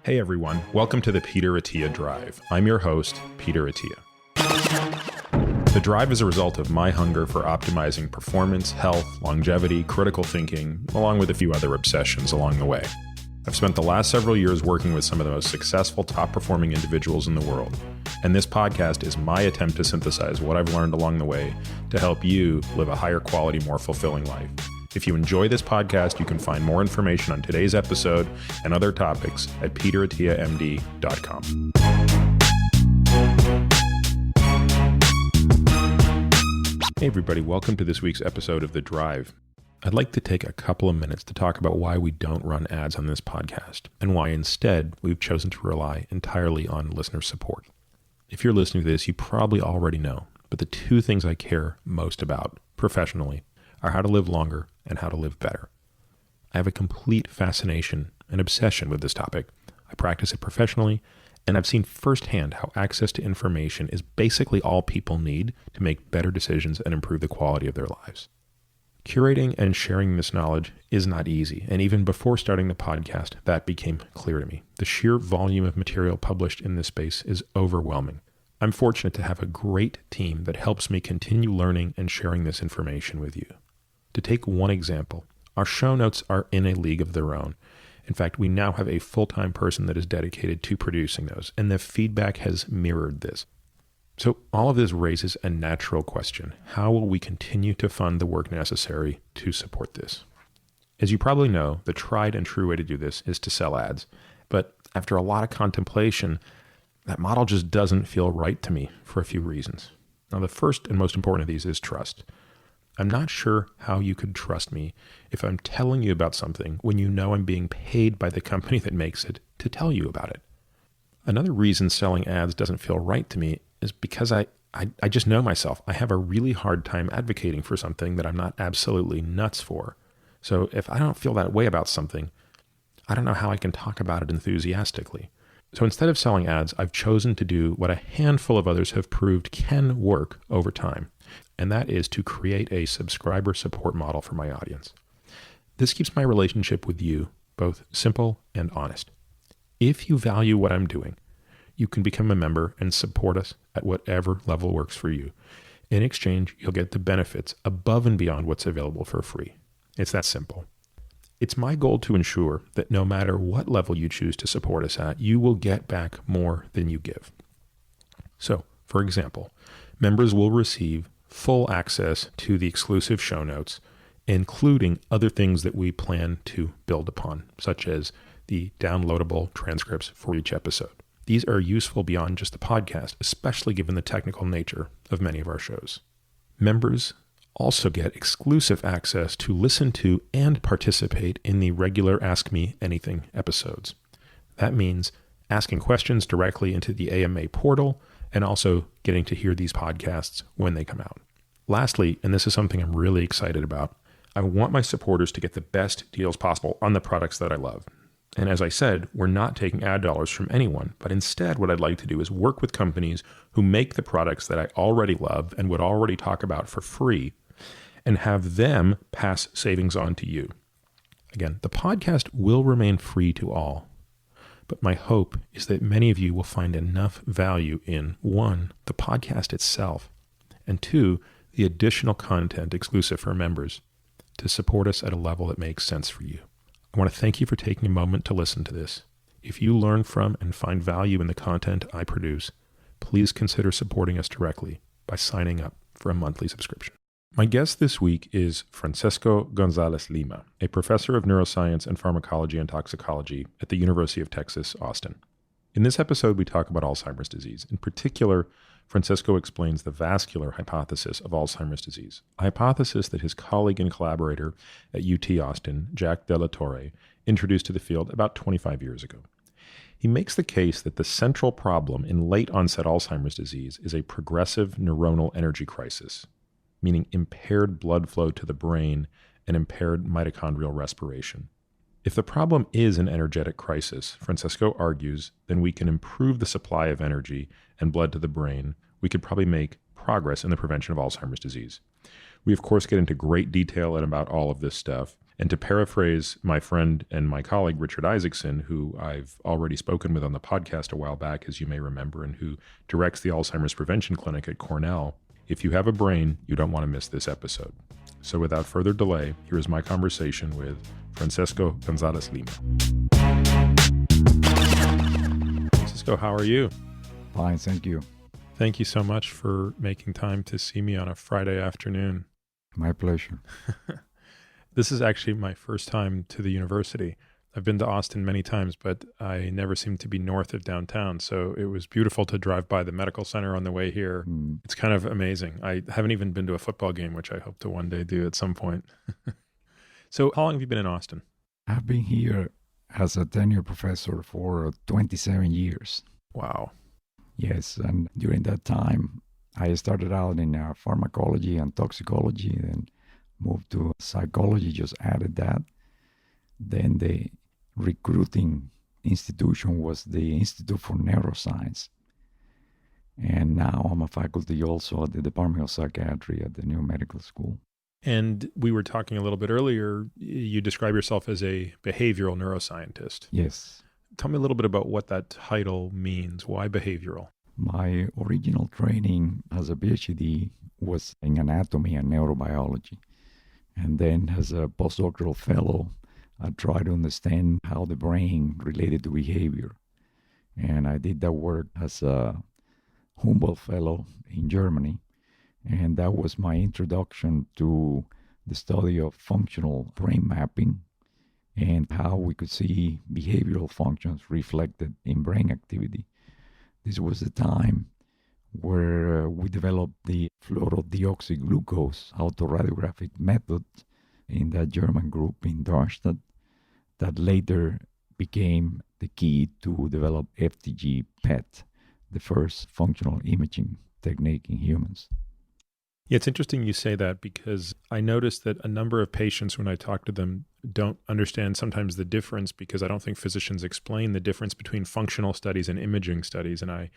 Hey everyone, welcome to the Peter Attia Drive. I'm your host, Peter Attia. The Drive is a result of my hunger for optimizing performance, health, longevity, critical thinking, along with a few other obsessions along the way. I've spent the last several years working with some of the most successful, top-performing individuals in the world, and this podcast is my attempt to synthesize what I've learned along the way to help you live a higher quality, more fulfilling life. If you enjoy this podcast, you can find more information on today's episode and other topics at peterattiamd.com. Hey everybody, welcome to this week's episode of The Drive. I'd like to take a couple of minutes to talk about why we don't run ads on this podcast and why instead we've chosen to rely entirely on listener support. If you're listening to this, you probably already know, but the two things I care most about professionally are how to live longer and how to live better. I have a complete fascination and obsession with this topic. I practice it professionally, and I've seen firsthand how access to information is basically all people need to make better decisions and improve the quality of their lives. Curating and sharing this knowledge is not easy, and even before starting the podcast, that became clear to me. The sheer volume of material published in this space is overwhelming. I'm fortunate to have a great team that helps me continue learning and sharing this information with you. To take one example, our show notes are in a league of their own. In fact, we now have a full-time person that is dedicated to producing those, and the feedback has mirrored this. So all of this raises a natural question. How will we continue to fund the work necessary to support this? As you probably know, the tried and true way to do this is to sell ads. But after a lot of contemplation, that model just doesn't feel right to me for a few reasons. Now, the first and most important of these is trust. I'm not sure how you could trust me if I'm telling you about something when you know I'm being paid by the company that makes it to tell you about it. Another reason selling ads doesn't feel right to me is because I just know myself. I have a really hard time advocating for something that I'm not absolutely nuts for. So if I don't feel that way about something, I don't know how I can talk about it enthusiastically. So instead of selling ads, I've chosen to do what a handful of others have proved can work over time, and that is to create a subscriber support model for my audience. This keeps my relationship with you both simple and honest. If you value what I'm doing, you can become a member and support us at whatever level works for you. In exchange, you'll get the benefits above and beyond what's available for free. It's that simple. It's my goal to ensure that no matter what level you choose to support us at, you will get back more than you give. So, for example, members will receive full access to the exclusive show notes, including other things that we plan to build upon, such as the downloadable transcripts for each episode. These are useful beyond just the podcast, especially given the technical nature of many of our shows. Members also get exclusive access to listen to and participate in the regular Ask Me Anything episodes. That means asking questions directly into the AMA portal and also getting to hear these podcasts when they come out. Lastly, and this is something I'm really excited about, I want my supporters to get the best deals possible on the products that I love. And as I said, we're not taking ad dollars from anyone, but instead what I'd like to do is work with companies who make the products that I already love and would already talk about for free and have them pass savings on to you. Again, the podcast will remain free to all, but my hope is that many of you will find enough value in, one, the podcast itself, and two, the additional content exclusive for members to support us at a level that makes sense for you. I want to thank you for taking a moment to listen to this. If you learn from and find value in the content I produce, please consider supporting us directly by signing up for a monthly subscription. My guest this week is Francisco Gonzalez-Lima, a professor of neuroscience and pharmacology and toxicology at the University of Texas, Austin. In this episode, we talk about Alzheimer's disease. In particular, Francisco explains the vascular hypothesis of Alzheimer's disease, a hypothesis that his colleague and collaborator at UT Austin, Jack De La Torre, introduced to the field about 25 years ago. He makes the case that the central problem in late-onset Alzheimer's disease is a progressive neuronal energy crisis, meaning impaired blood flow to the brain and impaired mitochondrial respiration. If the problem is an energetic crisis, Francisco argues, then we can improve the supply of energy and blood to the brain. We could probably make progress in the prevention of Alzheimer's disease. We, of course, get into great detail about all of this stuff, And to paraphrase my friend and my colleague, Richard Isaacson, who I've already spoken with on the podcast a while back, as you may remember, and who directs the Alzheimer's Prevention Clinic at Cornell, if you have a brain, you don't want to miss this episode. So without further delay, here is my conversation with Francisco Gonzalez-Lima. Francisco, how are you? Fine, thank you. Thank you so much for making time to see me on a Friday afternoon. My pleasure. This is actually my first time to the university. I've been to Austin many times, but I never seem to be north of downtown. So it was beautiful to drive by the medical center on the way here. It's kind of amazing. I haven't even been to a football game, which I hope to one day do at some point. So how long have you been in Austin? I've been here as a tenure professor for 27 years. Wow. Yes, and during that time, I started out in pharmacology and toxicology, then moved to psychology, just added that. Then the recruiting institution was the Institute for Neuroscience. And now I'm a faculty also at the Department of Psychiatry at the New Medical School. And we were talking a little bit earlier, you describe yourself as a behavioral neuroscientist. Yes. Tell me a little bit about what that title means. Why behavioral? My original training as a Ph.D. was in anatomy and neurobiology. And then as a postdoctoral fellow, I tried to understand how the brain related to behavior. And I did that work as a Humboldt Fellow in Germany. And that was my introduction to the study of functional brain mapping and how we could see behavioral functions reflected in brain activity. This was the time where we developed the fluorodeoxyglucose autoradiographic method in that German group in Darmstadt that later became the key to develop FDG PET, the first functional imaging technique in humans. Yeah, it's interesting you say that because I noticed that a number of patients, when I talk to them, don't understand sometimes the difference because I don't think physicians explain the difference between functional studies and imaging studies. And I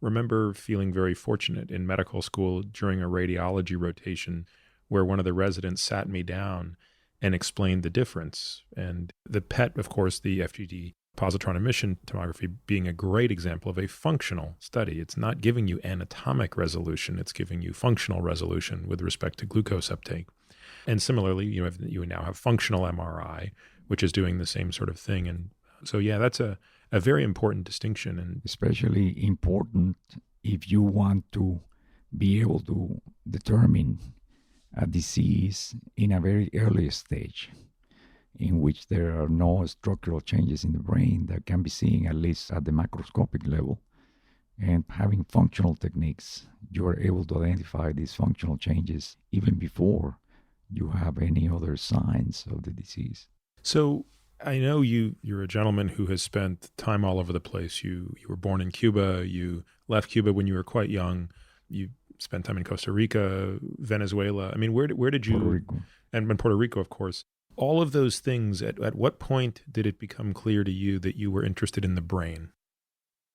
remember feeling very fortunate in medical school during a radiology rotation where one of the residents sat me down and explained the difference. And the PET, of course, the FGD positron emission tomography being a great example of a functional study. It's not giving you anatomic resolution, it's giving you functional resolution with respect to glucose uptake. And similarly, you now have functional MRI, which is doing the same sort of thing. And so, yeah, that's a very important distinction. And especially important if you want to be able to determine a disease in a very early stage, in which there are no structural changes in the brain that can be seen at least at the macroscopic level. And having functional techniques, you are able to identify these functional changes even before you have any other signs of the disease. So I know you're a gentleman who has spent time all over the place. You were born in Cuba. You left Cuba when you were quite young. You spent time in Costa Rica, Venezuela. I mean, where did you? Puerto Rico. And Puerto Rico, of course. All of those things, at what point did it become clear to you that you were interested in the brain?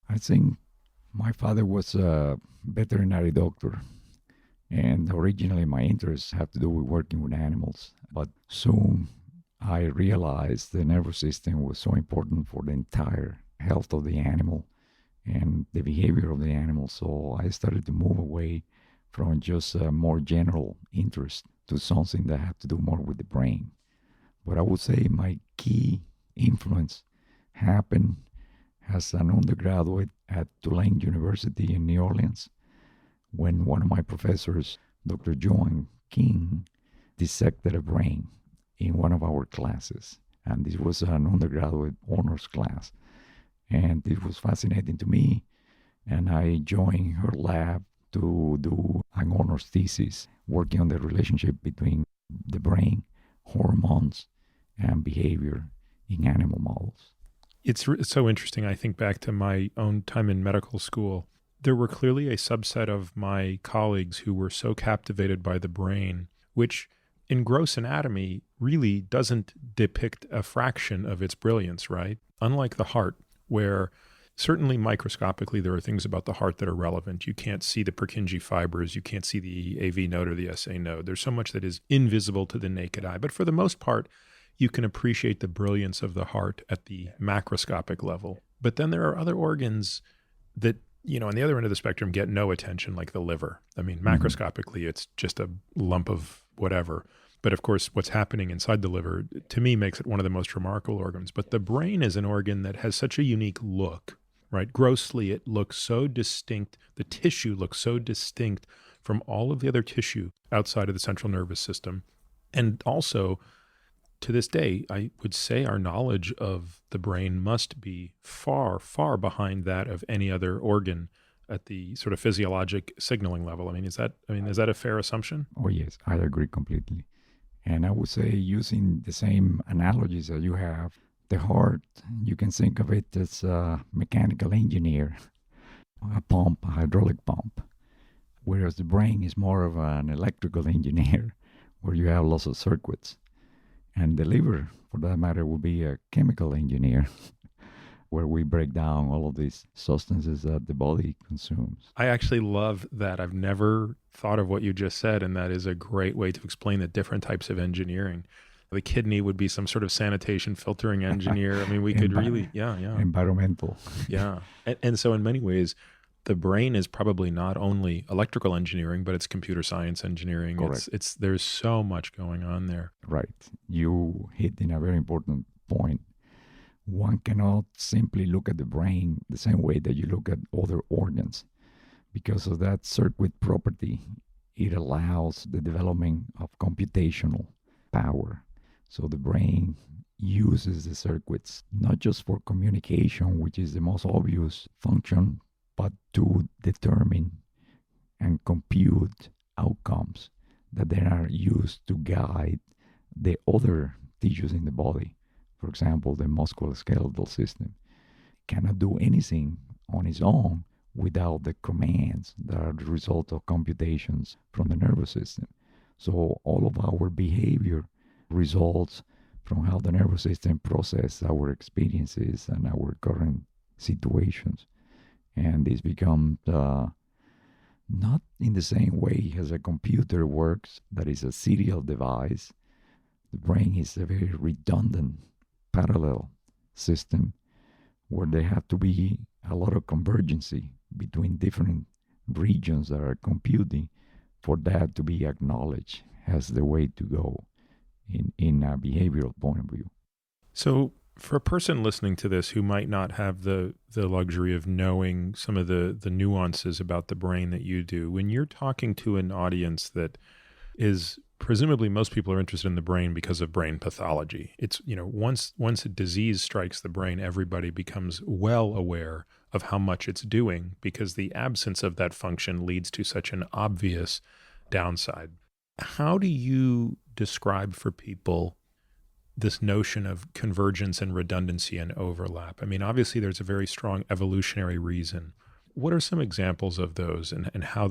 I think my father was a veterinary doctor, and originally my interests had to do with working with animals. But soon I realized the nervous system was so important for the entire health of the animal and the behavior of the animal. So I started to move away from just a more general interest to something that had to do more with the brain. But I would say my key influence happened as an undergraduate at Tulane University in New Orleans, when one of my professors, Dr. Joan King, dissected a brain in one of our classes. And this was an undergraduate honors class. And it was fascinating to me. And I joined her lab to do an honors thesis working on the relationship between the brain, hormones, and behavior in animal models. It's so interesting. I think back to my own time in medical school. There were clearly a subset of my colleagues who were so captivated by the brain, which in gross anatomy really doesn't depict a fraction of its brilliance, right? Unlike the heart, where certainly microscopically there are things about the heart that are relevant. You can't see the Purkinje fibers, you can't see the AV node or the SA node. There's so much that is invisible to the naked eye. But for the most part, you can appreciate the brilliance of the heart at the macroscopic level. But then there are other organs that, on the other end of the spectrum get no attention, like the liver. I mean, macroscopically, it's just a lump of whatever. But of course, what's happening inside the liver, to me, makes it one of the most remarkable organs. But the brain is an organ that has such a unique look, right? Grossly, it looks so distinct. The tissue looks so distinct from all of the other tissue outside of the central nervous system. And also, to this day, I would say our knowledge of the brain must be far, far behind that of any other organ at the sort of physiologic signaling level. Is that a fair assumption? Oh, yes, I agree completely. And I would say, using the same analogies that you have, the heart, you can think of it as a mechanical engineer, a pump, a hydraulic pump, whereas the brain is more of an electrical engineer, where you have lots of circuits. And the liver, for that matter, will be a chemical engineer, where we break down all of these substances that the body consumes. I actually love that. I've never thought of what you just said, and that is a great way to explain the different types of engineering. The kidney would be some sort of sanitation filtering engineer. We could really, Environmental. Yeah. And so in many ways, the brain is probably not only electrical engineering, but it's computer science engineering. Correct. There's so much going on there. Right. You hit in a very important point. One cannot simply look at the brain the same way that you look at other organs. Because of that circuit property, it allows the development of computational power. So the brain uses the circuits not just for communication, which is the most obvious function, but to determine and compute outcomes that then are used to guide the other tissues in the body. For example, the musculoskeletal system cannot do anything on its own without the commands that are the result of computations from the nervous system. So all of our behavior results from how the nervous system processes our experiences and our current situations. And this becomes not in the same way as a computer works, that is a serial device. The brain is a very redundant parallel system where there have to be a lot of convergency between different regions that are computing for that to be acknowledged as the way to go in a behavioral point of view. So for a person listening to this who might not have the luxury of knowing some of the nuances about the brain that you do, when you're talking to an audience that is presumably, most people are interested in the brain because of brain pathology. It's, once a disease strikes the brain, everybody becomes well aware of how much it's doing, because the absence of that function leads to such an obvious downside. How do you describe for people this notion of convergence and redundancy and overlap? Obviously there's a very strong evolutionary reason. What are some examples of those, and how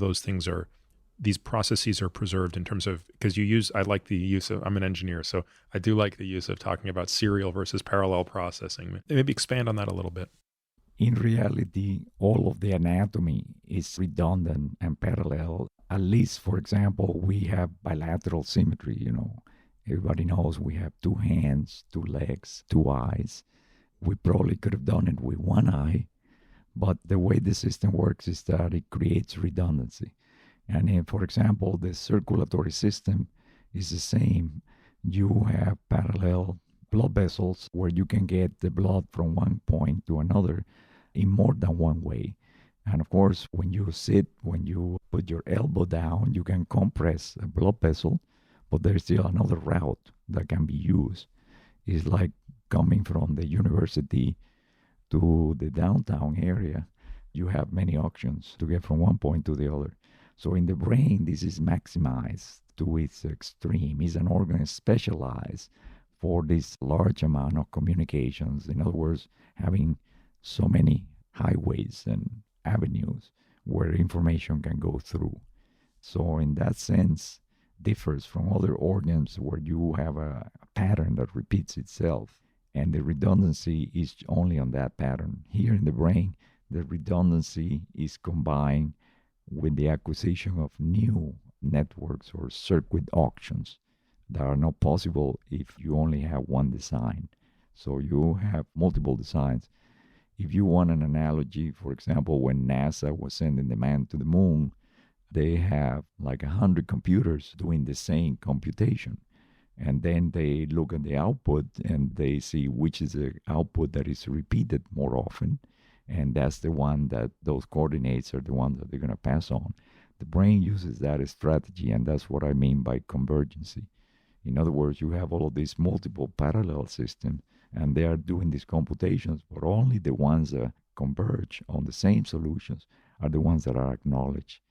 these processes are preserved in terms of, because I like the use of, I'm an engineer, so I do like the use of talking about serial versus parallel processing. Maybe expand on that a little bit. In reality, all of the anatomy is redundant and parallel. At least, for example, we have bilateral symmetry, Everybody knows we have two hands, two legs, two eyes. We probably could have done it with one eye, but the way the system works is that it creates redundancy. And for example, the circulatory system is the same. You have parallel blood vessels where you can get the blood from one point to another in more than one way. And of course, when you put your elbow down, you can compress a blood vessel, but there's still another route that can be used. It's like coming from the university to the downtown area. You have many options to get from one point to the other. So in the brain, this is maximized to its extreme. It's an organ specialized for this large amount of communications. In other words, having so many highways and avenues where information can go through. So in that sense, differs from other organs where you have a pattern that repeats itself, and the redundancy is only on that pattern. Here in the brain, the redundancy is combined with the acquisition of new networks or circuit auctions that are not possible if you only have one design. So you have multiple designs. If you want an analogy, for example, when NASA was sending the man to the moon, they have like 100 computers doing the same computation. And then they look at the output and they see which is the output that is repeated more often. And that's the one that those coordinates are the ones that they're going to pass on. The brain uses that as strategy, and that's what I mean by convergency. In other words, you have all of these multiple parallel systems, and they are doing these computations, but only the ones that converge on the same solutions are the ones that are acknowledged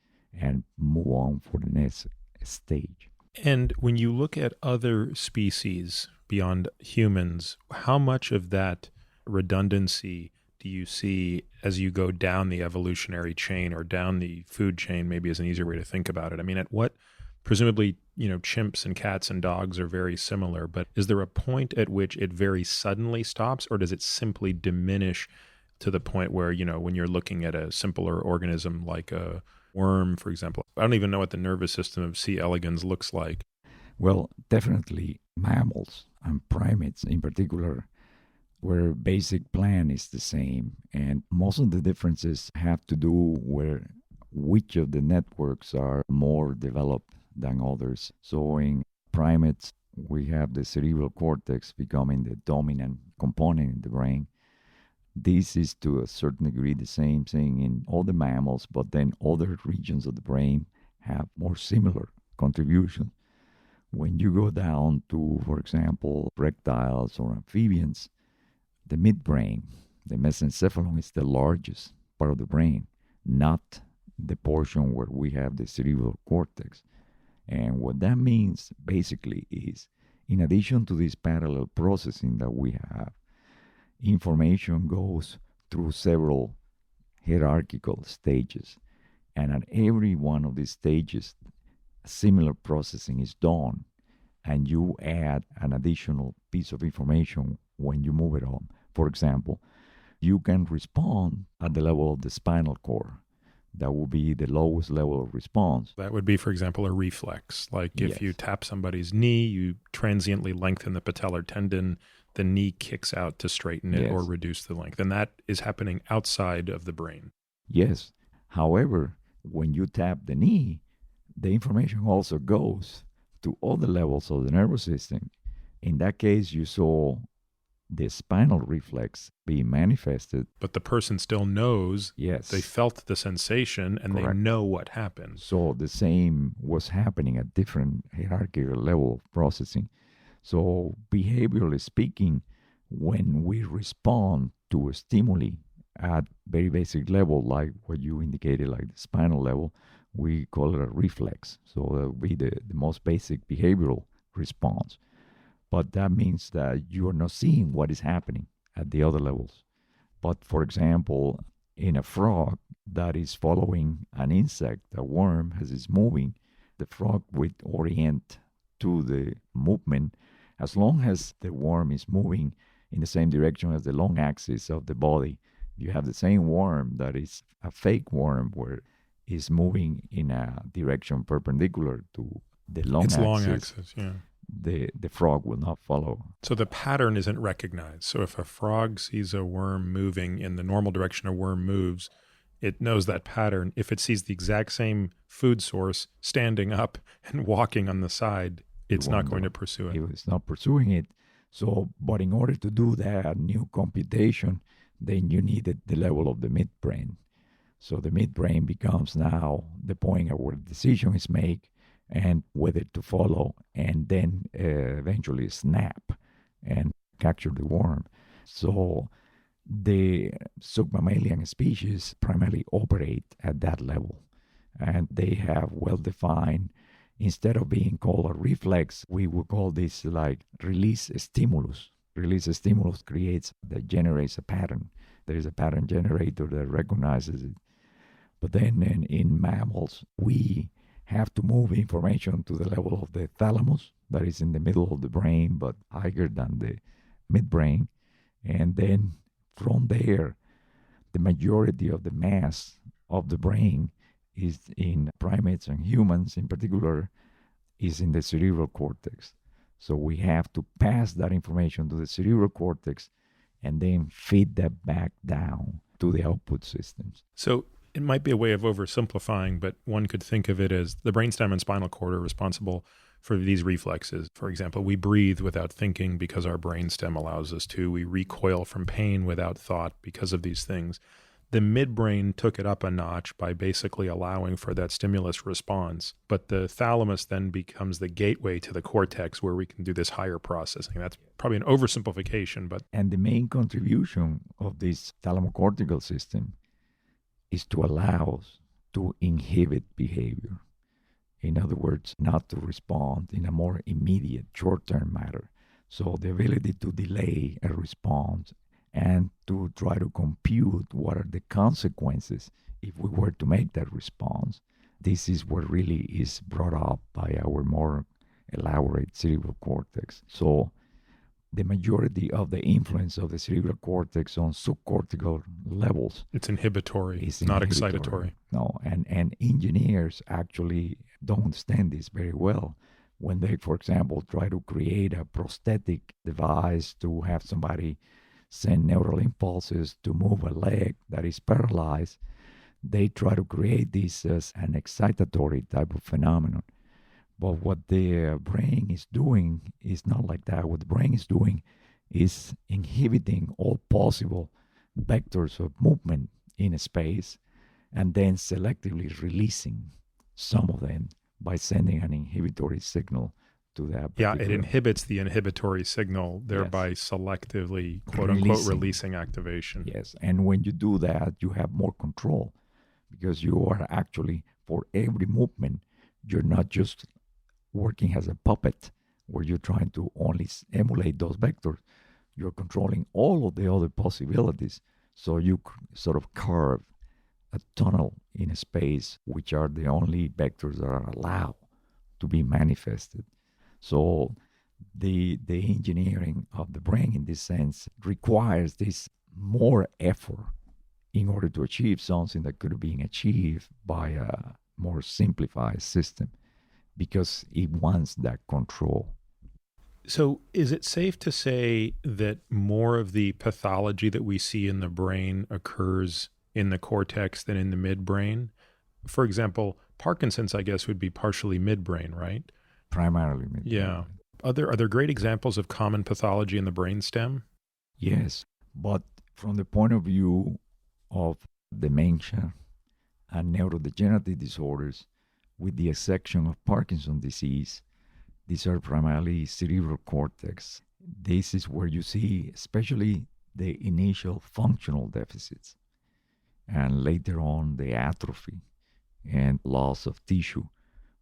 and move on for the next stage. And when you look at other species beyond humans, how much of that redundancy do you see as you go down the evolutionary chain or down the food chain, maybe is an easier way to think about it? I mean, at what, presumably, chimps and cats and dogs are very similar, but is there a point at which it very suddenly stops, or does it simply diminish to the point where, when you're looking at a simpler organism like a worm, for example? I don't even know what the nervous system of C. elegans looks like. Well, definitely mammals and primates in particular, where basic plan is the same. And most of the differences have to do with which of the networks are more developed than others. So in primates, we have the cerebral cortex becoming the dominant component in the brain. This is to a certain degree the same thing in all the mammals, but then other regions of the brain have more similar contributions. When you go down to, for example, reptiles or amphibians, the midbrain, the mesencephalon, is the largest part of the brain, not the portion where we have the cerebral cortex. And what that means basically is, in addition to this parallel processing that we have, information goes through several hierarchical stages. And at every one of these stages, similar processing is done. And you add an additional piece of information when you move it on. For example, you can respond at the level of the spinal cord. That will be the lowest level of response. That would be, for example, a reflex. Like if you tap somebody's knee, you transiently lengthen the patellar tendon, the knee kicks out to straighten it or reduce the length. And that is happening outside of the brain. Yes. However, when you tap the knee, the information also goes to other levels of the nervous system. In that case, you saw the spinal reflex being manifested. But the person still knows they felt the sensation and they know what happened. So the same was happening at different hierarchical level of processing. So behaviorally speaking, when we respond to a stimuli at very basic level, like what you indicated, like the spinal level, we call it a reflex. So that would be the most basic behavioral response. But that means that you are not seeing what is happening at the other levels. But for example, in a frog that is following an insect, a worm, as it's moving, the frog would orient to the movement as long as the worm is moving in the same direction as the long axis of the body. You have the same worm that is a fake worm where it's moving in a direction perpendicular to the long axis. It's long axis, yeah. The frog will not follow. So the pattern isn't recognized. So if a frog sees a worm moving in the normal direction a worm moves, it knows that pattern. If it sees the exact same food source standing up and walking on the side, it's not going to pursue it. It's not pursuing it. So, but in order to do that new computation, then you needed the level of the midbrain. So the midbrain becomes now the point at where the decision is made and whether to follow, and then eventually snap and capture the worm. So the submammalian species primarily operate at that level, and they have well-defined, instead of being called a reflex, we would call this like release stimulus. Release stimulus generates a pattern. There is a pattern generator that recognizes it. But then in mammals, we have to move information to the level of the thalamus, that is in the middle of the brain, but higher than the midbrain. And then from there, the majority of the mass of the brain is in primates and humans in particular, is in the cerebral cortex. So we have to pass that information to the cerebral cortex and then feed that back down to the output systems. So it might be a way of oversimplifying, but one could think of it as the brainstem and spinal cord are responsible for these reflexes. For example, we breathe without thinking because our brainstem allows us to. We recoil from pain without thought because of these things. The midbrain took it up a notch by basically allowing for that stimulus response. But the thalamus then becomes the gateway to the cortex where we can do this higher processing. That's probably an oversimplification, but... And the main contribution of this thalamocortical system is to allow us to inhibit behavior. In other words, not to respond in a more immediate, short-term manner. So the ability to delay a response and to try to compute what are the consequences if we were to make that response. This is what really is brought up by our more elaborate cerebral cortex. So the majority of the influence of the cerebral cortex on subcortical levels. It's inhibitory, it's not excitatory. No, and engineers actually don't understand this very well. When they, for example, try to create a prosthetic device to have somebody send neural impulses to move a leg that is paralyzed, they try to create this as an excitatory type of phenomenon. But what the brain is doing is not like that. What the brain is doing is inhibiting all possible vectors of movement in a space and then selectively releasing some of them by sending an inhibitory signal to that. Yeah, it inhibits the inhibitory signal, thereby selectively, quote-unquote, releasing activation. Yes, and when you do that, you have more control because you are actually, for every movement, you're not just working as a puppet where you're trying to only emulate those vectors. You're controlling all of the other possibilities. So you sort of carve a tunnel in a space, which are the only vectors that are allowed to be manifested. So the engineering of the brain in this sense requires this more effort in order to achieve something that could have been achieved by a more simplified system because it wants that control. So is it safe to say that more of the pathology that we see in the brain occurs in the cortex than in the midbrain? For example, Parkinson's, I guess, would be partially midbrain, right? Primarily midbrain. Yeah. Are there great examples of common pathology in the brainstem? Yes, but from the point of view of dementia and neurodegenerative disorders, with the exception of Parkinson's disease, these are primarily cerebral cortex. This is where you see especially the initial functional deficits and later on the atrophy and loss of tissue.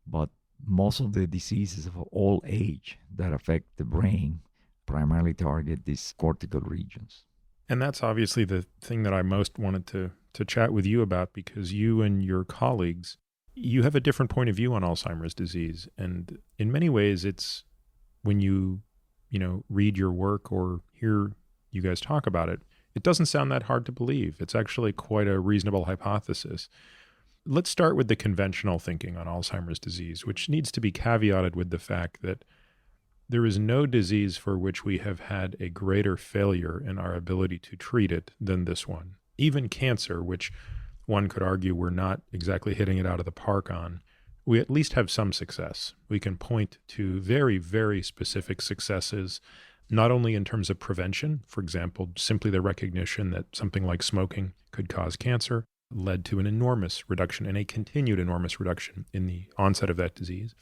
But most of the diseases of all age that affect the brain primarily target these cortical regions. And that's obviously the thing that I most wanted to chat with you about, because you and your colleagues, you have a different point of view on Alzheimer's disease. And in many ways, it's when you read your work or hear you guys talk about it, it doesn't sound that hard to believe. It's actually quite a reasonable hypothesis. Let's start with the conventional thinking on Alzheimer's disease, which needs to be caveated with the fact that there is no disease for which we have had a greater failure in our ability to treat it than this one. Even cancer, which one could argue we're not exactly hitting it out of the park on, we at least have some success. We can point to very, very specific successes, not only in terms of prevention, for example, simply the recognition that something like smoking could cause cancer led to an enormous reduction and a continued enormous reduction in the onset of that disease,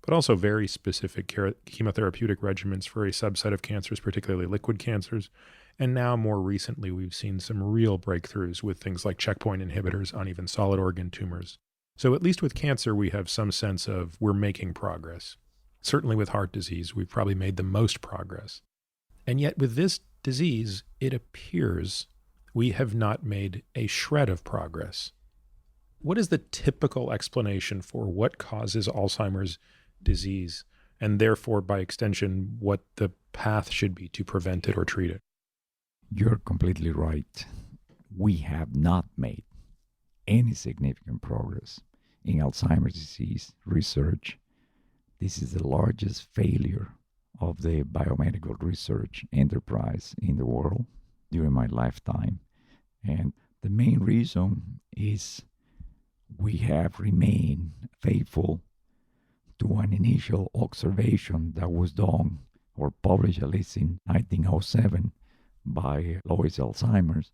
but also very specific chemotherapeutic regimens for a subset of cancers, particularly liquid cancers. And now more recently, we've seen some real breakthroughs with things like checkpoint inhibitors on even solid organ tumors. So at least with cancer, we have some sense of we're making progress. Certainly with heart disease, we've probably made the most progress. And yet with this disease, it appears we have not made a shred of progress. What is the typical explanation for what causes Alzheimer's disease, and therefore, by extension, what the path should be to prevent it or treat it? You're completely right. We have not made any significant progress in Alzheimer's disease research. This is the largest failure of the biomedical research enterprise in the world during my lifetime. And the main reason is we have remained faithful to an initial observation that was done or published at least in 1907 by Louis Alzheimer's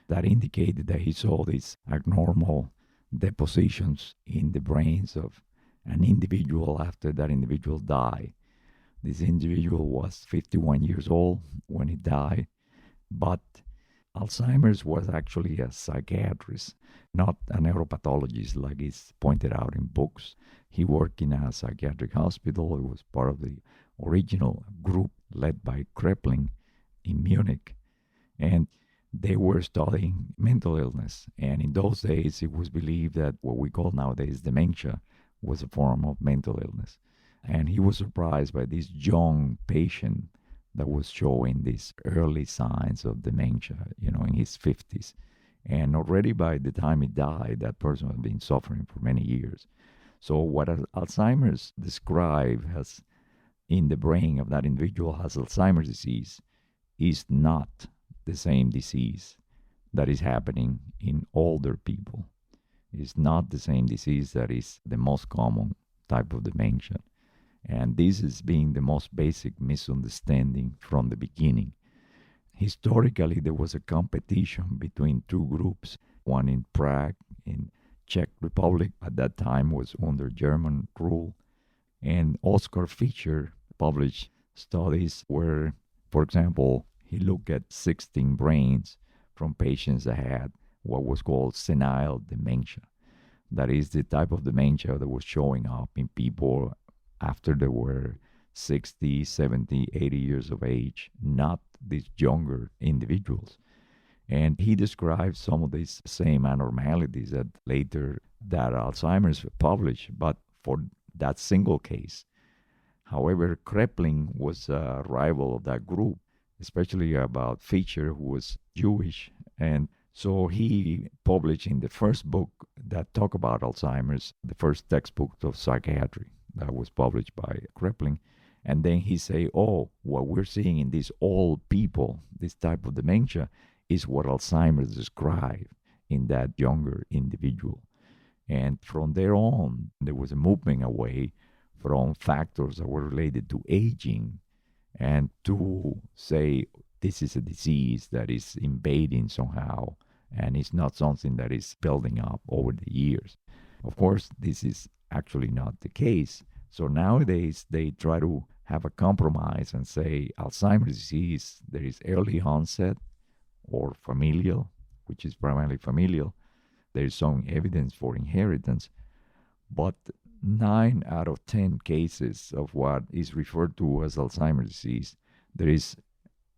that indicated that he saw these abnormal depositions in the brains of an individual after that individual died. This individual was 51 years old when he died, but Alzheimer's was actually a psychiatrist, not a neuropathologist like is pointed out in books. He worked in a psychiatric hospital. He was part of the original group led by Kraepelin in Munich. And they were studying mental illness. And in those days, it was believed that what we call nowadays dementia was a form of mental illness. And he was surprised by this young patient that was showing these early signs of dementia, in his 50s. And already by the time he died, that person had been suffering for many years. So what Alzheimer's described as in the brain of that individual has Alzheimer's disease is not the same disease that is happening in older people. It's not the same disease that is the most common type of dementia. And this is being the most basic misunderstanding from the beginning. Historically, there was a competition between two groups, one in Prague, in Czech Republic, at that time was under German rule, and Oskar Fischer published studies where, for example, he looked at 16 brains from patients that had what was called senile dementia. That is the type of dementia that was showing up in people after they were 60, 70, 80 years of age, not these younger individuals. And he described some of these same abnormalities that later that Alzheimer's published, but for that single case. However, Kraepelin was a rival of that group, especially about Fischer, who was Jewish. And so he published in the first book that talked about Alzheimer's, the first textbook of psychiatry that was published by Kraepelin. And then he say, what we're seeing in these old people, this type of dementia, is what Alzheimer's described in that younger individual. And from there on, there was a movement away from factors that were related to aging and to say this is a disease that is invading somehow and it's not something that is building up over the years. Of course, this is actually not the case. So nowadays, they try to have a compromise and say Alzheimer's disease, there is early onset or familial, which is primarily familial. There is some evidence for inheritance, but 9 out of 10 cases of what is referred to as Alzheimer's disease, there is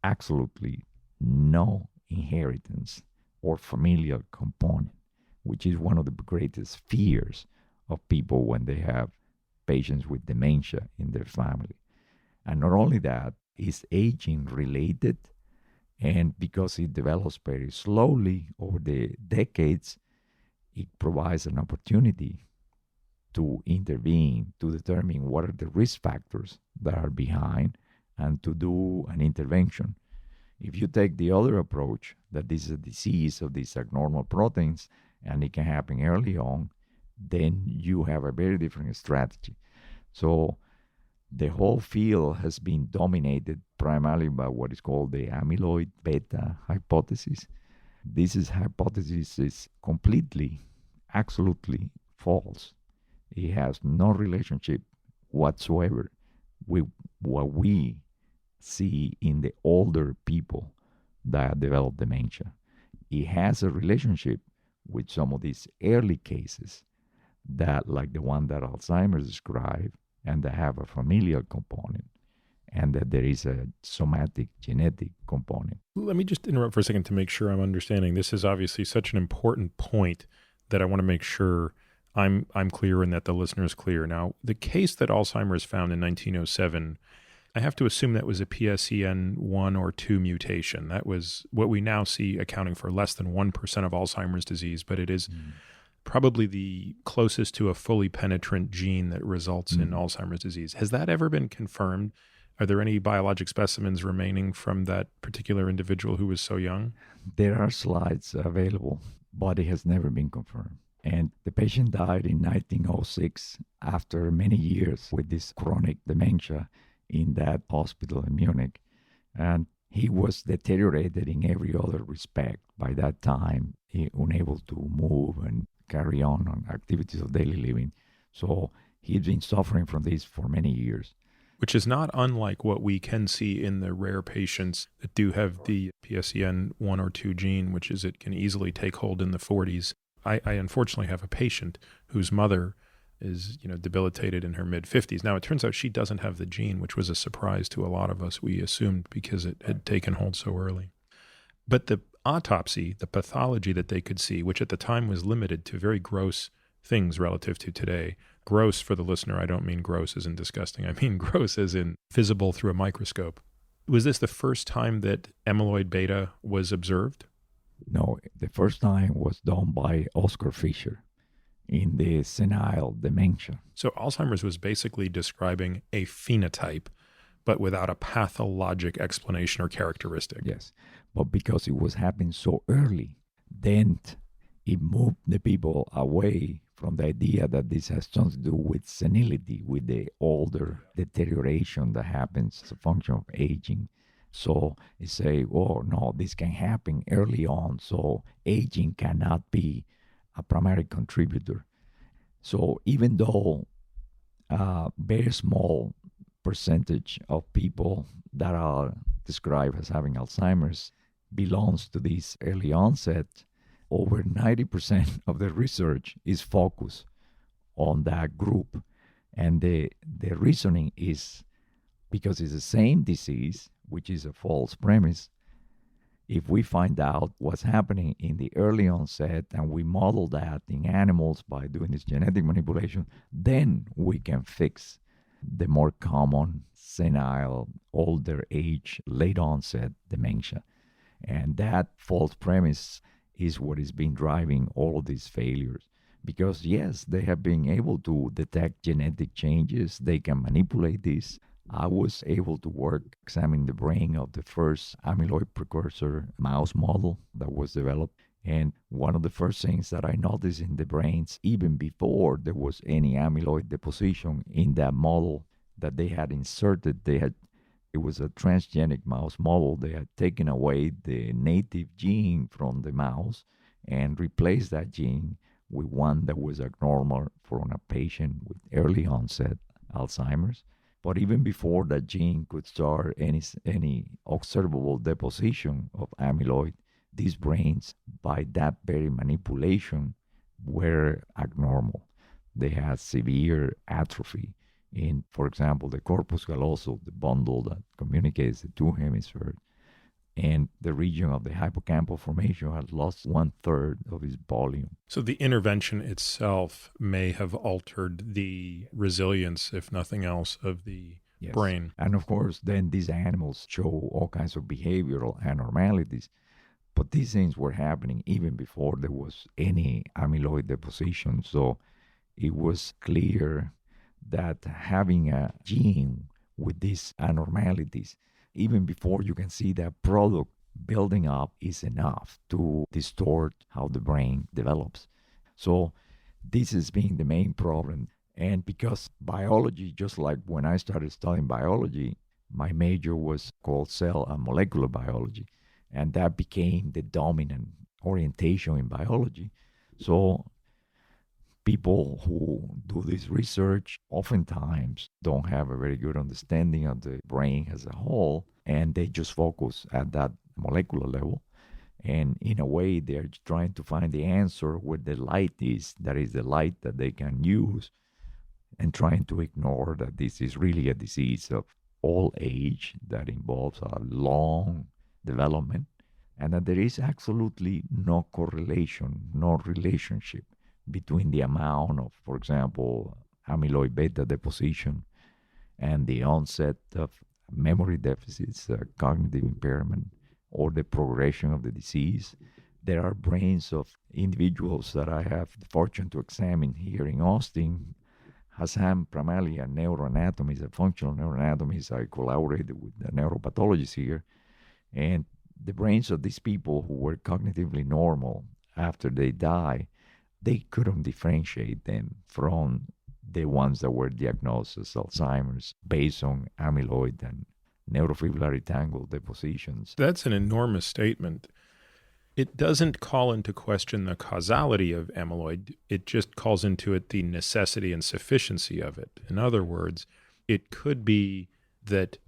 absolutely no inheritance or familial component, which is one of the greatest fears of people when they have patients with dementia in their family. And not only that, is aging related, and because it develops very slowly over the decades, it provides an opportunity to intervene, to determine what are the risk factors that are behind, and to do an intervention. If you take the other approach, that this is a disease of these abnormal proteins, and it can happen early on, then you have a very different strategy. So the whole field has been dominated primarily by what is called the amyloid beta hypothesis. This hypothesis is completely, absolutely false. It has no relationship whatsoever with what we see in the older people that develop dementia. It has a relationship with some of these early cases that, like the one that Alzheimer's described, and that have a familial component, and that there is a somatic genetic component. Let me just interrupt for a second to make sure I'm understanding. This is obviously such an important point that I want to make sure I'm clear and that the listener is clear. Now, the case that Alzheimer's found in 1907, I have to assume that was a PSEN1 or 2 mutation. That was what we now see accounting for less than 1% of Alzheimer's disease, but it is probably the closest to a fully penetrant gene that results in Alzheimer's disease. Has that ever been confirmed Are there any biologic specimens remaining from that particular individual who was so young? There are slides available, but it has never been confirmed. And the patient died in 1906 after many years with this chronic dementia in that hospital in Munich. And he was deteriorated in every other respect. By that time, he unable to move and carry on activities of daily living. So he'd been suffering from this for many years. Which is not unlike what we can see in the rare patients that do have the PSEN1 or 2 gene, which is it can easily take hold in the 40s. I unfortunately have a patient whose mother is, debilitated in her mid-50s. Now, it turns out she doesn't have the gene, which was a surprise to a lot of us. We assumed because it had taken hold so early. But the autopsy, the pathology that they could see, which at the time was limited to very gross things relative to today. Gross, for the listener, I don't mean gross as in disgusting. I mean gross as in visible through a microscope. Was this the first time that amyloid beta was observed? No, the first time was done by Oscar Fischer in the senile dementia. So Alzheimer's was basically describing a phenotype, but without a pathologic explanation or characteristic. Yes, but because it was happening so early, then it moved the people away from the idea that this has something to do with senility, with the older deterioration that happens as a function of aging. So they say, oh, no, this can happen early on, so aging cannot be a primary contributor. So even though a very small percentage of people that are described as having Alzheimer's belongs to this early onset, over 90% of the research is focused on that group. And the reasoning is because it's the same disease, which is a false premise. If we find out what's happening in the early onset and we model that in animals by doing this genetic manipulation, then we can fix the more common senile, older age, late onset dementia. And that false premise is what has been driving all of these failures. Because yes, they have been able to detect genetic changes, they can manipulate this. I was able to examine the brain of the first amyloid precursor mouse model that was developed. And one of the first things that I noticed in the brains, even before there was any amyloid deposition in that model that they had inserted, it was a transgenic mouse model. They had taken away the native gene from the mouse and replaced that gene with one that was abnormal from a patient with early onset Alzheimer's. But even before that gene could start any observable deposition of amyloid, these brains, by that very manipulation, were abnormal. They had severe atrophy in, for example, the corpus callosum, the bundle that communicates the two hemispheres, and the region of the hippocampal formation had lost 1/3 of its volume. So the intervention itself may have altered the resilience, if nothing else, of the brain. And of course, then these animals show all kinds of behavioral abnormalities. But these things were happening even before there was any amyloid deposition. So it was clear that having a gene with these abnormalities, even before you can see that product building up, is enough to distort how the brain develops. So this has been the main problem. And because biology, just like when I started studying biology, my major was called cell and molecular biology. And that became the dominant orientation in biology. So people who do this research oftentimes don't have a very good understanding of the brain as a whole, and they just focus at that molecular level. And in a way, they're trying to find the answer where the light is, that is the light that they can use, and trying to ignore that this is really a disease of old age that involves a long development, and that there is absolutely no correlation, no relationship between the amount of, for example, amyloid beta deposition and the onset of memory deficits, cognitive impairment, or the progression of the disease. There are brains of individuals that I have the fortune to examine here in Austin has had primarily a neuroanatomy, a functional neuroanatomy. I collaborated with the neuropathologists here, and the brains of these people who were cognitively normal after they die, they couldn't differentiate them from the ones that were diagnosed as Alzheimer's based on amyloid and neurofibrillary tangle depositions. That's an enormous statement. It doesn't call into question the causality of amyloid. It just calls into it the necessity and sufficiency of it. In other words, it could be that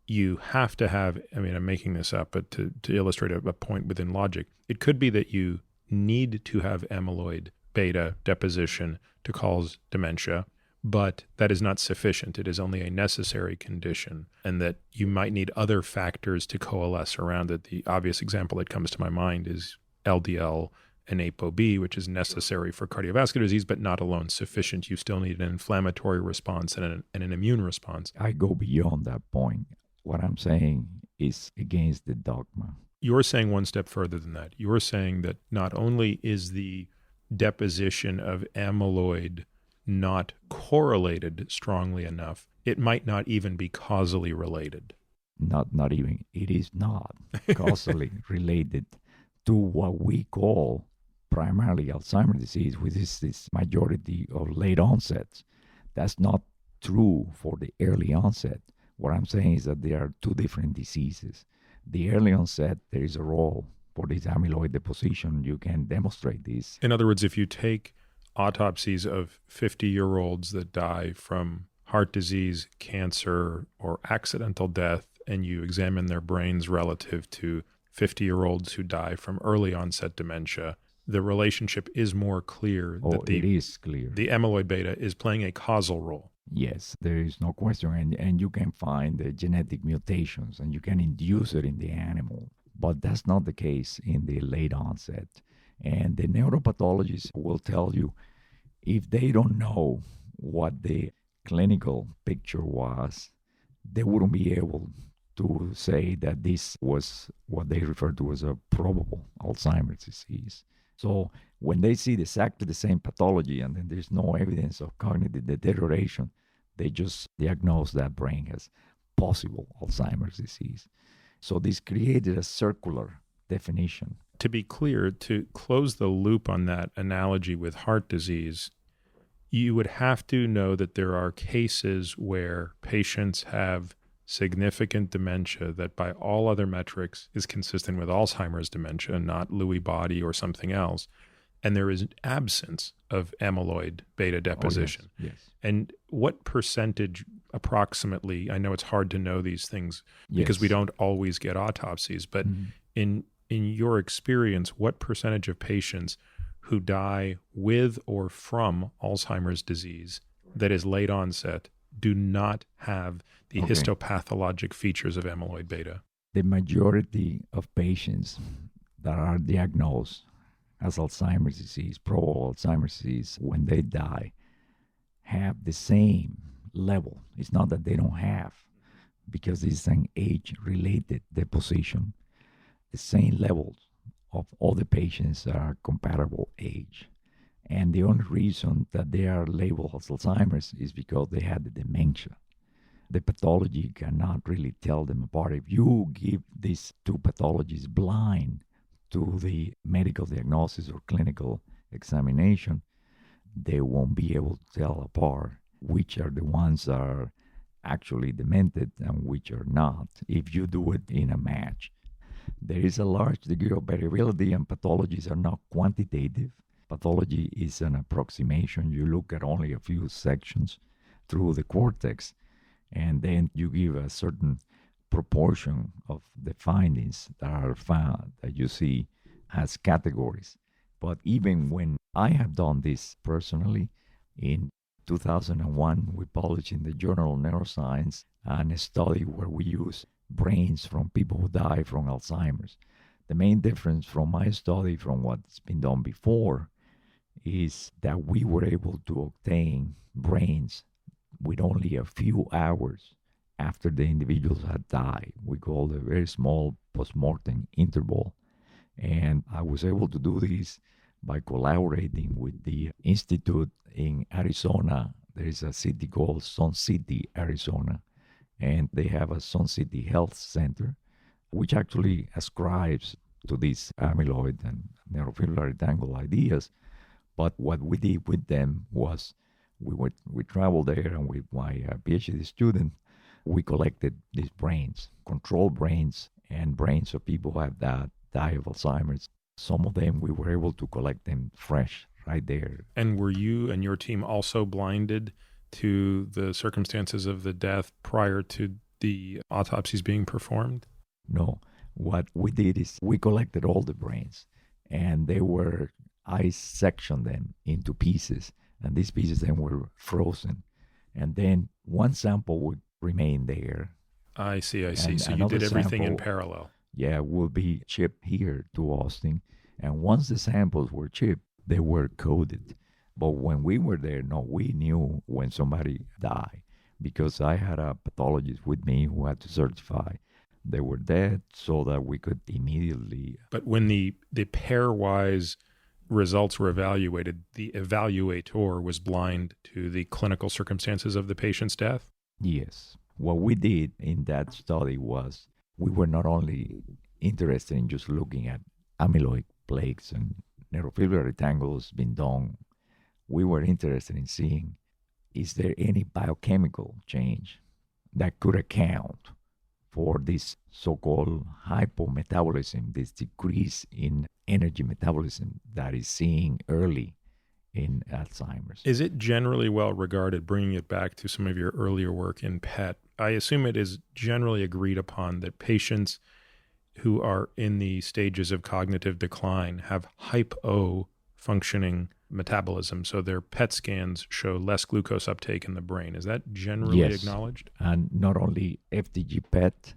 you have to have, I'm making this up, but to illustrate a point within logic, it could be that you need to have amyloid beta deposition to cause dementia, but that is not sufficient. It is only a necessary condition, and that you might need other factors to coalesce around it. The obvious example that comes to my mind is LDL and ApoB, which is necessary for cardiovascular disease, but not alone sufficient. You still need an inflammatory response and an immune response. I go beyond that point. What I'm saying is against the dogma. You're saying one step further than that. You're saying that not only is the deposition of amyloid not correlated strongly enough, it might not even be causally related. Not even. It is not causally related to what we call primarily Alzheimer's disease, which is this majority of late onsets. That's not true for the early onset. What I'm saying is that there are two different diseases. The early onset, there is a role for this amyloid deposition. You can demonstrate this. In other words, if you take autopsies of 50-year-olds that die from heart disease, cancer, or accidental death, and you examine their brains relative to 50-year-olds who die from early onset dementia, the relationship is more clear. It is clear. The amyloid beta is playing a causal role. Yes, there is no question. And you can find the genetic mutations and you can induce it in the animal. But that's not the case in the late onset. And the neuropathologists will tell you, if they don't know what the clinical picture was, they wouldn't be able to say that this was what they refer to as a probable Alzheimer's disease. So when they see exactly the same pathology and then there's no evidence of cognitive deterioration, they just diagnose that brain as possible Alzheimer's disease. So this created a circular definition. To be clear, to close the loop on that analogy with heart disease, you would have to know that there are cases where patients have significant dementia that by all other metrics is consistent with Alzheimer's dementia, not Lewy body or something else. And there is an absence of amyloid beta deposition. Oh, yes. And what percentage approximately, I know it's hard to know these things because we don't always get autopsies, but in your experience, what percentage of patients who die with or from Alzheimer's disease that is late onset do not have the histopathologic features of amyloid beta? The majority of patients that are diagnosed as Alzheimer's disease, probable Alzheimer's disease, when they die, have the same level. It's not that they don't have, because it's an age-related deposition, the same levels of all the patients that are comparable age. And the only reason that they are labeled as Alzheimer's is because they had the dementia. The pathology cannot really tell them apart. If you give these two pathologies blind to the medical diagnosis or clinical examination, they won't be able to tell apart which are the ones that are actually demented and which are not, if you do it in a match. There is a large degree of variability, and pathologies are not quantitative. Pathology is an approximation. You look at only a few sections through the cortex, and then you give a certain proportion of the findings that are found that you see as categories. But even when I have done this personally, in 2001, we published in the journal Neuroscience a study where we use brains from people who die from Alzheimer's. The main difference from my study from what's been done before is that we were able to obtain brains with only a few hours after the individuals had died. We call it a very small postmortem interval. And I was able to do this by collaborating with the institute in Arizona There is a city called Sun City, Arizona, and they have a Sun City Health Center, which actually ascribes to these amyloid and neurofibrillary tangle ideas. But what we did with them was we traveled there, and with my PhD student, we collected these brains, control brains, and brains of people who have that die of Alzheimer's. Some of them we were able to collect them fresh right there. And were you and your team also blinded to the circumstances of the death prior to the autopsies being performed? No. What we did is we collected all the brains, and I sectioned them into pieces, and these pieces then were frozen. And then one sample would remain there. I see. So you did everything in parallel. Yeah, will be shipped here to Austin. And once the samples were shipped, they were coded. But when we were there, no, we knew when somebody died, because I had a pathologist with me who had to certify they were dead so that we could immediately. But when the pairwise results were evaluated, the evaluator was blind to the clinical circumstances of the patient's death? Yes. What we did in that study was we were not only interested in just looking at amyloid plaques and neurofibrillary tangles being done, we were interested in seeing, is there any biochemical change that could account for this so-called hypometabolism, this decrease in energy metabolism that is seen early in Alzheimer's. Is it generally well regarded, bringing it back to some of your earlier work in PET? I assume it is generally agreed upon that patients who are in the stages of cognitive decline have hypo-functioning metabolism, so their PET scans show less glucose uptake in the brain. Is that generally acknowledged? And not only FDG PET,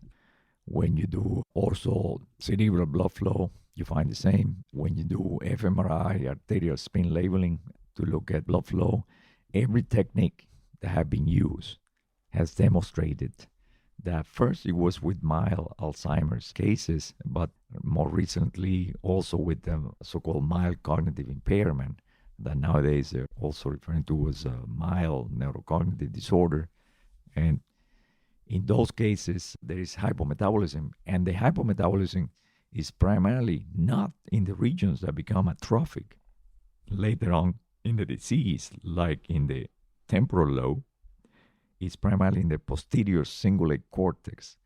when you do also cerebral blood flow, you find the same. When you do fMRI, arterial spin labeling to look at blood flow, every technique that have been used has demonstrated that first it was with mild Alzheimer's cases, but more recently also with the so-called mild cognitive impairment that nowadays they're also referring to as a mild neurocognitive disorder. And in those cases, there is hypometabolism, and the hypometabolism is primarily not in the regions that become atrophic later on in the disease, like in the temporal lobe. It's primarily in the posterior cingulate cortex,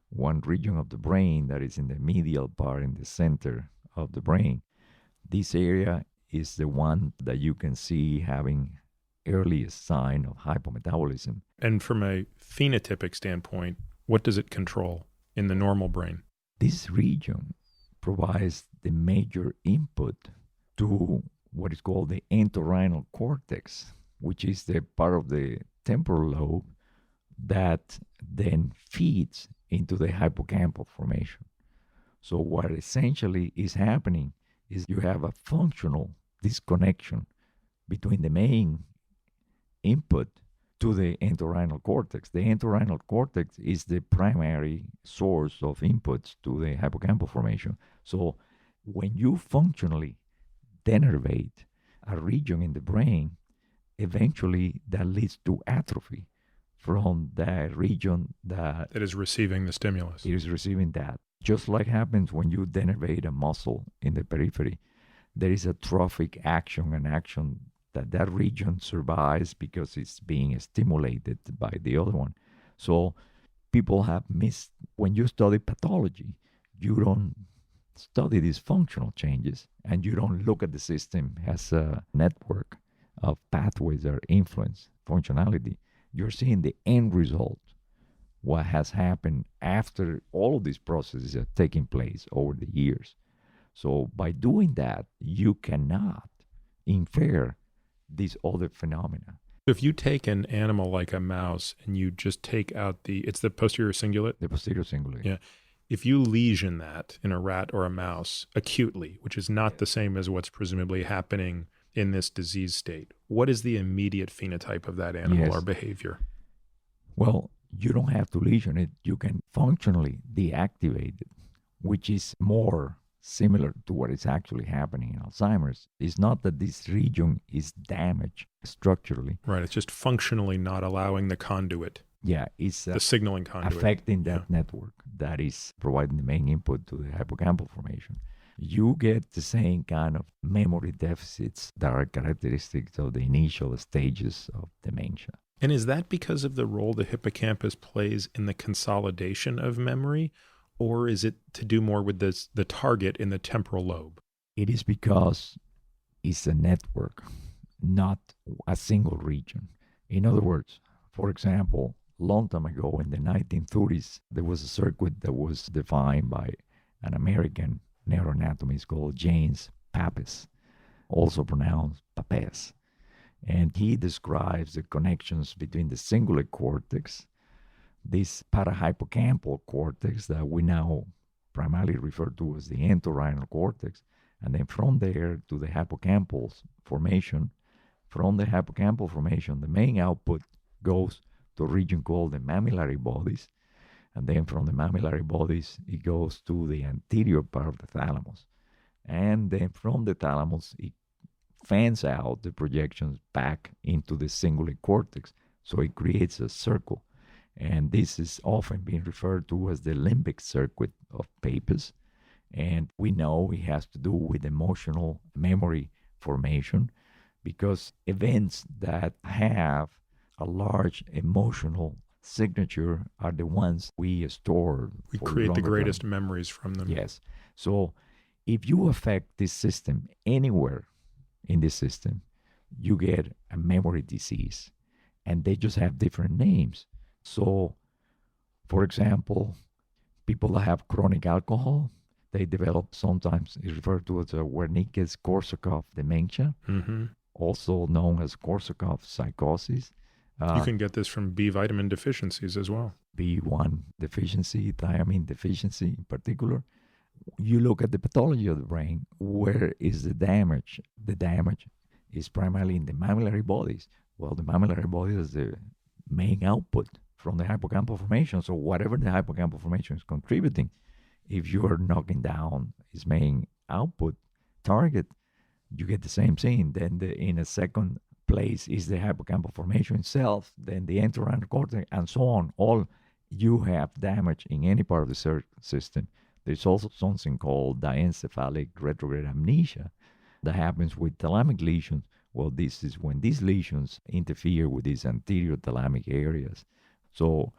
one region of the brain that is in the medial part in the center of the brain. This area is the one that you can see having earliest sign of hypometabolism. And from a phenotypic standpoint, what does it control in the normal brain? This region provides the major input to what is called the entorhinal cortex, which is the part of the temporal lobe that then feeds into the hippocampal formation. So what essentially is happening is you have a functional disconnection between the main input to the entorhinal cortex. The entorhinal cortex is the primary source of inputs to the hippocampal formation. So when you functionally denervate a region in the brain, eventually that leads to atrophy from the region that is receiving the stimulus. It is receiving that. Just like happens when you denervate a muscle in the periphery, there is a trophic action, an action that region survives because it's being stimulated by the other one. So people have missed, when you study pathology, you don't study these functional changes, and you don't look at the system as a network of pathways that influence functionality. You're seeing the end result, what has happened after all of these processes are taking place over the years. So by doing that, you cannot infer these other phenomena. If you take an animal like a mouse and you just take out it's the posterior cingulate? The posterior cingulate. Yeah. If you lesion that in a rat or a mouse acutely, which is not the same as what's presumably happening in this disease state, what is the immediate phenotype of that animal or behavior? Well, you don't have to lesion it. You can functionally deactivate it, which is more similar to what is actually happening in Alzheimer's. It's not that this region is damaged structurally. Right. It's just functionally not allowing the conduit. Yeah, it's the signaling conduit. affecting that network that is providing the main input to the hippocampal formation. You get the same kind of memory deficits that are characteristic of the initial stages of dementia. And is that because of the role the hippocampus plays in the consolidation of memory, or is it to do more with the target in the temporal lobe? It is because it's a network, not a single region. In other words, for example, long time ago in the 1930s, there was a circuit that was defined by an American neuroanatomist called James Papez, also pronounced Papez. And he describes the connections between the cingulate cortex, this parahippocampal cortex that we now primarily refer to as the entorhinal cortex, and then from there to the hippocampal formation. From the hippocampal formation, the main output goes to a region called the mammillary bodies, and then from the mammillary bodies, it goes to the anterior part of the thalamus. And then from the thalamus, it fans out the projections back into the cingulate cortex. So it creates a circle. And this is often being referred to as the limbic circuit of Papez. And we know it has to do with emotional memory formation, because events that have a large emotional signature are the ones we store. We create the greatest memories from them. Yes. So if you affect this system anywhere in this system, you get a memory disease. And they just have different names. So, for example, people that have chronic alcohol, they develop, sometimes it's referred to as a Wernicke's-Korsakoff dementia, also known as Korsakoff psychosis. You can get this from B vitamin deficiencies as well. B1 deficiency, thiamine deficiency in particular. You look at the pathology of the brain, where is the damage? The damage is primarily in the mammillary bodies. Well, the mammillary body is the main output from the hippocampal formation. So whatever the hippocampal formation is contributing, if you are knocking down its main output target, you get the same thing. Then in a second place is the hippocampal formation itself, then the entorhinal cortex, and so on. All you have damage in any part of the system. There's also something called diencephalic retrograde amnesia that happens with thalamic lesions. Well, this is when these lesions interfere with these anterior thalamic areas. So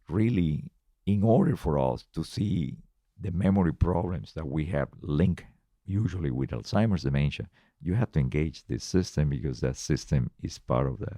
really, in order for us to see the memory problems that we have linked usually with Alzheimer's dementia, you have to engage this system, because that system is part of the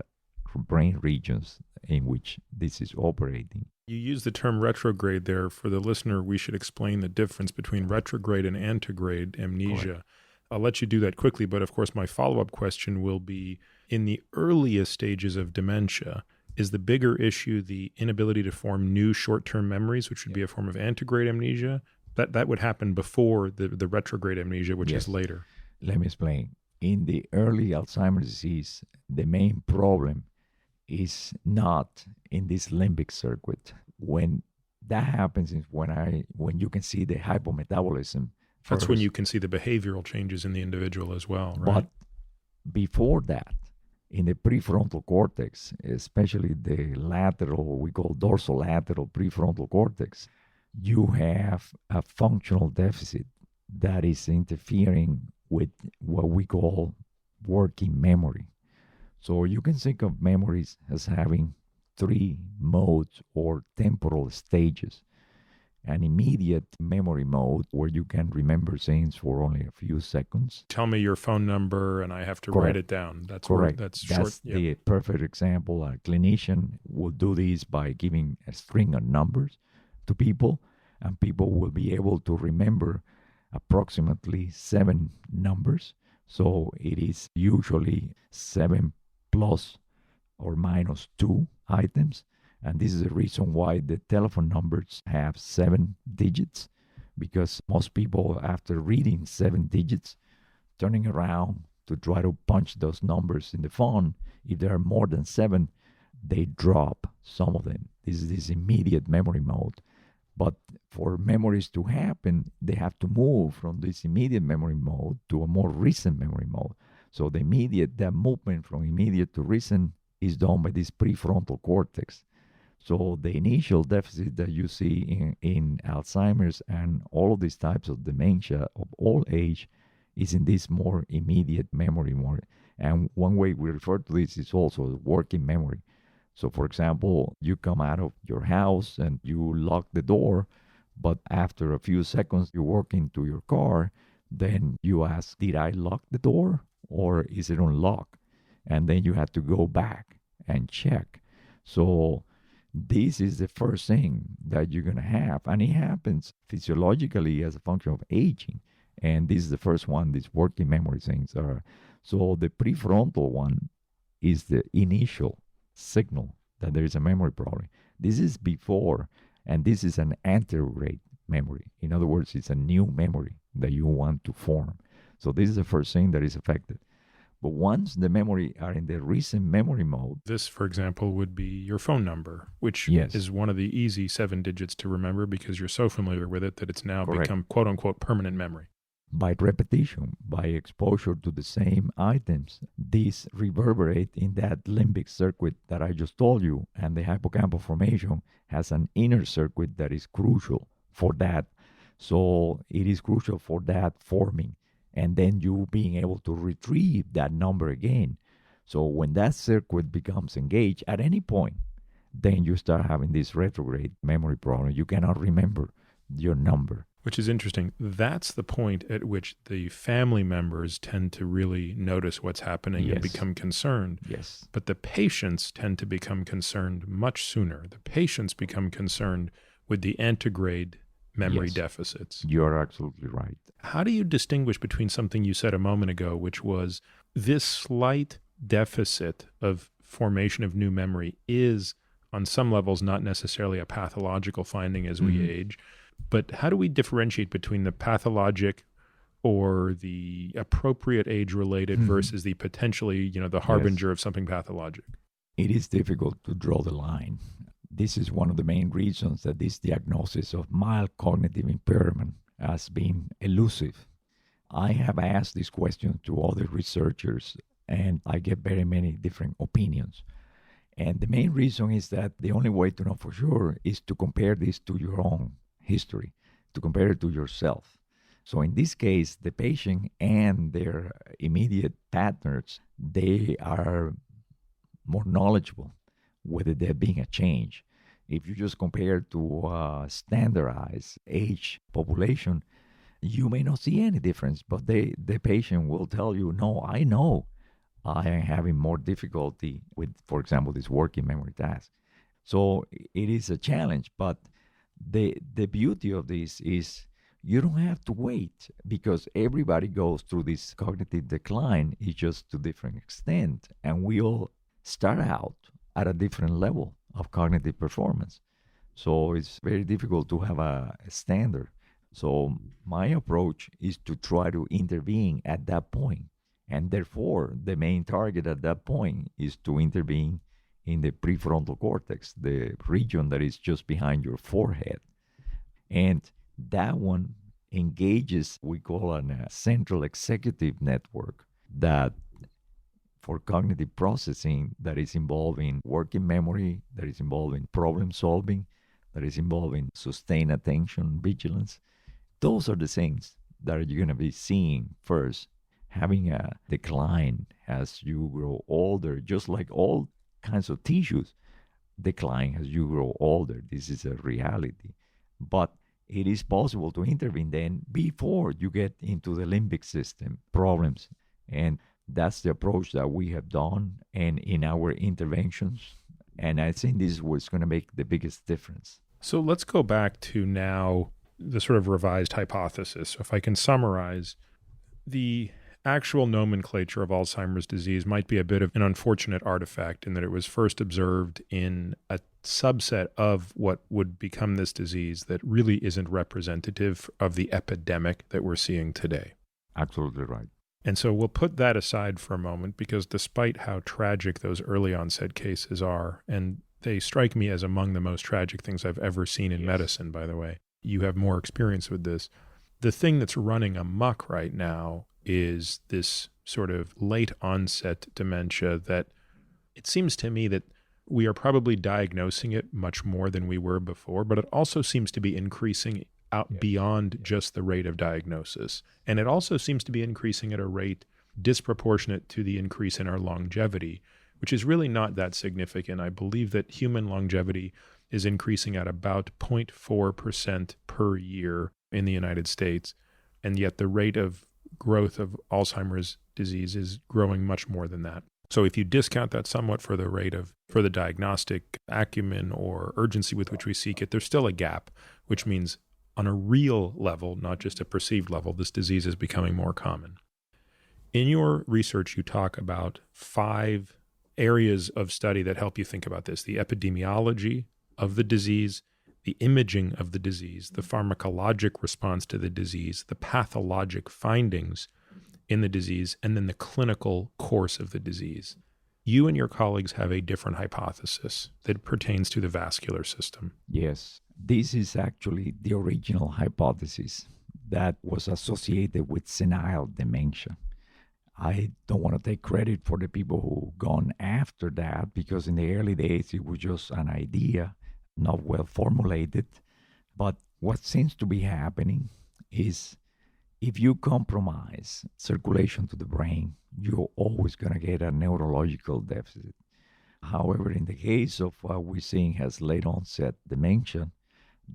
brain regions in which this is operating. You use the term retrograde there. For the listener, we should explain the difference between retrograde and antegrade amnesia. Correct. I'll let you do that quickly, but of course my follow-up question will be, in the earliest stages of dementia, is the bigger issue the inability to form new short-term memories, which would be a form of antegrade amnesia? That would happen before the retrograde amnesia, which is later. Let me explain. In the early Alzheimer's disease, the main problem is not in this limbic circuit. When that happens is when you can see the hypometabolism. That's when you can see the behavioral changes in the individual as well, right? But before that, in the prefrontal cortex, especially the lateral, we call dorsolateral prefrontal cortex, you have a functional deficit that is interfering with what we call working memory. So you can think of memories as having three modes or temporal stages. An immediate memory mode, where you can remember things for only a few seconds. Tell me your phone number and I have to write it down. That's correct. That's short. The perfect example. A clinician will do this by giving a string of numbers to people, and people will be able to remember approximately 7 numbers. So it is usually 7 plus or minus 2 items. And this is the reason why the telephone numbers have 7 digits, because most people, after reading 7 digits, turning around to try to punch those numbers in the phone, if there are more than 7, they drop some of them. This is this immediate memory mode. But for memories to happen, they have to move from this immediate memory mode to a more recent memory mode. So that movement from immediate to recent is done by this prefrontal cortex. So the initial deficit that you see in Alzheimer's and all of these types of dementia of all age is in this more immediate memory mode. And one way we refer to this is also working memory. So, for example, you come out of your house and you lock the door, but after a few seconds you walk into your car, then you ask, did I lock the door or is it unlocked? And then you have to go back and check. So, this is the first thing that you're going to have. And it happens physiologically as a function of aging. And this is the first one, these working memory things are. So, the prefrontal one is the initial signal that there is a memory problem. This is before, and this is an anterograde memory. In other words, it's a new memory that you want to form. So this is the first thing that is affected. But once the memory are in the recent memory mode. This, for example, would be your phone number, which is one of the easy 7 digits to remember because you're so familiar with it that it's now become quote unquote permanent memory. By repetition, by exposure to the same items, these reverberate in that limbic circuit that I just told you, and the hippocampal formation has an inner circuit that is crucial for that. So it is crucial for that forming, and then you being able to retrieve that number again. So when that circuit becomes engaged at any point, then you start having this retrograde memory problem. You cannot remember your number. Which is interesting. That's the point at which the family members tend to really notice what's happening and become concerned. Yes. But the patients tend to become concerned much sooner. The patients become concerned with the antegrade memory deficits. You're absolutely right. How do you distinguish between something you said a moment ago, which was this slight deficit of formation of new memory is, on some levels, not necessarily a pathological finding as we age, but how do we differentiate between the pathologic or the appropriate age-related versus the potentially, the harbinger of something pathologic? It is difficult to draw the line. This is one of the main reasons that this diagnosis of mild cognitive impairment has been elusive. I have asked this question to other researchers, and I get very many different opinions. And the main reason is that the only way to know for sure is to compare this to your own history, to compare it to yourself. So in this case, the patient and their immediate partners, they are more knowledgeable whether there being a change. If you just compare to a standardized age population, you may not see any difference, but the patient will tell you, no, I know I am having more difficulty with, for example, this working memory task. So it is a challenge, but the beauty of this is you don't have to wait because everybody goes through this cognitive decline. It's just to different extent, and we all start out at a different level of cognitive performance. So it's very difficult to have a standard. So my approach is to try to intervene at that point, and therefore the main target at that point is to intervene in the prefrontal cortex, the region that is just behind your forehead. And that one engages, we call a central executive network that for cognitive processing that is involved in working memory, that is involved in problem solving, that is involved in sustained attention, vigilance. Those are the things that you're going to be seeing first, having a decline as you grow older, just like all kinds of tissues decline as you grow older. This is a reality. But it is possible to intervene then before you get into the limbic system problems. And that's the approach that we have done and in our interventions. And I think this is what's going to make the biggest difference. So let's go back to now the sort of revised hypothesis. So if I can summarize, the actual nomenclature of Alzheimer's disease might be a bit of an unfortunate artifact in that it was first observed in a subset of what would become this disease that really isn't representative of the epidemic that we're seeing today. Absolutely right. And so we'll put that aside for a moment because despite how tragic those early onset cases are, and They strike me as among the most tragic things I've ever seen in medicine, by the way. You have more experience with this. The thing that's running amok right now is this sort of late onset dementia that it seems to me that we are probably diagnosing it much more than we were before, but it also seems to be increasing out beyond just the rate of diagnosis. And it also seems to be increasing at a rate disproportionate to the increase in our longevity, which is really not that significant. I believe that human longevity is increasing at about 0.4% per year in the United States, and yet the rate of growth of Alzheimer's disease is growing much more than that. So if you discount that somewhat for the diagnostic acumen or urgency with which we seek it, there's still a gap, which means on a real level, not just a perceived level, this disease is becoming more common. In your research, you talk about 5 areas of study that help you think about this: the epidemiology of the disease, the imaging of the disease, the pharmacologic response to the disease, the pathologic findings in the disease, and then the clinical course of the disease. You and your colleagues have a different hypothesis that pertains to the vascular system. Yes, this is actually the original hypothesis that was associated with senile dementia. I don't want to take credit for the people who gone after that, because in the early days it was just an idea, not well formulated. But what seems to be happening is if you compromise circulation to the brain, you're always going to get a neurological deficit. However, in the case of what we're seeing as late onset dementia,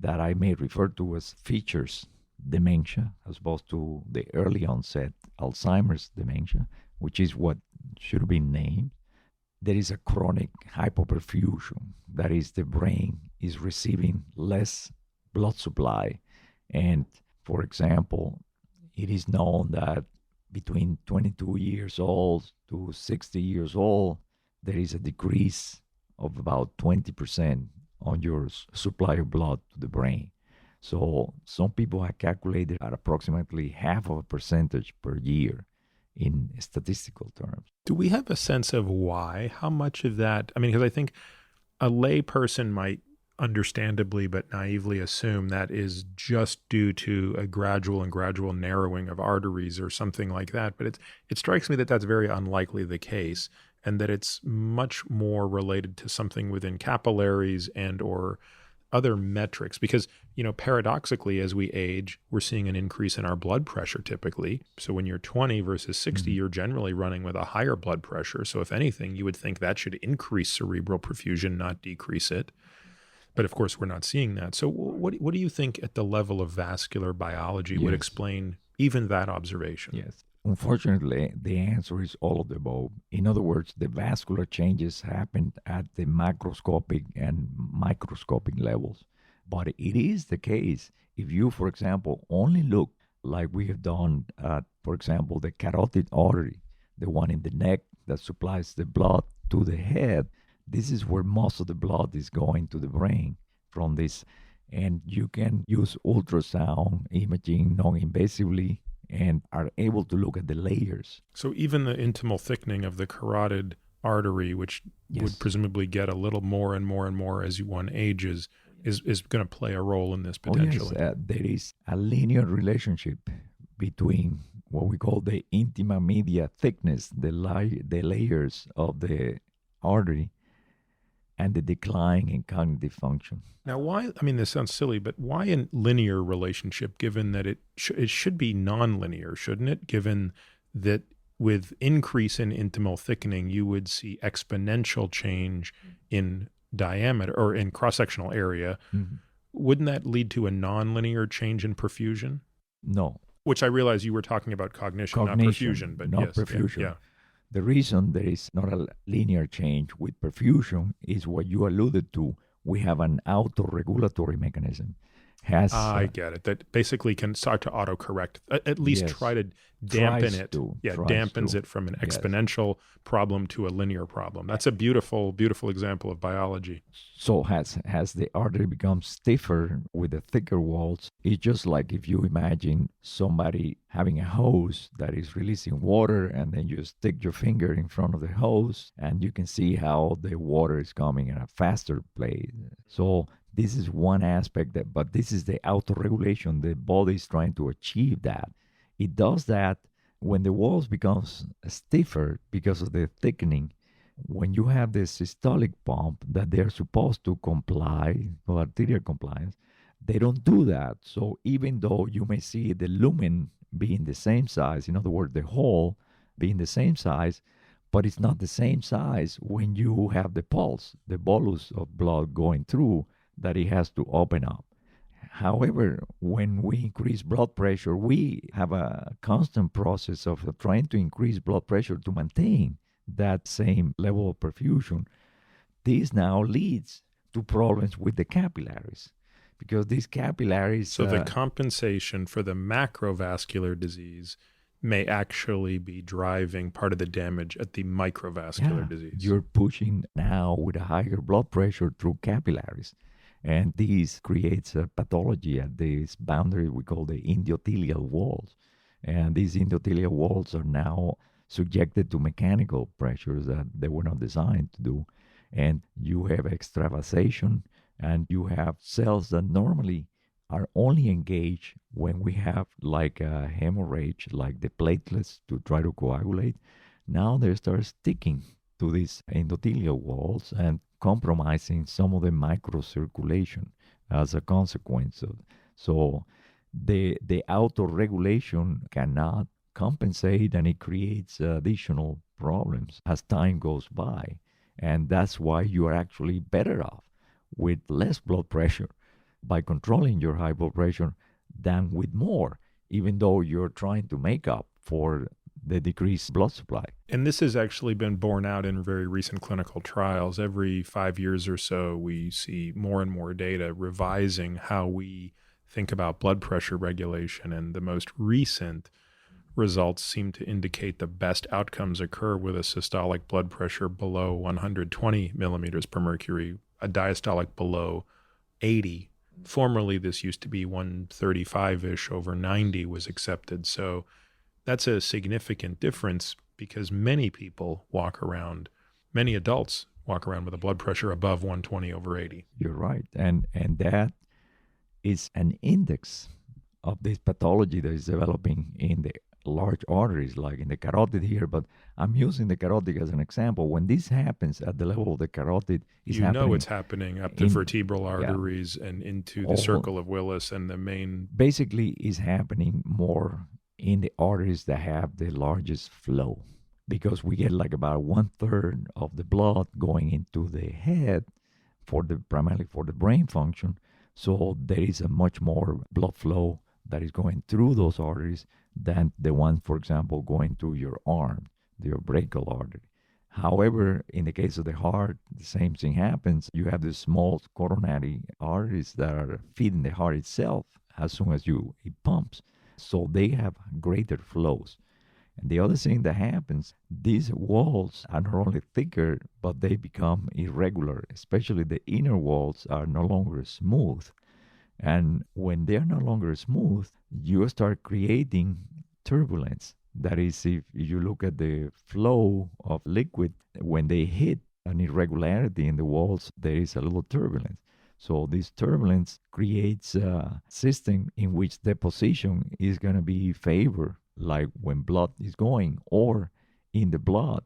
that I may refer to as features dementia, as opposed to the early onset Alzheimer's dementia, which is what should have been named, there is a chronic hypoperfusion. That is, the brain is receiving less blood supply. And for example, it is known that between 22 years old to 60 years old, there is a decrease of about 20% on your supply of blood to the brain. So some people have calculated at approximately 0.5% per year in statistical terms. Do we have a sense of why? How much of that? I mean, because I think a lay person might understandably but naively assume that is just due to a gradual narrowing of arteries or something like that. But it strikes me that that's very unlikely the case, and that it's much more related to something within capillaries and or other metrics, because, paradoxically, as we age, we're seeing an increase in our blood pressure typically. So when you're 20 versus 60, you're generally running with a higher blood pressure. So if anything, you would think that should increase cerebral perfusion, not decrease it. But of course, we're not seeing that. So what do you think at the level of vascular biology would explain even that observation? Yes. Unfortunately, the answer is all of the above. In other words, the vascular changes happen at the macroscopic and microscopic levels. But it is the case if you, for example, only look like we have done at, for example, the carotid artery, the one in the neck that supplies the blood to the head. This is where most of the blood is going to the brain from this. And you can use ultrasound imaging non-invasively and are able to look at the layers. So even the intimal thickening of the carotid artery, which would presumably get a little more and more and more as one ages, is going to play a role in this potentially. There is a linear relationship between what we call the intima media thickness, the layers of the artery, and the decline in cognitive function. Now, why, this sounds silly, but why a linear relationship, given that it should be nonlinear, shouldn't it? Given that with increase in intimal thickening, you would see exponential change in diameter or in cross-sectional area. Mm-hmm. Wouldn't that lead to a nonlinear change in perfusion? No. Which I realize you were talking about cognition, not perfusion. But not yes, perfusion. Yeah. The reason there is not a linear change with perfusion is what you alluded to. We have an autoregulatory mechanism. has I get it. That basically can start to autocorrect, at least try yes, to dampen tries it. to, Yeah, tries dampens to. it from an Yes. exponential problem to a linear problem. That's a beautiful, beautiful example of biology. So has the artery become stiffer with the thicker walls? It's just like if you imagine somebody having a hose that is releasing water, and then you stick your finger in front of the hose, and you can see how the water is coming at a faster pace. So this is one aspect but this is the autoregulation. The body is trying to achieve that. It does that when the walls becomes stiffer because of the thickening. When you have the systolic pump that they're supposed to comply, or arterial compliance, they don't do that. So even though you may see the lumen being the same size, in other words, the hole being the same size, but it's not the same size when you have the pulse, the bolus of blood going through, that it has to open up. However, when we increase blood pressure, we have a constant process of trying to increase blood pressure to maintain that same level of perfusion. This now leads to problems with the capillaries, because these capillaries. So the compensation for the macrovascular disease may actually be driving part of the damage at the microvascular disease. You're pushing now with a higher blood pressure through capillaries. And this creates a pathology at this boundary we call the endothelial walls. And these endothelial walls are now subjected to mechanical pressures that they were not designed to do. And you have extravasation, and you have cells that normally are only engaged when we have like a hemorrhage, like the platelets to try to coagulate. Now they start sticking to these endothelial walls and compromising some of the microcirculation as a consequence of. So the autoregulation cannot compensate, and it creates additional problems as time goes by. And that's why you are actually better off with less blood pressure by controlling your high blood pressure than with more, even though you're trying to make up for the decreased blood supply. And this has actually been borne out in very recent clinical trials. Every 5 years or so, we see more and more data revising how we think about blood pressure regulation. And the most recent results seem to indicate the best outcomes occur with a systolic blood pressure below 120 millimeters per mercury, a diastolic below 80. Formerly, this used to be 135-ish, over 90 was accepted. So that's a significant difference, because many people walk around, many adults walk around with a blood pressure above 120 over 80. You're right. And that is an index of this pathology that is developing in the large arteries, like in the carotid here. But I'm using the carotid as an example. When this happens at the level of the carotid, it's happening up the vertebral arteries and into the circle of Willis and the main. Basically, is happening more in the arteries that have the largest flow, because we get like about 1/3 of the blood going into the head primarily for the brain function. So there is a much more blood flow that is going through those arteries than the one, for example, going through your arm, your brachial artery. However, in the case of the heart, the same thing happens. You have the small coronary arteries that are feeding the heart itself as soon as it pumps. So they have greater flows. And the other thing that happens, these walls are not only thicker, but they become irregular, especially the inner walls are no longer smooth. And when they are no longer smooth, you start creating turbulence. That is, if you look at the flow of liquid, when they hit an irregularity in the walls, there is a little turbulence. So this turbulence creates a system in which deposition is going to be favored, like when blood is going, or in the blood.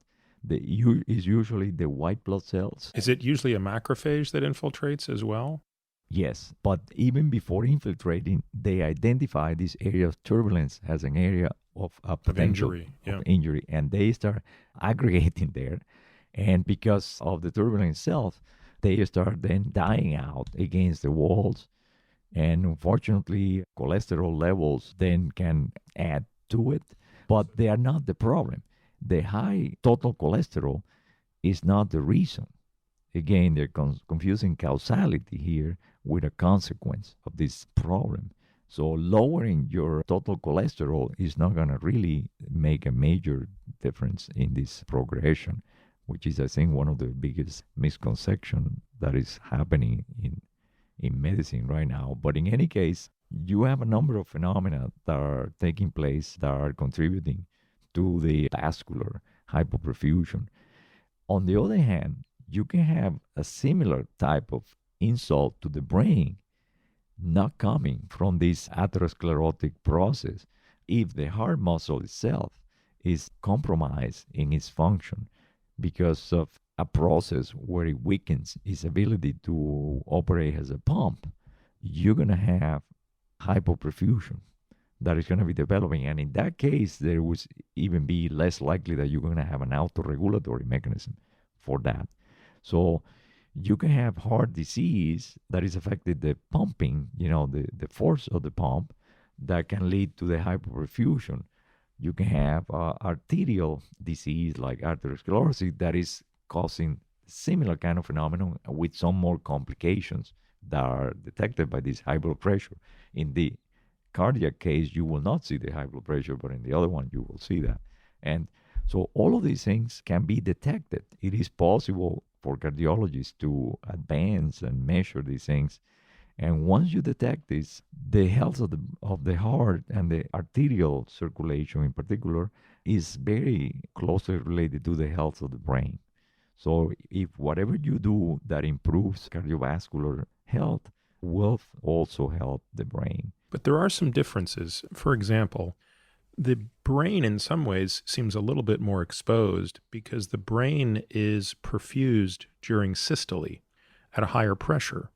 Is usually the white blood cells. Is it usually a macrophage that infiltrates as well? Yes, but even before infiltrating, they identify this area of turbulence as an area of potential injury, and they start aggregating there. And because of the turbulence itself, they start then dying out against the walls. And unfortunately, cholesterol levels then can add to it, but they are not the problem. The high total cholesterol is not the reason. Again, they're confusing causality here with a consequence of this problem. So lowering your total cholesterol is not going to really make a major difference in this progression, which is, I think, one of the biggest misconceptions that is happening in medicine right now. But in any case, you have a number of phenomena that are taking place that are contributing to the vascular hypoperfusion. On the other hand, you can have a similar type of insult to the brain not coming from this atherosclerotic process if the heart muscle itself is compromised in its function because of a process where it weakens its ability to operate as a pump. You're going to have hypoperfusion that is going to be developing. And in that case, there would even be less likely that you're going to have an autoregulatory mechanism for that. So you can have heart disease that is affecting the pumping, the force of the pump that can lead to the hypoperfusion. You can have arterial disease like arteriosclerosis that is causing similar kind of phenomenon with some more complications that are detected by this high blood pressure. In the cardiac case, you will not see the high blood pressure, but in the other one, you will see that. And so all of these things can be detected. It is possible for cardiologists to advance and measure these things. And once you detect this, the health of the heart and the arterial circulation in particular is very closely related to the health of the brain. So if whatever you do that improves cardiovascular health will also help the brain. But there are some differences. For example, the brain in some ways seems a little bit more exposed because the brain is perfused during systole at a higher pressure.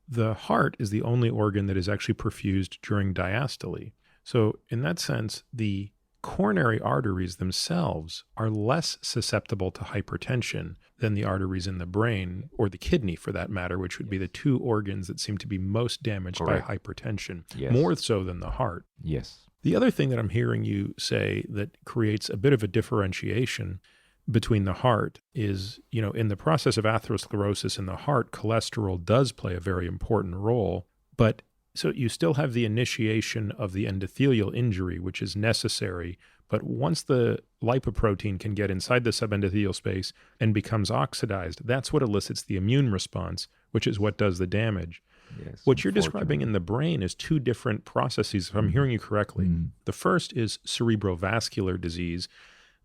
The heart is the only organ that is actually perfused during diastole. So in that sense, the coronary arteries themselves are less susceptible to hypertension than the arteries in the brain, or the kidney for that matter, which would be the two organs that seem to be most damaged Correct. by hypertension, Yes. more so than the heart. Yes. The other thing that I'm hearing you say that creates a bit of a differentiation between the heart is, in the process of atherosclerosis in the heart, cholesterol does play a very important role, but so you still have the initiation of the endothelial injury, which is necessary. But once the lipoprotein can get inside the subendothelial space and becomes oxidized, that's what elicits the immune response, which is what does the damage. Yes. What you're describing in the brain is two different processes, if I'm hearing you correctly. The first is cerebrovascular disease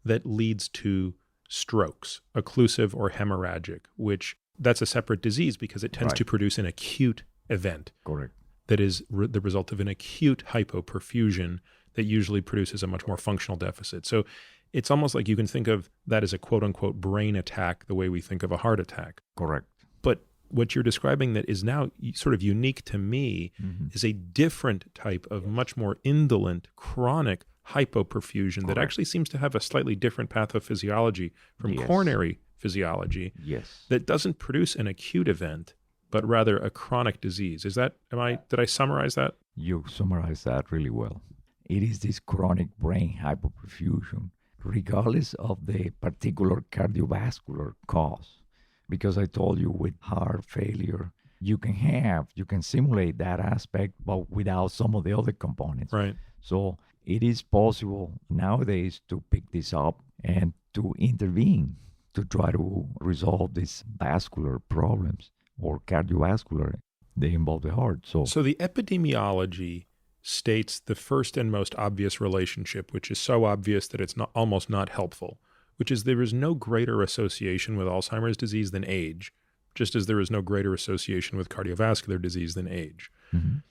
that leads to strokes, occlusive or hemorrhagic, which that's a separate disease because it tends Right. to produce an acute event. Correct. That is the result of an acute hypoperfusion that usually produces a much more functional deficit. So it's almost like you can think of that as a quote-unquote brain attack the way we think of a heart attack. Correct. But what you're describing that is now sort of unique to me is a different type of much more indolent, chronic hypoperfusion that Correct. actually seems to have a slightly different pathophysiology from Yes. coronary physiology Yes. that doesn't produce an acute event, but rather a chronic disease. Did I summarize that? You summarized that really well. It is this chronic brain hypoperfusion, regardless of the particular cardiovascular cause. Because I told you with heart failure, you can simulate that aspect, but without some of the other components. Right. So it is possible nowadays to pick this up and to intervene to try to resolve these vascular problems or cardiovascular. They involve the heart. So the epidemiology states the first and most obvious relationship, which is so obvious that it's almost not helpful, which is there is no greater association with Alzheimer's disease than age, just as there is no greater association with cardiovascular disease than age.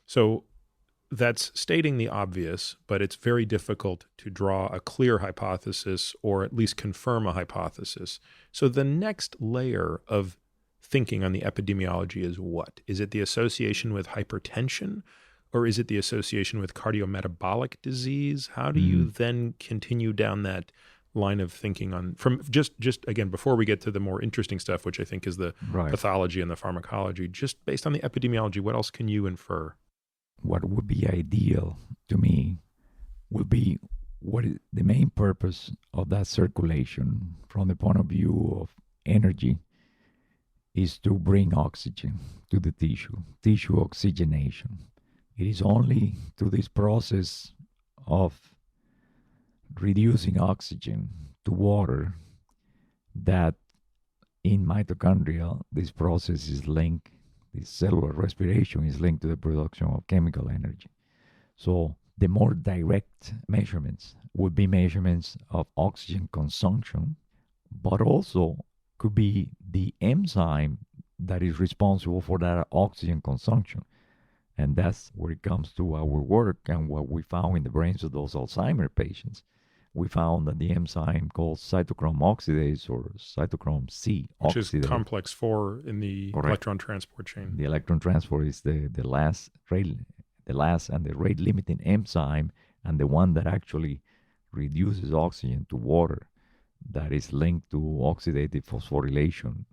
So that's stating the obvious, but it's very difficult to draw a clear hypothesis or at least confirm a hypothesis. So the next layer of thinking on the epidemiology is what? Is it the association with hypertension, or is it the association with cardiometabolic disease? How do you then continue down that line of thinking on from just again, before we get to the more interesting stuff, which I think is the Right. pathology and the pharmacology, just based on the epidemiology, what else can you infer? What would be ideal to me would be what is the main purpose of that circulation from the point of view of energy is to bring oxygen to the tissue oxygenation. It is only through this process of reducing oxygen to water that in mitochondria, this process is linked, this cellular respiration is linked to the production of chemical energy. So the more direct measurements would be measurements of oxygen consumption, but also could be the enzyme that is responsible for that oxygen consumption. And that's where it comes to our work and what we found in the brains of those Alzheimer patients. We found that the enzyme called cytochrome oxidase or cytochrome C which oxidase, is complex 4 in the correct, electron transport chain. The electron transport is the last and the rate limiting enzyme, and the one that actually reduces oxygen to water, that is linked to oxidative phosphorylation,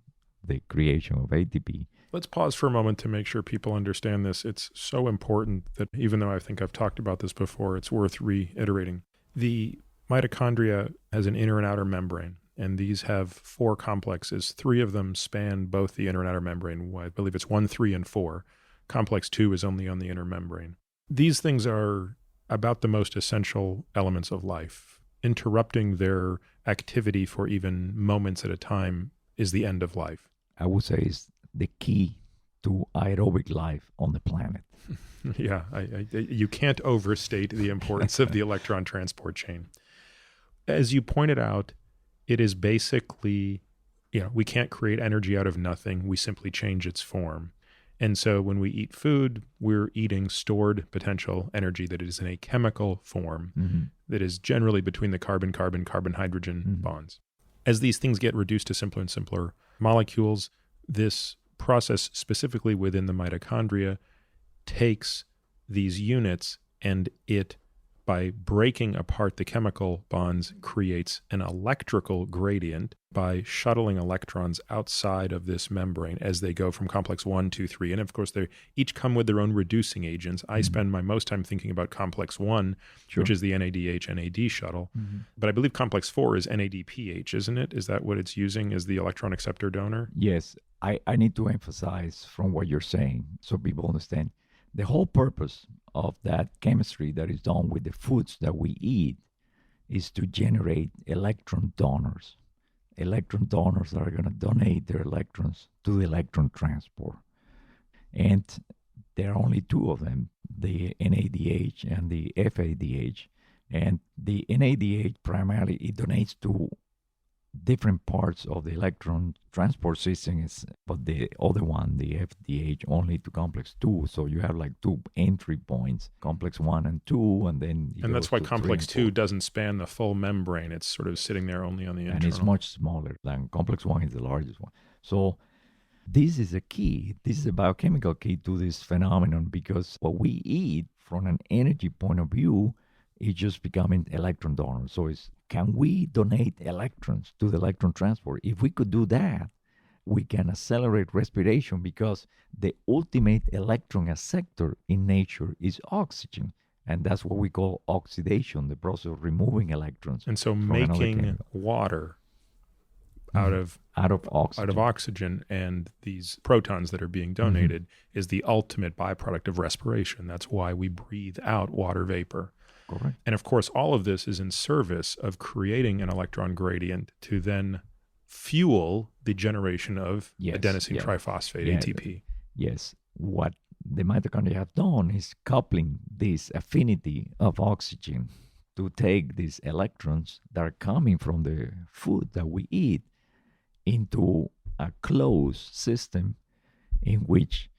the creation of ATP. Let's pause for a moment to make sure people understand this. It's so important that even though I think I've talked about this before, it's worth reiterating. The mitochondria has an inner and outer membrane, and these have 4 complexes. 3 of them span both the inner and outer membrane. I believe it's 1, 3, and 4. Complex 2 is only on the inner membrane. These things are about the most essential elements of life. Interrupting their activity for even moments at a time is the end of life. I would say is the key to aerobic life on the planet. Yeah, you can't overstate the importance of the electron transport chain. As you pointed out, it is basically, we can't create energy out of nothing. We simply change its form. And so when we eat food, we're eating stored potential energy that is in a chemical form that is generally between the carbon-hydrogen bonds. As these things get reduced to simpler and simpler molecules, this process specifically within the mitochondria takes these units and it, by breaking apart the chemical bonds, creates an electrical gradient by shuttling electrons outside of this membrane as they go from complex 1, 2, 3. And of course, they each come with their own reducing agents. I spend my most time thinking about complex 1, which is the NADH-NAD shuttle. But I believe complex 4 is NADPH, isn't it? Is that what it's using as the electron acceptor donor? Yes. I need to emphasize from what you're saying so people understand. The whole purpose of that chemistry that is done with the foods that we eat is to generate electron donors. Electron donors are going to donate their electrons to the electron transport. And there are only 2 of them, the NADH and the FADH. And the NADH primarily, it donates to different parts of the electron transport system, but the other one, the FDH, only to complex 2. So you have like 2 entry points, complex 1 and 2, and then and that's why complex 2 doesn't span the full membrane. It's sort of sitting there only on the internal. And it's much smaller than complex 1 is the largest one. So this is a key. This is a biochemical key to this phenomenon, because what we eat from an energy point of view is just becoming electron donor. So can we donate electrons to the electron transport? If we could do that, we can accelerate respiration, because the ultimate electron acceptor in nature is oxygen. And that's what we call oxidation, the process of removing electrons. And so making water out of oxygen and these protons that are being donated is the ultimate byproduct of respiration. That's why we breathe out water vapor. Correct. And of course, all of this is in service of creating an electron gradient to then fuel the generation of adenosine triphosphate, ATP. Yes. What the mitochondria have done is coupling this affinity of oxygen to take these electrons that are coming from the food that we eat into a closed system in which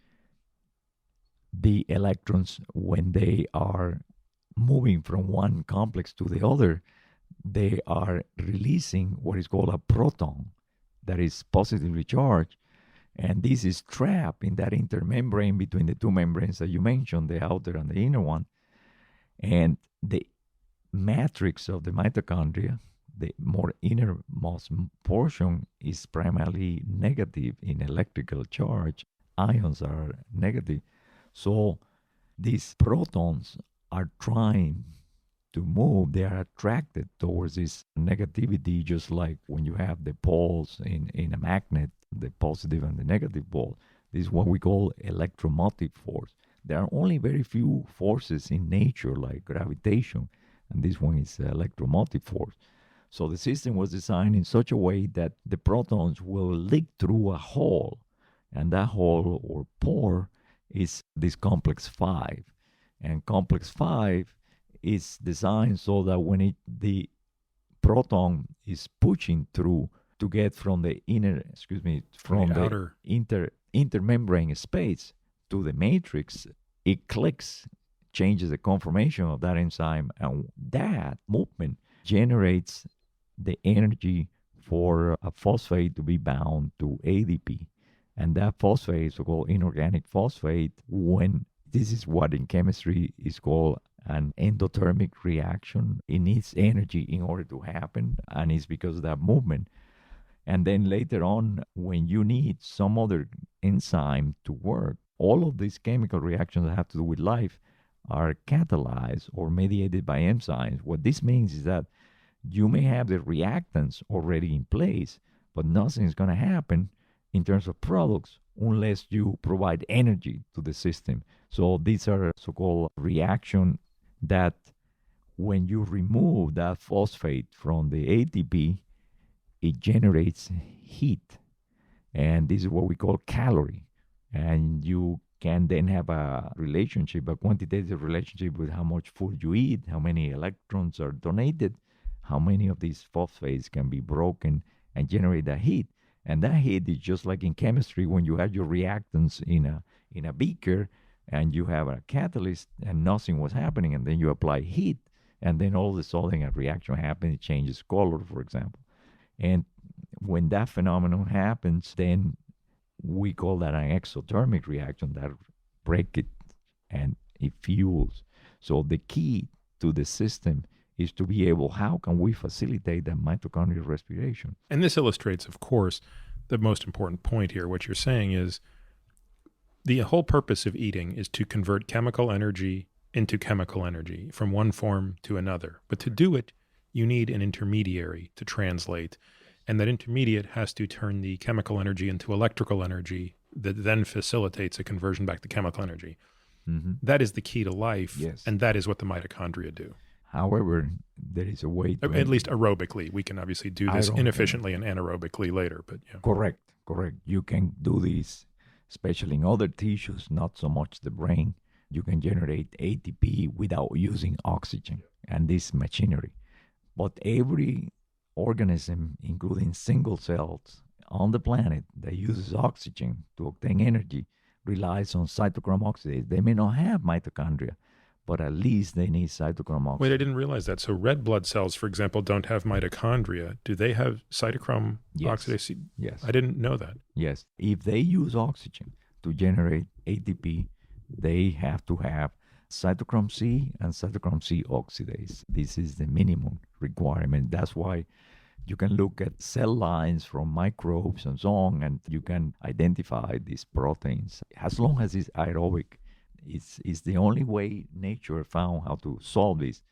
the electrons, when they are moving from one complex to the other, they are releasing what is called a proton that is positively charged. And this is trapped in that intermembrane between the 2 membranes that you mentioned, the outer and the inner one. And the matrix of the mitochondria, the more innermost portion, is primarily negative in electrical charge. Ions are negative. So these protons are trying to move. They are attracted towards this negativity, just like when you have the poles in a magnet. the positive and the negative pole. This is what we call electromotive force. There are only very few forces in nature like gravitation, and this one is electromotive force. So the system was designed in such a way that the protons will leak through a hole, and that hole or pore is this complex 5. And complex 5 is designed so that when the proton is pushing through to get from the outer intermembrane space to the matrix, it clicks, changes the conformation of that enzyme, and that movement generates the energy for a phosphate to be bound to ADP. And that phosphate is called inorganic phosphate. When this is what in chemistry is called an endothermic reaction. It needs energy in order to happen, and it's because of that movement. And then later on, when you need some other enzyme to work, all of these chemical reactions that have to do with life are catalyzed or mediated by enzymes. What this means is that you may have the reactants already in place, but nothing is going to happen in terms of products unless you provide energy to the system. So these are so-called reactions that when you remove that phosphate from the ATP, it generates heat. And this is what we call calorie. And you can then have a relationship, a quantitative relationship with how much food you eat, how many electrons are donated, how many of these phosphates can be broken and generate that heat. And that heat is just like in chemistry when you have your reactants in a beaker and you have a catalyst and nothing was happening, and then you apply heat, and then all of a sudden a reaction happens, it changes color, for example. And when that phenomenon happens, then we call that an exothermic reaction that break it and it fuels. So the key to the system is to be able, how can we facilitate that mitochondrial respiration? And this illustrates, of course, the most important point here. What you're saying is the whole purpose of eating is to convert chemical energy into chemical energy from one form to another. But to do it, you need an intermediary to translate. And that intermediate has to turn the chemical energy into electrical energy that then facilitates a conversion back to chemical energy. Mm-hmm. That is the key to life. Yes. And that is what the mitochondria do. However, there is a way to... At least aerobically. We can obviously do this inefficiently and anaerobically later. But yeah. Correct. You can do this, especially in other tissues, not so much the brain. You can generate ATP without using oxygen and this machinery. But every organism, including single cells on the planet that uses oxygen to obtain energy, relies on cytochrome oxidase. They may not have mitochondria, but at least they need cytochrome oxidase. Wait, I didn't realize that. So red blood cells, for example, don't have mitochondria. Do they have cytochrome oxidase? Yes. I didn't know that. Yes. If they use oxygen to generate ATP, they have to have cytochrome C and cytochrome C oxidase. This is the minimum requirement. That's why you can look at cell lines from microbes and so on, and you can identify these proteins. As long as it's aerobic, it's the only way nature found how to solve this.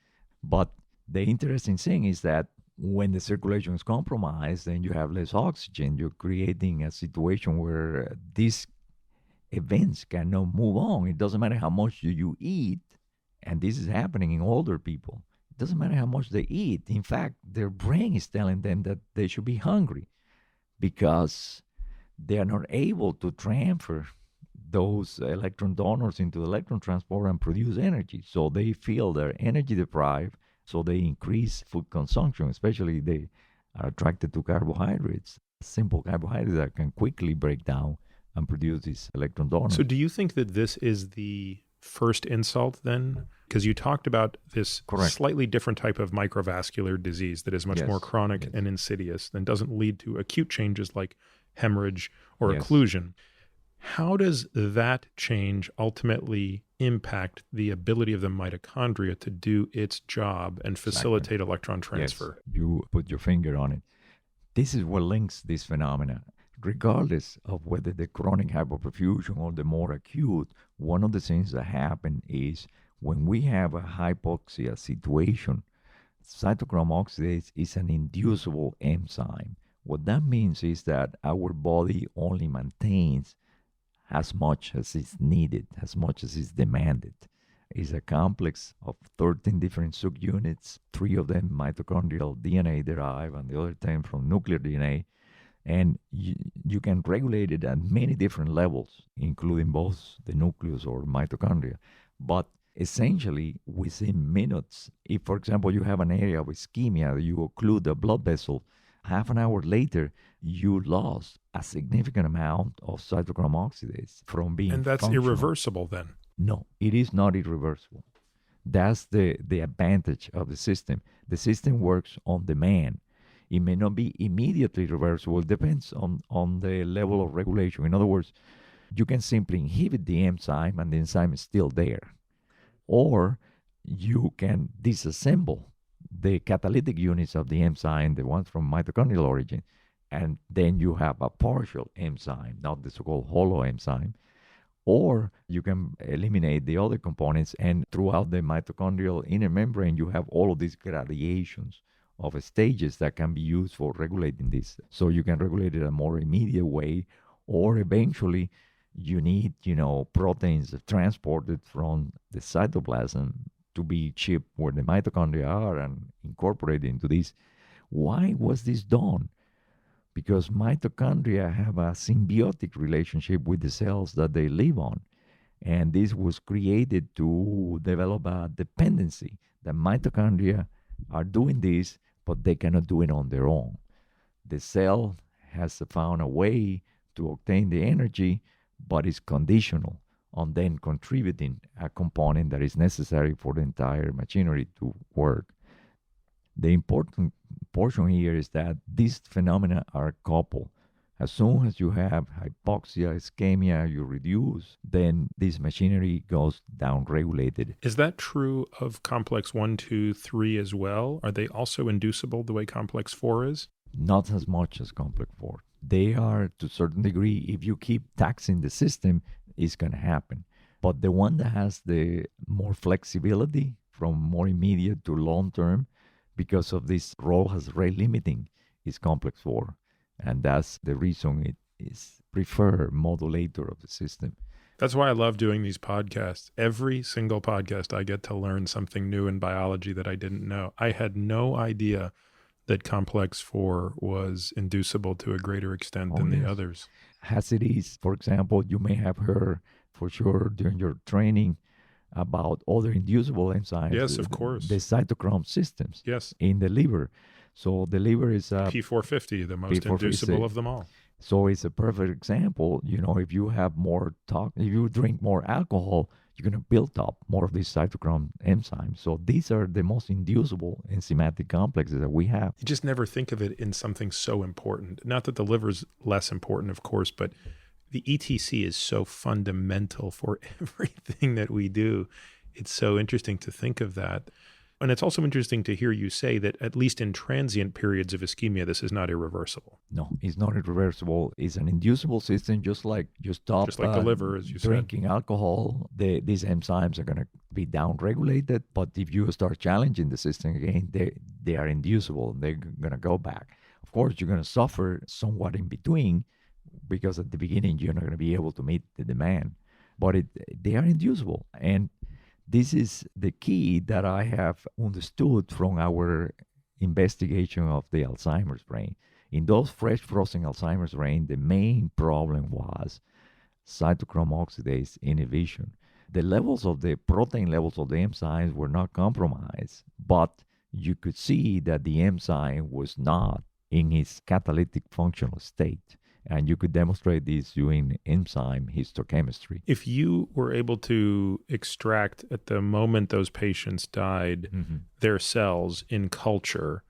But the interesting thing is that when the circulation is compromised and you have less oxygen, you're creating a situation where these events cannot move on. It doesn't matter how much you eat, and this is happening in older people. It doesn't matter how much they eat. In fact, their brain is telling them that they should be hungry because they are not able to transfer those electron donors into the electron transporter and produce energy. So they feel they're energy deprived, so they increase food consumption, especially they are attracted to carbohydrates, simple carbohydrates that can quickly break down and produce these electron donors. So do you think that this is the first insult then? Because you talked about this slightly different type of microvascular disease that is much more chronic and insidious and doesn't lead to acute changes like hemorrhage or occlusion. How does that change ultimately impact the ability of the mitochondria to do its job and facilitate electron transfer? Yes, you put your finger on it. This is what links this phenomena. Regardless of whether the chronic hypoperfusion or the more acute, one of the things that happen is when we have a hypoxia situation, cytochrome oxidase is an inducible enzyme. What that means is that our body only maintains as much as is needed, as much as is demanded. It's a complex of 13 different subunits, 3 of them mitochondrial DNA derived, and the other 10 from nuclear DNA. And you can regulate it at many different levels, including both the nucleus or mitochondria. But essentially, within minutes, if, for example, you have an area of ischemia, you occlude the blood vessel, half an hour later, you lost a significant amount of cytochrome oxidase from being And that's functional. irreversible then? No, it is not irreversible. That's the advantage of the system. The system works on demand. It may not be immediately reversible. It depends on the level of regulation. In other words, you can simply inhibit the enzyme and the enzyme is still there. Or you can disassemble the catalytic units of the enzyme, the ones from mitochondrial origin, and then you have a partial enzyme, not the so-called hollow enzyme. Or you can eliminate the other components, and throughout the mitochondrial inner membrane, you have all of these gradations of stages that can be used for regulating this. So you can regulate it a more immediate way, or eventually you need, proteins transported from the cytoplasm to be shipped where the mitochondria are and incorporated into this. Why was this done? Because mitochondria have a symbiotic relationship with the cells that they live on. And this was created to develop a dependency. The mitochondria are doing this, but they cannot do it on their own. The cell has found a way to obtain the energy, but it's conditional on then contributing a component that is necessary for the entire machinery to work. The important portion here is that these phenomena are coupled. As soon as you have hypoxia, ischemia, you reduce, then this machinery goes down-regulated. Is that true of complex 1, 2, 3 as well? Are they also inducible the way complex 4 is? Not as much as complex 4. They are, to a certain degree, if you keep taxing the system, it's going to happen. But the one that has the more flexibility from more immediate to long-term, because of this role as rate limiting, is complex 4. And that's the reason it is preferred modulator of the system. That's why I love doing these podcasts. Every single podcast, I get to learn something new in biology that I didn't know. I had no idea that complex 4 was inducible to a greater extent than the others. As it is, for example, you may have heard for sure during your training about other inducible enzymes. Yes, of course. The cytochrome systems. Yes. In the liver. So the liver is P450, the most inducible of them all. So it's a perfect example. If you have if you drink more alcohol, you're going to build up more of these cytochrome enzymes. So these are the most inducible enzymatic complexes that we have. You just never think of it in something so important. Not that the liver's less important, of course, but the ETC is so fundamental for everything that we do. It's so interesting to think of that. And it's also interesting to hear you say that at least in transient periods of ischemia, this is not irreversible. No, it's not irreversible. It's an inducible system, just like you stop just like the liver, as you drinking alcohol. These enzymes are going to be down-regulated. But if you start challenging the system again, they are inducible. They're going to go back. Of course, you're going to suffer somewhat in between because at the beginning, you're not going to be able to meet the demand. But they are inducible. And this is the key that I have understood from our investigation of the Alzheimer's brain. In those fresh frozen Alzheimer's brain, the main problem was cytochrome oxidase inhibition. The levels of the protein levels of the enzymes were not compromised, but you could see that the enzyme was not in its catalytic functional state. And you could demonstrate this using enzyme histochemistry. If you were able to extract at the moment those patients died, their cells in culture,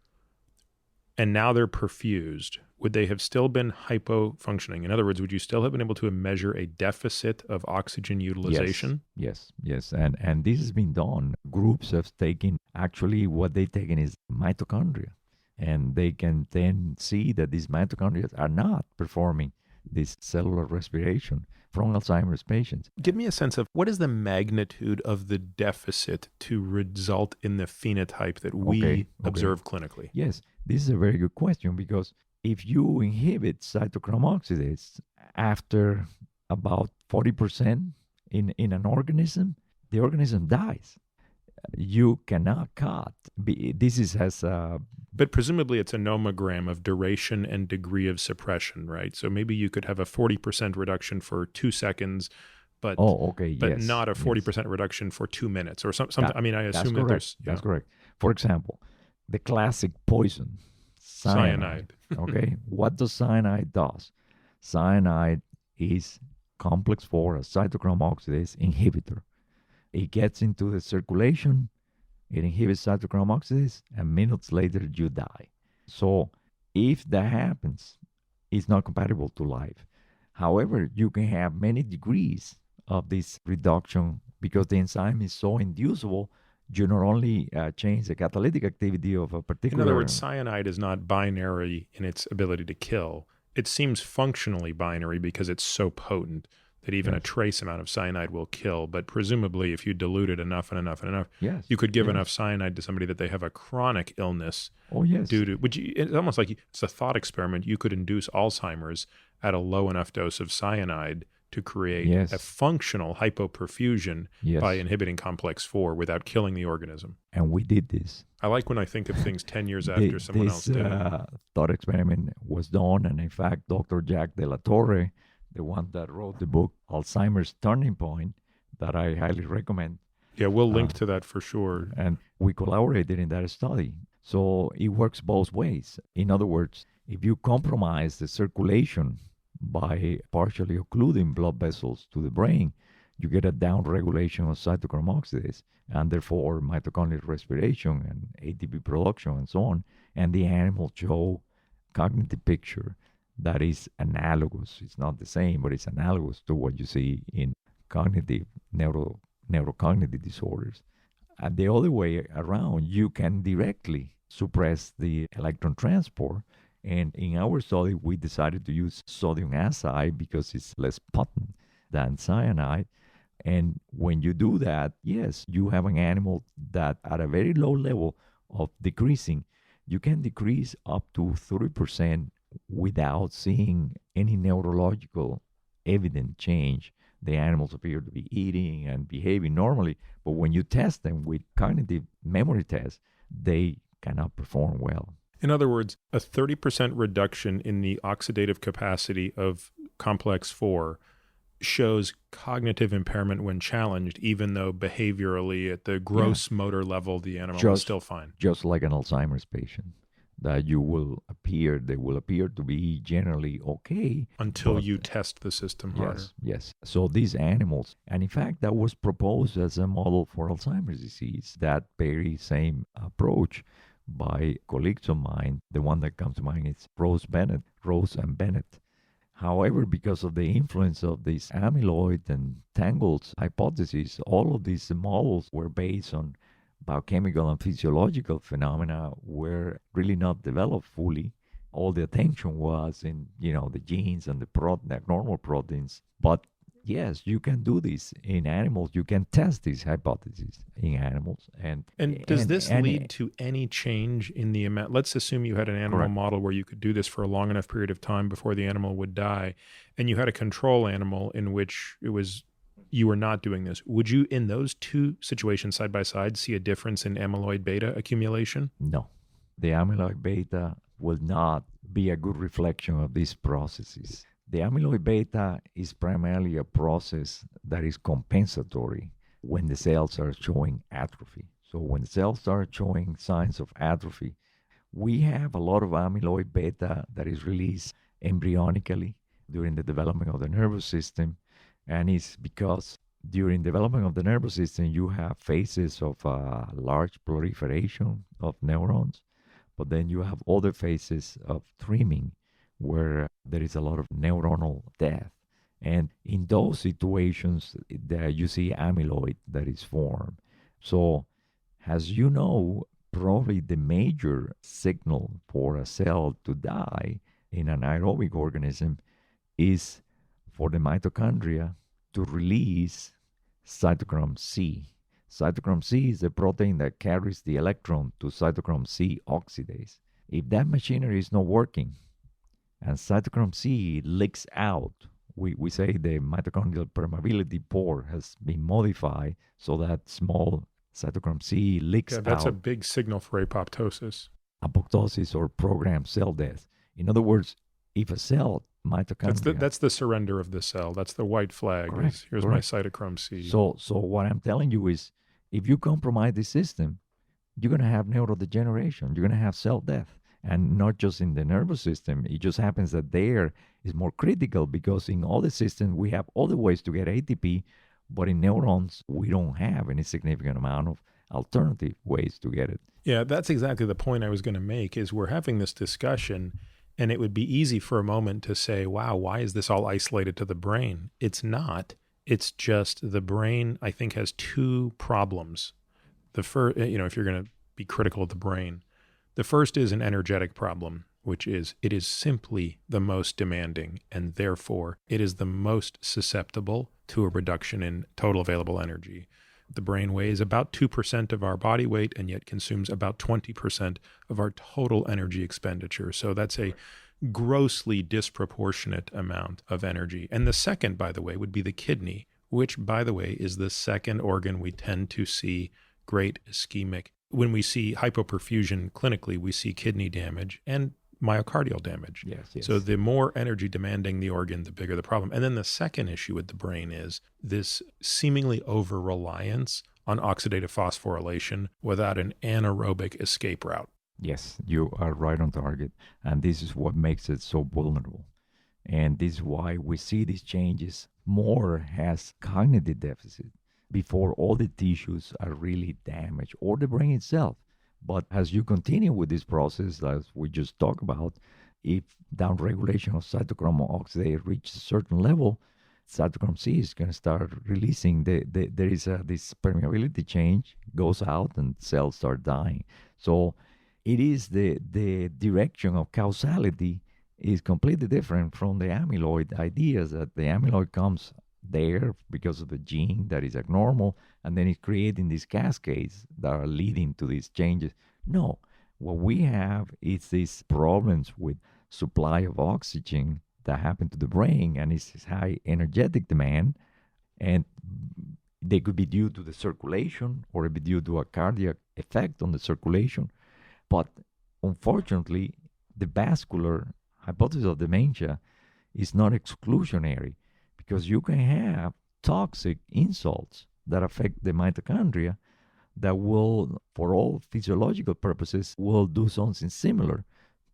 and now they're perfused, would they have still been hypofunctioning? In other words, would you still have been able to measure a deficit of oxygen utilization? Yes. And this has been done. Groups have taken, actually what they've taken is mitochondria. And they can then see that these mitochondria are not performing this cellular respiration from Alzheimer's patients. Give me a sense of what is the magnitude of the deficit to result in the phenotype that we observe clinically? Yes, this is a very good question because if you inhibit cytochrome oxidase after about 40% in an organism, the organism dies. You cannot cut. This is as But presumably it's a nomogram of duration and degree of suppression, right? So maybe you could have a 40% reduction for 2 seconds, but yes, not a 40% yes. reduction for 2 minutes or something. I mean, I That's assume that correct. there's That's correct. For example, the classic poison, cyanide. Okay, what does cyanide does? Cyanide is complex 4, a cytochrome oxidase inhibitor. It gets into the circulation, it inhibits cytochrome oxidase, and minutes later you die. So if that happens, it's not compatible to life. However, you can have many degrees of this reduction because the enzyme is so inducible. You not only change the catalytic activity of a particular... In other words, cyanide is not binary in its ability to kill. It seems functionally binary because it's so potent that even a trace amount of cyanide will kill. But presumably, if you dilute it enough and enough and enough, you could give enough cyanide to somebody that they have a chronic illness. Due to, it's almost like it's a thought experiment. You could induce Alzheimer's at a low enough dose of cyanide to create a functional hypoperfusion by inhibiting complex 4 without killing the organism. And we did this. I like when I think of things 10 years after someone else did it. This thought experiment was done, and in fact, Dr. Jack de la Torre, the one that wrote the book Alzheimer's Turning Point, that I highly recommend. Yeah, we'll link to that for sure. And we collaborated in that study. So it works both ways. In other words, if you compromise the circulation by partially occluding blood vessels to the brain, you get a down regulation of cytochrome oxidase, and therefore mitochondrial respiration and ATP production and so on. And the animals show cognitive picture that is analogous. It's not the same, but it's analogous to what you see in cognitive neurocognitive disorders. And the other way around, you can directly suppress the electron transport. And in our study, we decided to use sodium azide because it's less potent than cyanide. And when you do that, yes, you have an animal that at a very low level of decreasing, you can decrease up to 30% without seeing any neurological evident change. The animals appear to be eating and behaving normally, but when you test them with cognitive memory tests, they cannot perform well. In other words, a 30% reduction in the oxidative capacity of complex 4 shows cognitive impairment when challenged, even though behaviorally at the gross motor level, the animal is still fine. Just like an Alzheimer's patient, that they will appear to be generally okay. Until you test the system harder. Yes. So these animals, and in fact, that was proposed as a model for Alzheimer's disease, that very same approach by colleagues of mine. The one that comes to mind is Rose and Bennett. However, because of the influence of this amyloid and tangles hypothesis, all of these models were based on biochemical and physiological phenomena were really not developed fully. All the attention was in, the genes and the abnormal proteins. But yes, you can do this in animals. You can test these hypotheses in animals. And does this lead to any change in the amount? Let's assume you had an animal model where you could do this for a long enough period of time before the animal would die, and you had a control animal in which you were not doing this. Would you, in those two situations side by side, see a difference in amyloid beta accumulation? No. The amyloid beta will not be a good reflection of these processes. The amyloid beta is primarily a process that is compensatory when the cells are showing atrophy. So when the cells start showing signs of atrophy, we have a lot of amyloid beta that is released embryonically during the development of the nervous system. And it's because during development of the nervous system, you have phases of large proliferation of neurons, but then you have other phases of trimming where there is a lot of neuronal death. And in those situations, you see amyloid that is formed. So, as you know, probably the major signal for a cell to die in an aerobic organism is for the mitochondria to release cytochrome C. Cytochrome C is the protein that carries the electron to cytochrome C oxidase. If that machinery is not working, And cytochrome C leaks out. We say the mitochondrial permeability pore has been modified so that small cytochrome C leaks Yeah, that's a out, big signal for apoptosis. apoptosis or programmed cell death. In other words, if a cell mitochondria, That's the surrender of the cell. That's the white flag. correct, Here's my correct. cytochrome C. So what I'm telling you is, if you compromise the system, you're going to have neurodegeneration. You're going to have cell death. And not just in the nervous system. It just happens that there is more critical because in all the systems, we have other ways to get ATP, but in neurons, we don't have any significant amount of alternative ways to get it. Yeah, that's exactly the point I was going to make is we're having this discussion and it would be easy for a moment to say, wow, why is this all isolated to the brain? It's not. It's just the brain, I think, has two problems. The first, if you're going to be critical of the brain, the first is an energetic problem, which is it is simply the most demanding, and therefore it is the most susceptible to a reduction in total available energy. The brain weighs about 2% of our body weight and yet consumes about 20% of our total energy expenditure. So that's a grossly disproportionate amount of energy. And the second, by the way, would be the kidney, which, by the way, is the second organ we tend to see great ischemic. When we see hypoperfusion clinically, we see kidney damage and myocardial damage. Yes. So the more energy demanding the organ, the bigger the problem. And then the second issue with the brain is this seemingly over-reliance on oxidative phosphorylation without an anaerobic escape route. Yes, you are right on target. And this is what makes it so vulnerable. And this is why we see these changes more as cognitive deficit before all the tissues are really damaged or the brain itself. But as you continue with this process, as we just talked about, if downregulation of cytochrome oxidase reaches a certain level, cytochrome C is going to start releasing. There is this permeability change, goes out, and cells start dying. So it is the direction of causality is completely different from the amyloid ideas that the amyloid comes there because of the gene that is abnormal, and then it's creating these cascades that are leading to these changes. No, what we have is these problems with supply of oxygen that happen to the brain, and it's this high energetic demand, and they could be due to the circulation or it be due to a cardiac effect on the circulation. But unfortunately, the vascular hypothesis of dementia is not exclusionary, because you can have toxic insults that affect the mitochondria that will, for all physiological purposes, will do something similar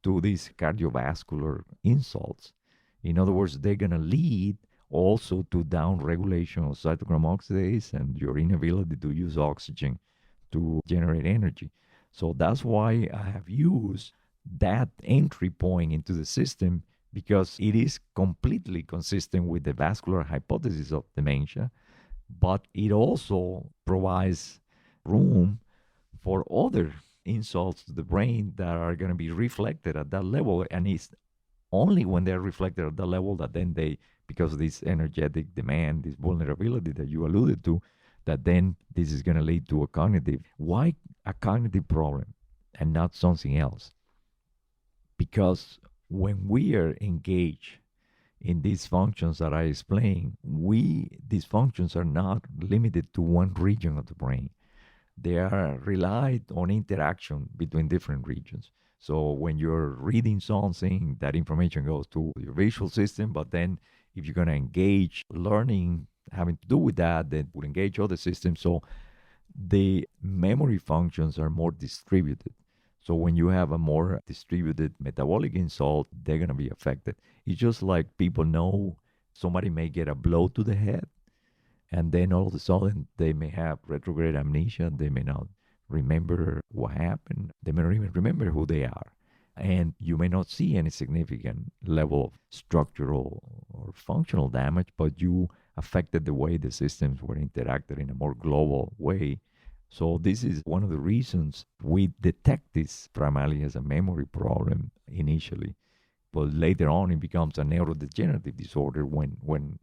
to these cardiovascular insults. In other words, they're going to lead also to downregulation of cytochrome oxidase and your inability to use oxygen to generate energy. So that's why I have used that entry point into the system, because it is completely consistent with the vascular hypothesis of dementia, but it also provides room for other insults to the brain that are going to be reflected at that level. And it's only when they're reflected at that level that then they, because of this energetic demand, this vulnerability that you alluded to, that then this is going to lead to a cognitive. Why a cognitive problem and not something else? Because when we are engaged in these functions that I explained, these functions are not limited to one region of the brain. They are relied on interaction between different regions. So when you're reading something, that information goes to your visual system, but then if you're going to engage learning having to do with that, then would engage other systems. So the memory functions are more distributed. So when you have a more distributed metabolic insult, they're going to be affected. It's just like people know somebody may get a blow to the head, and then all of a sudden they may have retrograde amnesia. They may not remember what happened. They may not even remember who they are. And you may not see any significant level of structural or functional damage, but you affected the way the systems were interacted in a more global way. So this is one of the reasons we detect this primarily as a memory problem initially, but later on it becomes a neurodegenerative disorder when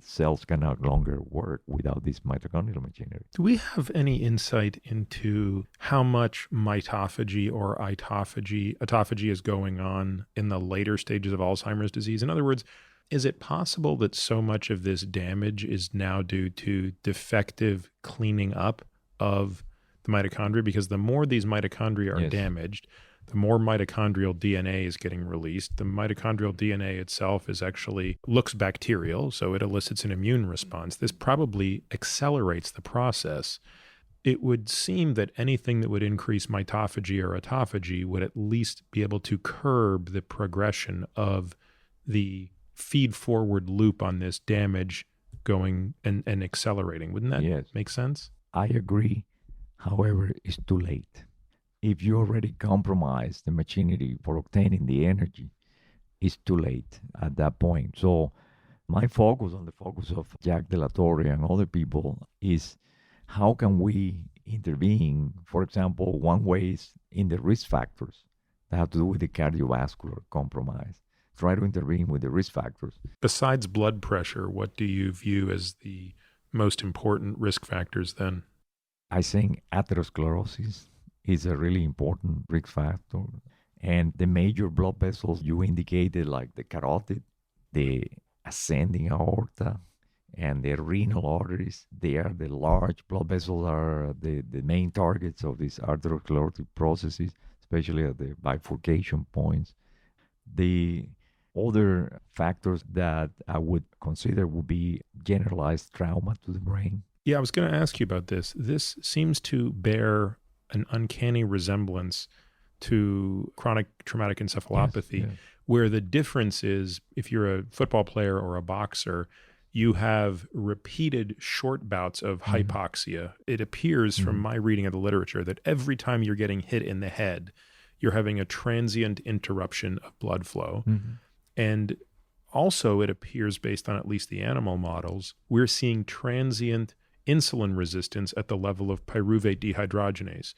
cells can no longer work without this mitochondrial machinery. Do we have any insight into how much mitophagy or autophagy is going on in the later stages of Alzheimer's disease? In other words, is it possible that so much of this damage is now due to defective cleaning up of the mitochondria? Because the more these mitochondria are damaged, the more mitochondrial DNA is getting released. The mitochondrial DNA itself looks bacterial, so it elicits an immune response. This probably accelerates the process. It would seem that anything that would increase mitophagy or autophagy would at least be able to curb the progression of the feed-forward loop on this damage going and accelerating. Wouldn't that make sense? I agree. However, it's too late. If you already compromise the machinery for obtaining the energy, it's too late at that point. So my focus on the focus of Jack De La Torre and other people is how can we intervene? For example, one way is in the risk factors that have to do with the cardiovascular compromise. Try to intervene with the risk factors. Besides blood pressure, what do you view as the most important risk factors then? I think atherosclerosis is a really important risk factor. And the major blood vessels you indicated, like the carotid, the ascending aorta, and the renal arteries, they are the large blood vessels are the main targets of these atherosclerotic processes, especially at the bifurcation points. The other factors that I would consider would be generalized trauma to the brain. Yeah, I was going to ask you about this. This seems to bear an uncanny resemblance to chronic traumatic encephalopathy, where the difference is if you're a football player or a boxer, you have repeated short bouts of hypoxia. It appears from my reading of the literature that every time you're getting hit in the head, you're having a transient interruption of blood flow. And also it appears, based on at least the animal models, we're seeing transient insulin resistance at the level of pyruvate dehydrogenase.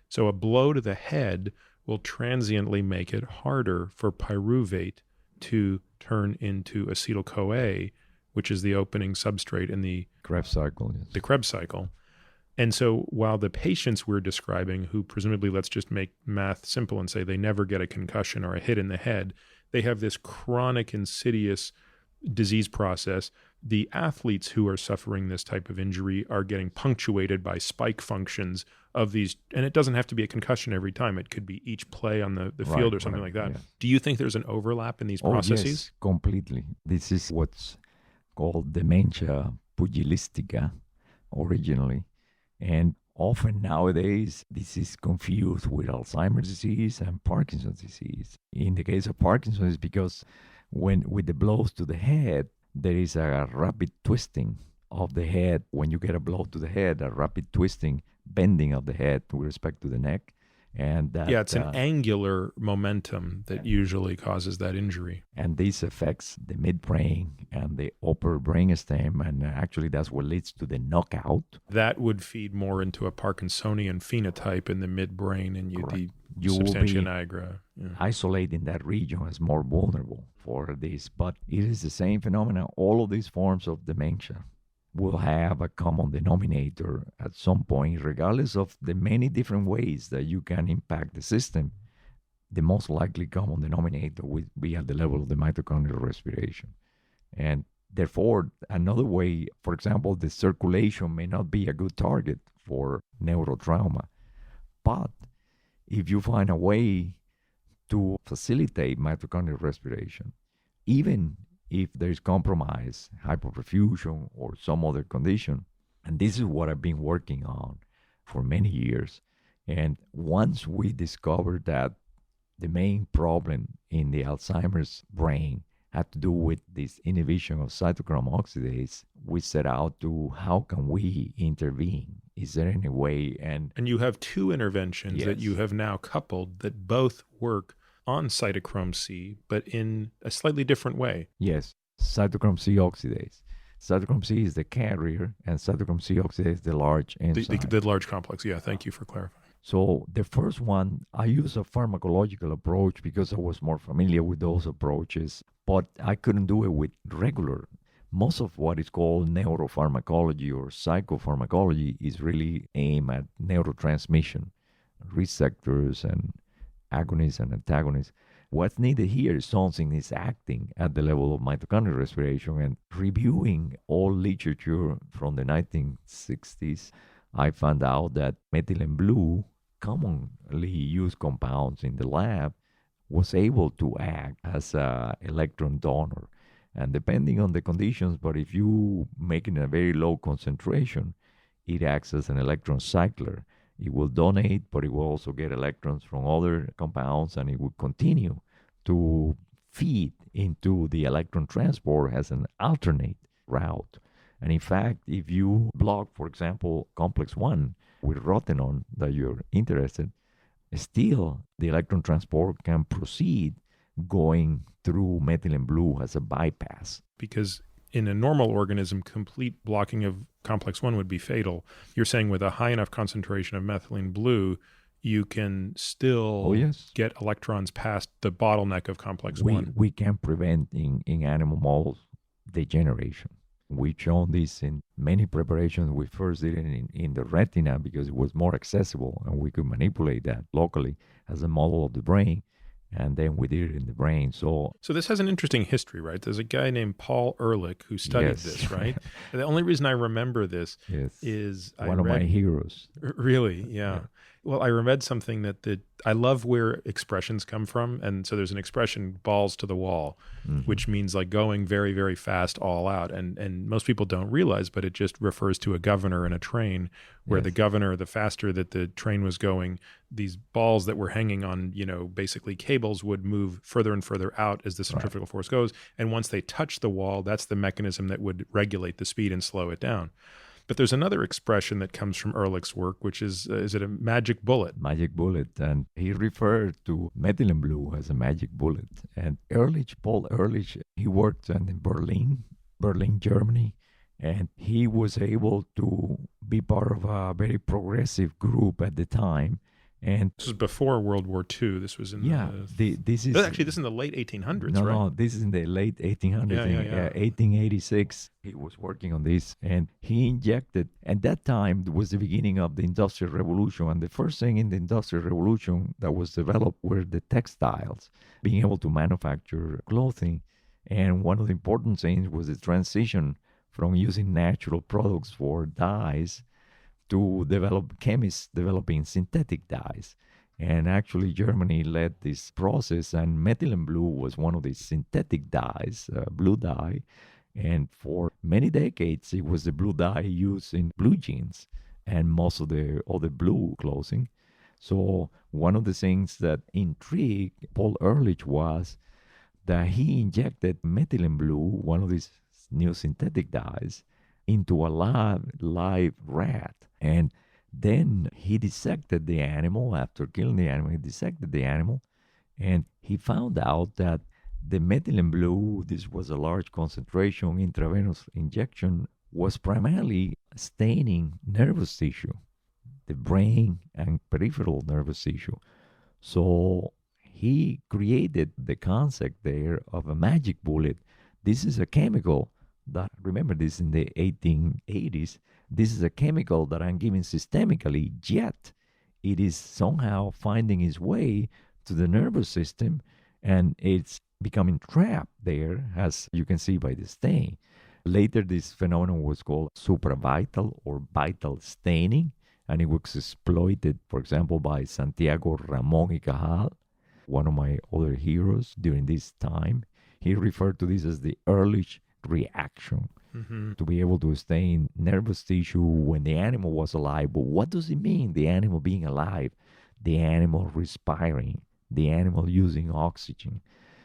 So a blow to the head will transiently make it harder for pyruvate to turn into acetyl-CoA, which is the opening substrate in the Krebs cycle. The Krebs cycle. And so while the patients we're describing, who presumably, let's just make math simple and say they never get a concussion or a hit in the head, they have this chronic insidious disease process. The athletes who are suffering this type of injury are getting punctuated by spike functions of these, and it doesn't have to be a concussion every time. It could be each play on the field or something like that. Do you think there's an overlap in these processes? Yes, completely. This is what's called dementia pugilistica originally. And often nowadays, this is confused with Alzheimer's disease and Parkinson's disease. In the case of Parkinson's, it's because with the blows to the head, there is a rapid twisting of the head. When you get a blow to the head, a rapid twisting, bending of the head with respect to the neck. And that, it's an angular momentum that usually causes that injury. And this affects the midbrain and the upper brainstem, and actually that's what leads to the knockout. That would feed more into a Parkinsonian phenotype in the midbrain and you substantia will be nigra. isolating that region as more vulnerable for this. But it is the same phenomenon. All of these forms of dementia will have a common denominator at some point, regardless of the many different ways that you can impact the system. The most likely common denominator would be at the level of the mitochondrial respiration. And therefore, another way, for example, the circulation may not be a good target for neurotrauma. But if you find a way to facilitate mitochondrial respiration, even if there's compromise, hypoperfusion, or some other condition. And this is what I've been working on for many years. And once we discovered that the main problem in the Alzheimer's brain had to do with this inhibition of cytochrome oxidase, we set out to how can we intervene? Is there any way? And you have two interventions that you have now coupled that both work on cytochrome C, but in a slightly different way. Yes, cytochrome C oxidase. Cytochrome C is the carrier, and cytochrome C oxidase is the large enzyme. The large complex, thank you for clarifying. So the first one, I use a pharmacological approach because I was more familiar with those approaches, but I couldn't do it with regular most of what is called neuropharmacology or psychopharmacology is really aimed at neurotransmission, receptors and agonists and antagonists. What's needed here is something is acting at the level of mitochondrial respiration. And reviewing all literature from the 1960s, I found out that methylene blue, commonly used compounds in the lab, was able to act as an electron donor. And depending on the conditions, but if you make it in a very low concentration, it acts as an electron cycler. It will donate, but it will also get electrons from other compounds, and it will continue to feed into the electron transport as an alternate route. And in fact, if you block, for example, complex 1 with rotenone that you're interested, still the electron transport can proceed going through methylene blue as a bypass. Because in a normal organism, complete blocking of complex 1 would be fatal. You're saying with a high enough concentration of methylene blue, you can still get electrons past the bottleneck of complex 1. We can prevent in animal models degeneration. We've shown this in many preparations. We first did it in the retina because it was more accessible and we could manipulate that locally as a model of the brain. And then we did it in the brain. So this has an interesting history, right? There's a guy named Paul Ehrlich who studied this, right? And the only reason I remember this is one of my heroes. Really? Yeah. Well, I read something that I love where expressions come from. And so there's an expression, balls to the wall, which means like going very, very fast all out. And most people don't realize, but it just refers to a governor in a train where the governor, the faster that the train was going, these balls that were hanging on, basically cables would move further and further out as the centrifugal force goes. And once they touch the wall, that's the mechanism that would regulate the speed and slow it down. But there's another expression that comes from Ehrlich's work, which is it a magic bullet? Magic bullet. And he referred to methylene blue as a magic bullet. And Paul Ehrlich, he worked in Berlin, Germany, and he was able to be part of a very progressive group at the time. And this was before World War II. This was in this is in the late 1800s, right? No, this is in the late 1800s. 1886, he was working on this, and he injected. At that time, it was the beginning of the Industrial Revolution, and the first thing in the Industrial Revolution that was developed were the textiles, being able to manufacture clothing. And one of the important things was the transition from using natural products for dyes to chemists developing synthetic dyes. And actually, Germany led this process, and methylene blue was one of these synthetic dyes, blue dye. And for many decades, it was the blue dye used in blue jeans and most of the other blue clothing. So one of the things that intrigued Paul Ehrlich was that he injected methylene blue, one of these new synthetic dyes, into a live rat. And then he dissected the animal. After killing the animal, he dissected the animal, and he found out that the methylene blue, this was a large concentration intravenous injection, was primarily staining nervous tissue, the brain and peripheral nervous tissue. So he created the concept there of a magic bullet. This is a chemical that, remember this in the 1880s, this is a chemical that I'm giving systemically, yet it is somehow finding its way to the nervous system, and it's becoming trapped there, as you can see by the stain. Later, this phenomenon was called supravital or vital staining, and it was exploited, for example, by Santiago Ramón y Cajal, one of my other heroes during this time. He referred to this as the Ehrlich reaction, to be able to stain nervous tissue when the animal was alive. But what does it mean, the animal being alive? The animal respiring, the animal using oxygen.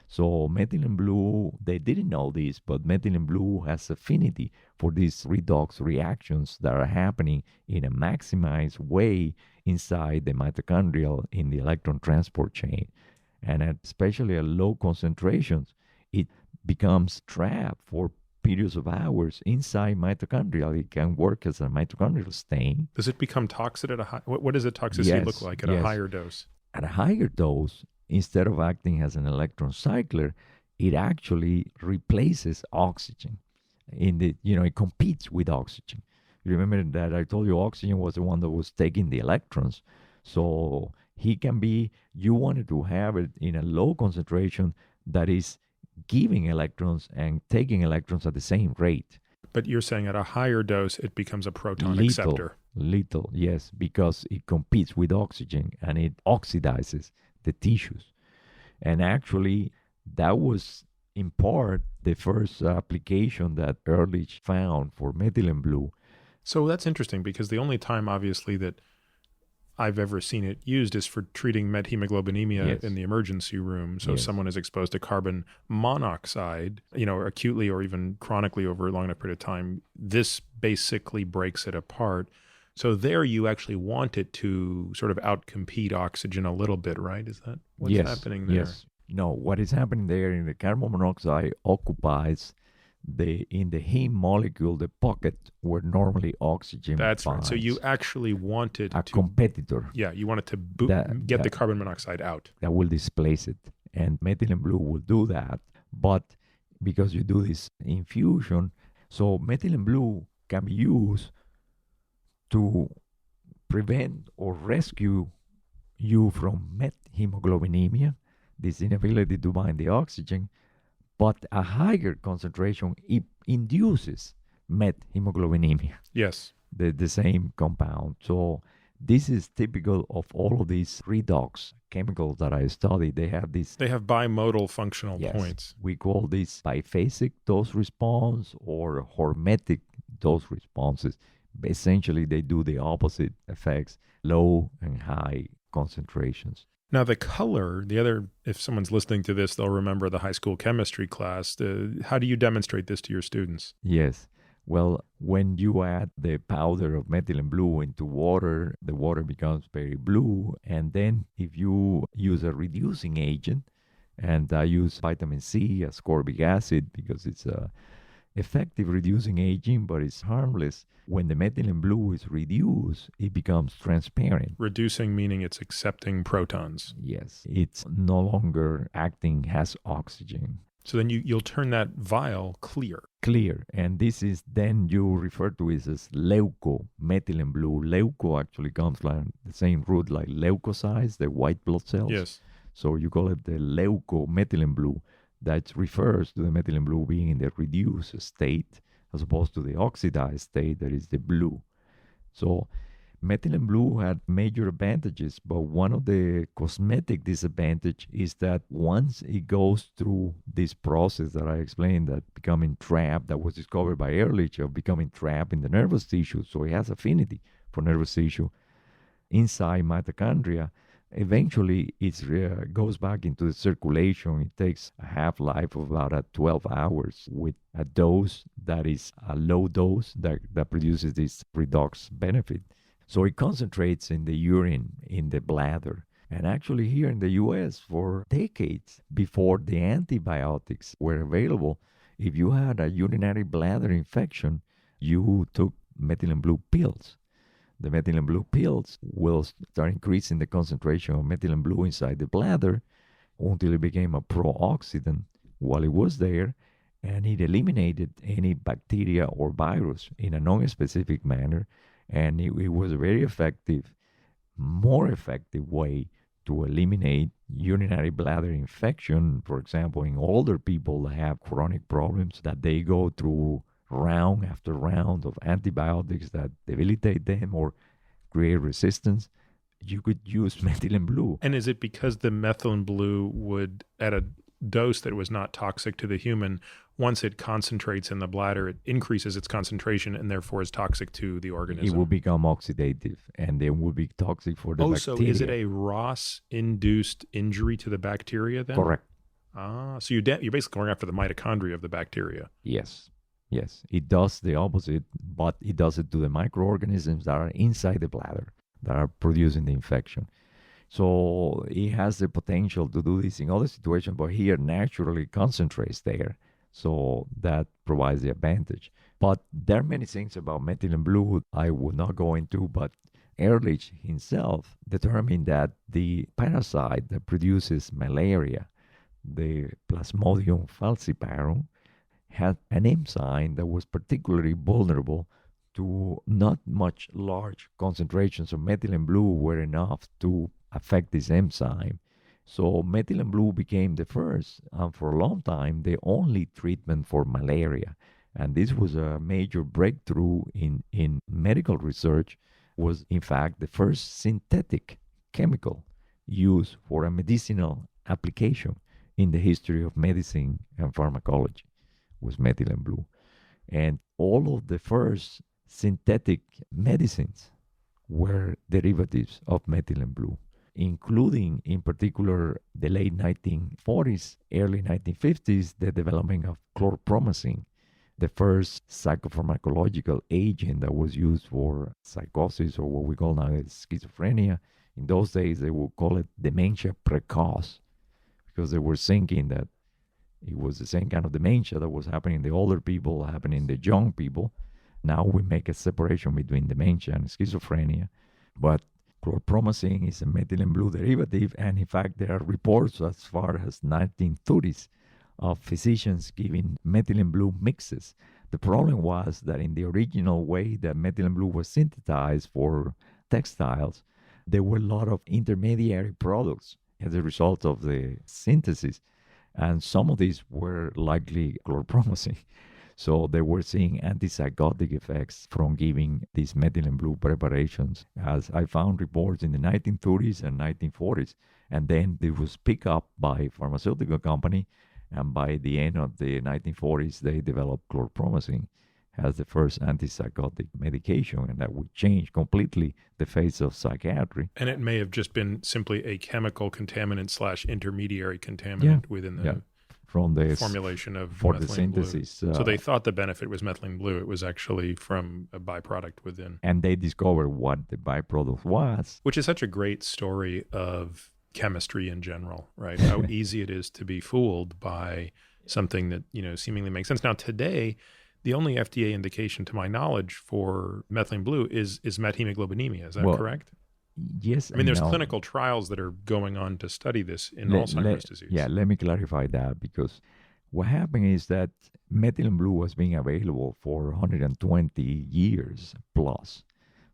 So methylene blue, they didn't know this, but methylene blue has affinity for these redox reactions that are happening in a maximized way inside the mitochondrial in the electron transport chain. And especially at low concentrations, it becomes trapped for periods of hours inside mitochondria. It can work as a mitochondrial stain. Does it become toxic at a high? What does the toxicity look like at a higher dose? At a higher dose, instead of acting as an electron cycler, it actually replaces oxygen. it competes with oxygen. You remember that I told you oxygen was the one that was taking the electrons. So you wanted to have it in a low concentration that is giving electrons and taking electrons at the same rate. But you're saying at a higher dose, it becomes a proton Little, acceptor. little, yes, because it competes with oxygen and it oxidizes the tissues. And actually, that was in part the first application that Ehrlich found for methylene blue. So that's interesting because the only time, obviously, that I've ever seen it used is for treating methemoglobinemia Yes. in the emergency room. So Yes. if someone is exposed to carbon monoxide, acutely or even chronically over a long enough period of time, this basically breaks it apart. So there you actually want it to sort of outcompete oxygen a little bit, right? Is that what's happening there? Yes. No, what is happening there in the carbon monoxide occupies in the heme molecule, the pocket where normally oxygen That's right. So binds. you actually want it a to, competitor you want it to get the carbon monoxide out. that will displace it. And methylene blue will do that. But because you do this infusion, so methylene blue can be used to prevent or rescue you from methemoglobinemia, this inability to bind the oxygen, but a higher concentration it induces methemoglobinemia, Yes. the same compound. So this is typical of all of these redox chemicals that I studied. They have this, They have bimodal functional yes, points. we call this biphasic dose response or hormetic dose responses. Essentially, they do the opposite effects, low and high concentrations. Now, the color, if someone's listening to this, they'll remember the high school chemistry class. How do you demonstrate this to your students? Yes. Well, when you add the powder of methylene blue into water, the water becomes very blue. And then if you use a reducing agent, and I use vitamin C, ascorbic acid, because it's a effective reducing agent, but it's harmless. When the methylene blue is reduced, it becomes transparent. Reducing meaning it's accepting protons. Yes, it's no longer acting as oxygen. So then you'll turn that vial clear. Clear. And this is then you refer to it as leuco-methylene blue. Leuco actually comes from the same root like leukocytes, the white blood cells. Yes. So you call it the leuco-methylene blue. That refers to the methylene blue being in the reduced state as opposed to the oxidized state that is the blue. So methylene blue had major advantages, but one of the cosmetic disadvantage is that once it goes through this process that I explained, that becoming trapped, that was discovered by Ehrlich, of becoming trapped in the nervous tissue, so it has affinity for nervous tissue inside mitochondria, eventually it goes back into the circulation. It takes a half-life of about 12 hours with a dose that is a low dose that produces this redox benefit. So it concentrates in the urine, in the bladder. And actually here in the U.S., for decades before the antibiotics were available, if you had a urinary bladder infection, you took methylene blue pills. The methylene blue pills will start increasing the concentration of methylene blue inside the bladder until it became a pro-oxidant while it was there, and it eliminated any bacteria or virus in a non-specific manner. And it was a very effective, more effective way to eliminate urinary bladder infection. For example, in older people that have chronic problems, that they go through round after round of antibiotics that debilitate them or create resistance, you could use methylene blue. And is it because the methylene blue would, at a dose that was not toxic to the human, once it concentrates in the bladder, it increases its concentration and therefore is toxic to the organism? It will become oxidative and then will be toxic for the bacteria. So is it a ROS-induced injury to the bacteria then? Correct. So you're basically going after the mitochondria of the bacteria. Yes. Yes, it does the opposite, but it does it to the microorganisms that are inside the bladder that are producing the infection. So it has the potential to do this in other situations, but here naturally concentrates there. So that provides the advantage. But there are many things about methylene blue I would not go into, but Ehrlich himself determined that the parasite that produces malaria, the Plasmodium falciparum, had an enzyme that was particularly vulnerable to not much large concentrations of methylene blue were enough to affect this enzyme. So methylene blue became the first, and for a long time, the only treatment for malaria. And this was a major breakthrough in medical research, was in fact the first synthetic chemical used for a medicinal application in the history of medicine and pharmacology was methylene blue. And all of the first synthetic medicines were derivatives of methylene blue, including in particular the late 1940s, early 1950s, the development of chlorpromazine, the first psychopharmacological agent that was used for psychosis, or what we call now schizophrenia. In those days, they would call it dementia precoce, because they were thinking that it was the same kind of dementia that was happening in the older people, happening in the young people. Now we make a separation between dementia and schizophrenia. But chlorpromazine is a methylene blue derivative, and in fact, there are reports as far as 1930s of physicians giving methylene blue mixes. The problem was that in the original way that methylene blue was synthesized for textiles, there were a lot of intermediary products as a result of the synthesis, and some of these were likely chlorpromazine. So they were seeing antipsychotic effects from giving these methylene blue preparations, as I found reports in the 1930s and 1940s. And then it was picked up by pharmaceutical company, and by the end of the 1940s, they developed chlorpromazine as the first antipsychotic medication, and that would change completely the face of psychiatry. And it may have just been simply a chemical contaminant / intermediary contaminant within the from the formulation of for methylene the synthesis. blue. So they thought the benefit was methylene blue. It was actually from a byproduct within. And they discovered what the byproduct was. Which is such a great story of chemistry in general, right? How easy it is to be fooled by something that, seemingly makes sense. Now, today, the only FDA indication, to my knowledge, for methylene blue is methemoglobinemia. Is that correct? Yes. I mean, there's clinical trials that are going on to study this in Alzheimer's disease. Yeah, let me clarify that, because what happened is that methylene blue was being available for 120 years plus.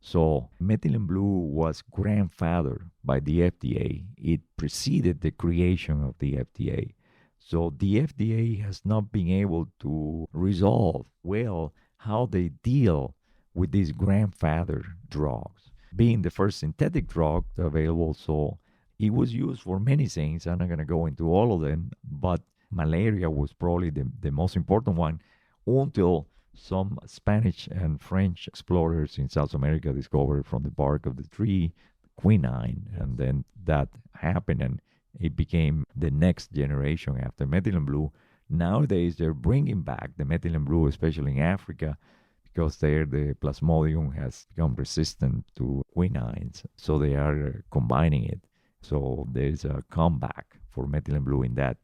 So methylene blue was grandfathered by the FDA. It preceded the creation of the FDA. So the FDA has not been able to resolve well how they deal with these grandfather drugs. Being the first synthetic drug available, so it was used for many things. I'm not going to go into all of them, but malaria was probably the most important one, until some Spanish and French explorers in South America discovered from the bark of the tree quinine, and then that happened, and it became the next generation after methylene blue. Nowadays, they're bringing back the methylene blue, especially in Africa, because there the plasmodium has become resistant to quinines, so they are combining it. So there's a comeback for methylene blue in that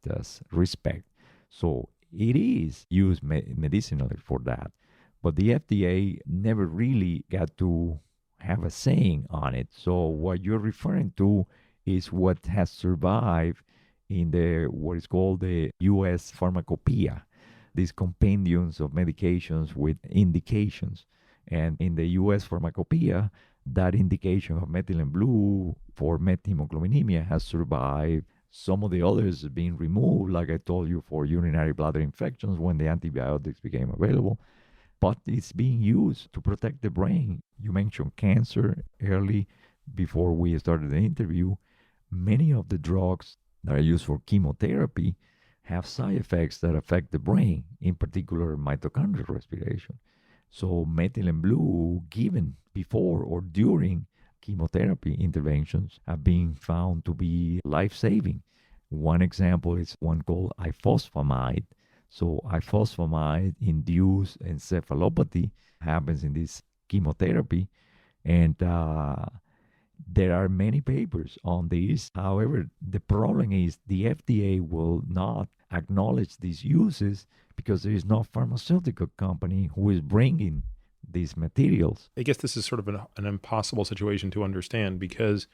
respect. So it is used medicinally for that, but the FDA never really got to have a saying on it. So what you're referring to is what has survived in the what is called the U.S. Pharmacopoeia, these compendiums of medications with indications. And in the U.S. Pharmacopoeia, that indication of methylene blue for methemoglobinemia has survived. Some of the others have been removed, like I told you, for urinary bladder infections when the antibiotics became available. But it's being used to protect the brain. You mentioned cancer early before we started the interview. Many of the drugs that are used for chemotherapy have side effects that affect the brain, in particular mitochondrial respiration. So methylene blue given before or during chemotherapy interventions have been found to be life-saving. One example is one called ifosfamide. So ifosfamide-induced encephalopathy happens in this chemotherapy, and there are many papers on this. However, the problem is the FDA will not acknowledge these uses because there is no pharmaceutical company who is bringing these materials. I guess this is sort of an impossible situation to understand, because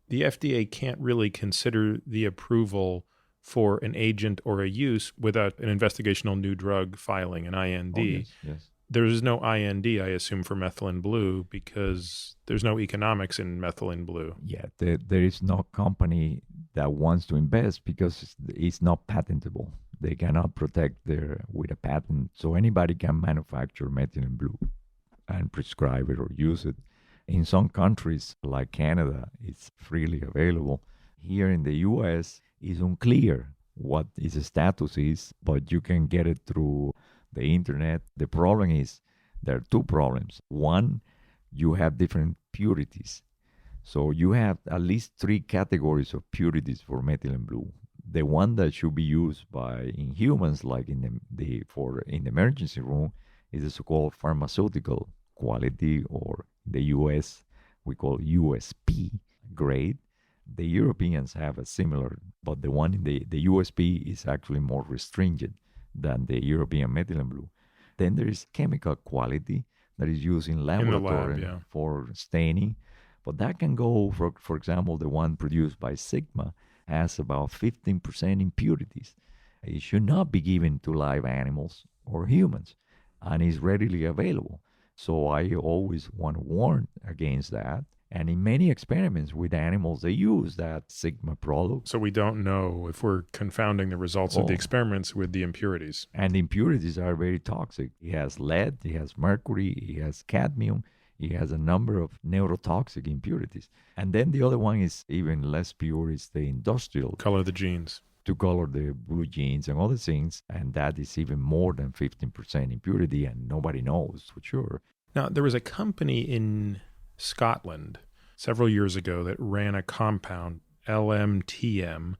the FDA can't really consider the approval for an agent or a use without an investigational new drug filing, an IND. Oh, yes. There is no IND, I assume, for methylene blue because there's no economics in methylene blue. Yeah, there is no company that wants to invest because it's not patentable. They cannot protect with a patent. So anybody can manufacture methylene blue and prescribe it or use it. In some countries like Canada, it's freely available. Here in the US, it's unclear what its status is, but you can get it through the internet. The problem is there are two problems. One, you have different purities. So you have at least 3 categories of purities for methylene blue. The one that should be used in humans, like in the emergency room, is the so-called pharmaceutical quality, or in the US we call USP grade. The Europeans have a similar, but the one in the USP is actually more restringent than the European methylene blue. Then there is chemical quality that is used in laboratory for staining. But that can go, for example, the one produced by Sigma has about 15% impurities. It should not be given to live animals or humans, and is readily available. So I always want to warn against that. And in many experiments with animals, they use that Sigma product. So we don't know if we're confounding the results of the experiments with the impurities. And the impurities are very toxic. It has lead, it has mercury, it has cadmium, it has a number of neurotoxic impurities. And then the other one is even less pure, is the industrial. Color the genes. To color the blue genes and other things. And that is even more than 15% impurity, and nobody knows for sure. Now, there was a company in Scotland several years ago that ran a compound, LMTM,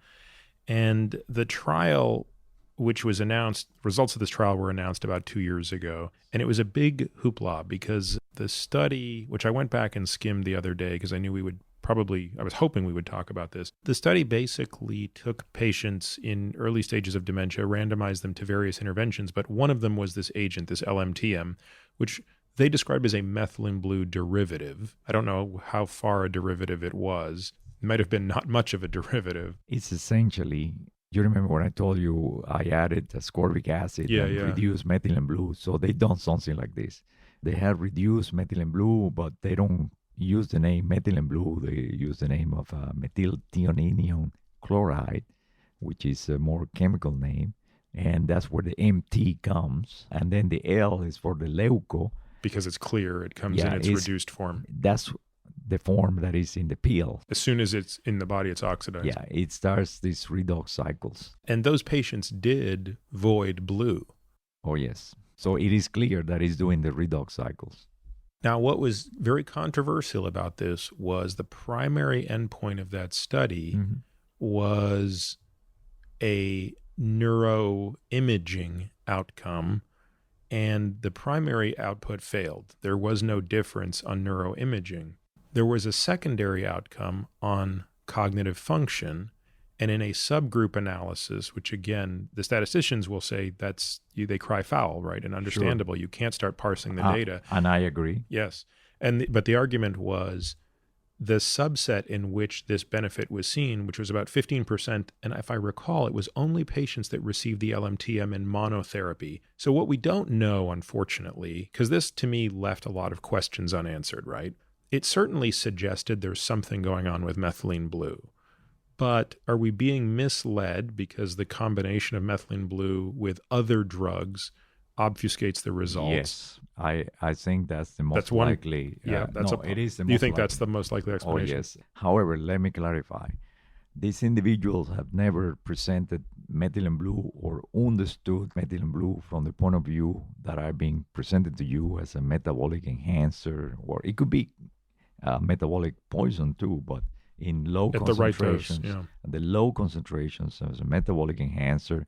and the trial, which was announced, results of this trial were announced about 2 years ago, and it was a big hoopla because the study, which I went back and skimmed the other day because I knew I was hoping we would talk about this. The study basically took patients in early stages of dementia, randomized them to various interventions, but one of them was this agent, this LMTM, which they described as a methylene blue derivative. I don't know how far a derivative it was. It might have been not much of a derivative. It's essentially, you remember when I told you I added ascorbic acid and reduced methylene blue? So they done something like this. They have reduced methylene blue, but they don't use the name methylene blue. They use the name of methylthioninium chloride, which is a more chemical name. And that's where the MT comes. And then the L is for the leuco. Because it's clear, it comes in its reduced form. That's the form that is in the pill. As soon as it's in the body, it's oxidized. Yeah, it starts these redox cycles. And those patients did void blue. Oh, yes. So it is clear that it's doing the redox cycles. Now, what was very controversial about this was the primary endpoint of that study was a neuroimaging outcome, and the primary output failed. There was no difference on neuroimaging. There was a secondary outcome on cognitive function, and in a subgroup analysis, which again, the statisticians will say they cry foul, right? And understandable. Sure. You can't start parsing the data. And I agree. Yes. But the argument was the subset in which this benefit was seen, which was about 15%, and if I recall, it was only patients that received the LMTM in monotherapy. So what we don't know, unfortunately, because this to me left a lot of questions unanswered, right? It certainly suggested there's something going on with methylene blue. But are we being misled because the combination of methylene blue with other drugs obfuscates the results? Yes, I think that's the most likely. It is the most. You think that's the most likely explanation? Oh, yes. However, let me clarify. These individuals have never presented methylene blue or understood methylene blue from the point of view that are being presented to you as a metabolic enhancer, or it could be metabolic poison too, but in low concentrations, the right dose, the low concentrations as a metabolic enhancer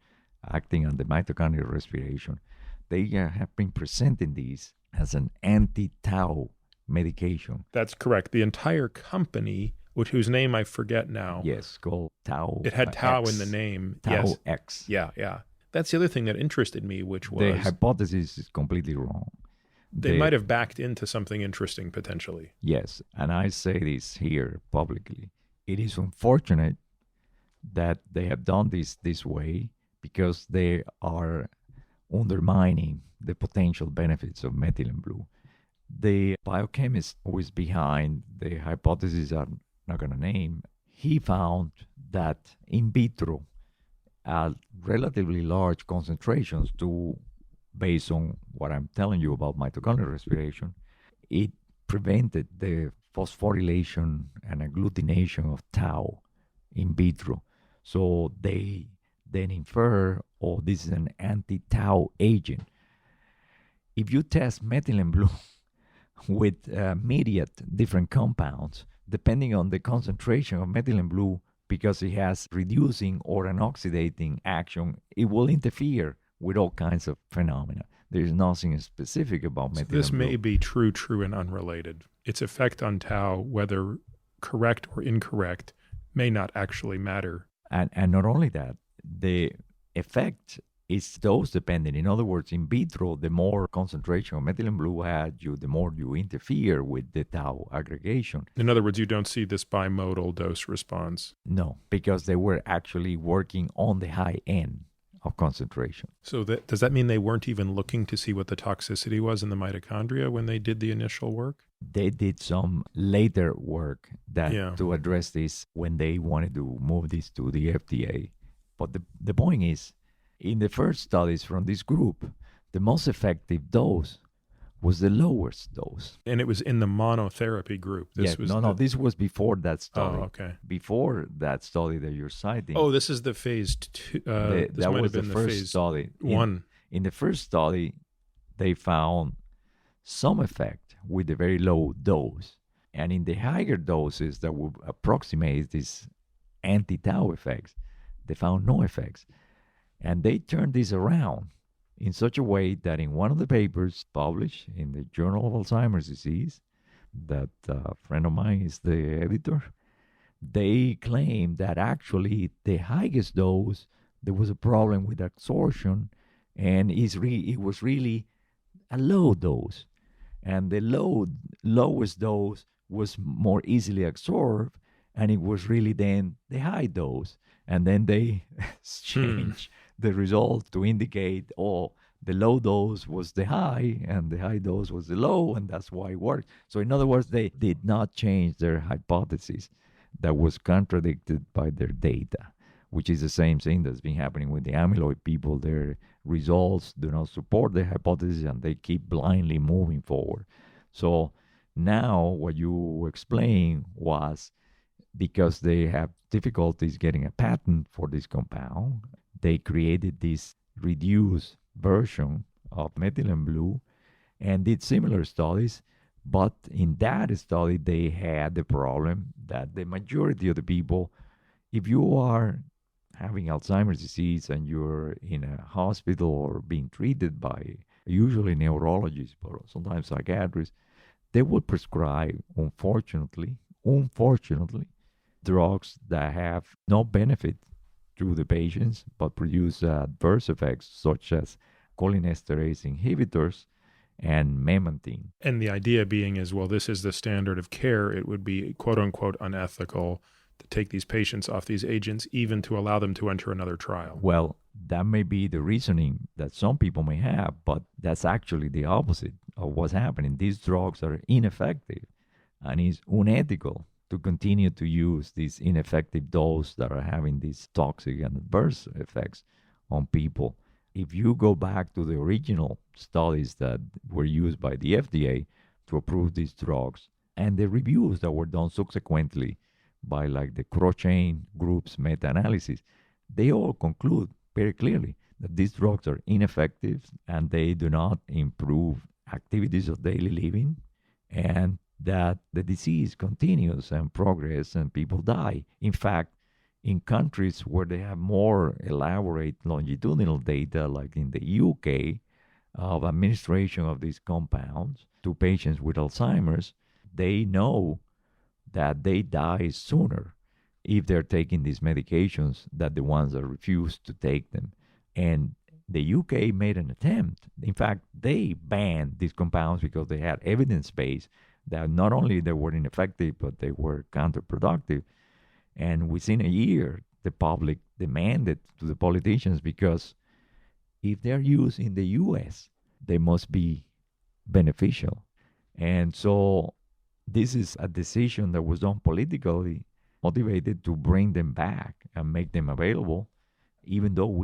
acting on the mitochondrial respiration, they have been presenting these as an anti-tau medication. That's correct. The entire company, whose name I forget now. Yes, called Tau. It had Tau in the name. Tau X. Yeah. That's the other thing that interested me, which was... The hypothesis is completely wrong. They might have backed into something interesting, potentially. Yes, and I say this here publicly. It is unfortunate that they have done this way because they are undermining the potential benefits of methylene blue. The biochemist who is behind the hypothesis I'm not going to name, he found that in vitro, at relatively large concentrations, based on what I'm telling you about mitochondrial respiration, it prevented the phosphorylation and agglutination of tau in vitro. So they then infer, oh, this is an anti-tau agent. If you test methylene blue with immediate different compounds, depending on the concentration of methylene blue, because it has reducing or an oxidating action, it will interfere with all kinds of phenomena. There's nothing specific about methylene blue. This may be true, and unrelated. Its effect on tau, whether correct or incorrect, may not actually matter. And not only that, the effect is dose dependent. In other words, in vitro, the more concentration of methylene blue the more you interfere with the tau aggregation. In other words, you don't see this bimodal dose response. No, because they were actually working on the high end of concentration. So does that mean they weren't even looking to see what the toxicity was in the mitochondria when they did the initial work? They did some later work to address this when they wanted to move this to the FDA. But the point is, in the first studies from this group, the most effective dose was the lowest dose. And it was in the monotherapy group. This was before that study. Oh, okay. Before that study that you're citing. Oh, this is the phase 2. That was the first study. In the first study, they found some effect with a very low dose. And in the higher doses that would approximate these anti-tau effects, they found no effects. And they turned this around in such a way that in one of the papers published in the Journal of Alzheimer's Disease, that a friend of mine is the editor, they claim that actually the highest dose, there was a problem with absorption, and it was really a low dose. And the lowest dose was more easily absorbed, and it was really then the high dose. And then they changed the result to indicate, the low dose was the high and the high dose was the low, and that's why it worked. So in other words, they did not change their hypothesis that was contradicted by their data, which is the same thing that's been happening with the amyloid people. Their results do not support the hypothesis and they keep blindly moving forward. So now what you explained was because they have difficulties getting a patent for this compound, they created this reduced version of methylene blue and did similar studies. But in that study, they had the problem that the majority of the people, if you are having Alzheimer's disease and you're in a hospital or being treated by usually neurologists, but sometimes psychiatrists, they would prescribe, unfortunately, drugs that have no benefit to the patients but produce adverse effects such as cholinesterase inhibitors and memantine. And the idea being is, well, this is the standard of care. It would be quote unquote unethical to take these patients off these agents, even to allow them to enter another trial. Well, that may be the reasoning that some people may have, but that's actually the opposite of what's happening. These drugs are ineffective, and it's unethical to continue to use these ineffective doses that are having these toxic and adverse effects on people. If you go back to the original studies that were used by the FDA to approve these drugs, and the reviews that were done subsequently by like the Crochain group's meta-analysis, they all conclude very clearly that these drugs are ineffective and they do not improve activities of daily living, and that the disease continues and progress and people die. In fact, in countries where they have more elaborate longitudinal data, like in the UK, of administration of these compounds to patients with Alzheimer's, they know that they die sooner if they're taking these medications than the ones that refuse to take them. And the UK made an attempt. In fact, they banned these compounds because they had evidence base that not only they were ineffective, but they were counterproductive. And within a year, the public demanded to the politicians, because if they're used in the US, they must be beneficial. And so this is a decision that was done politically motivated to bring them back and make them available, even though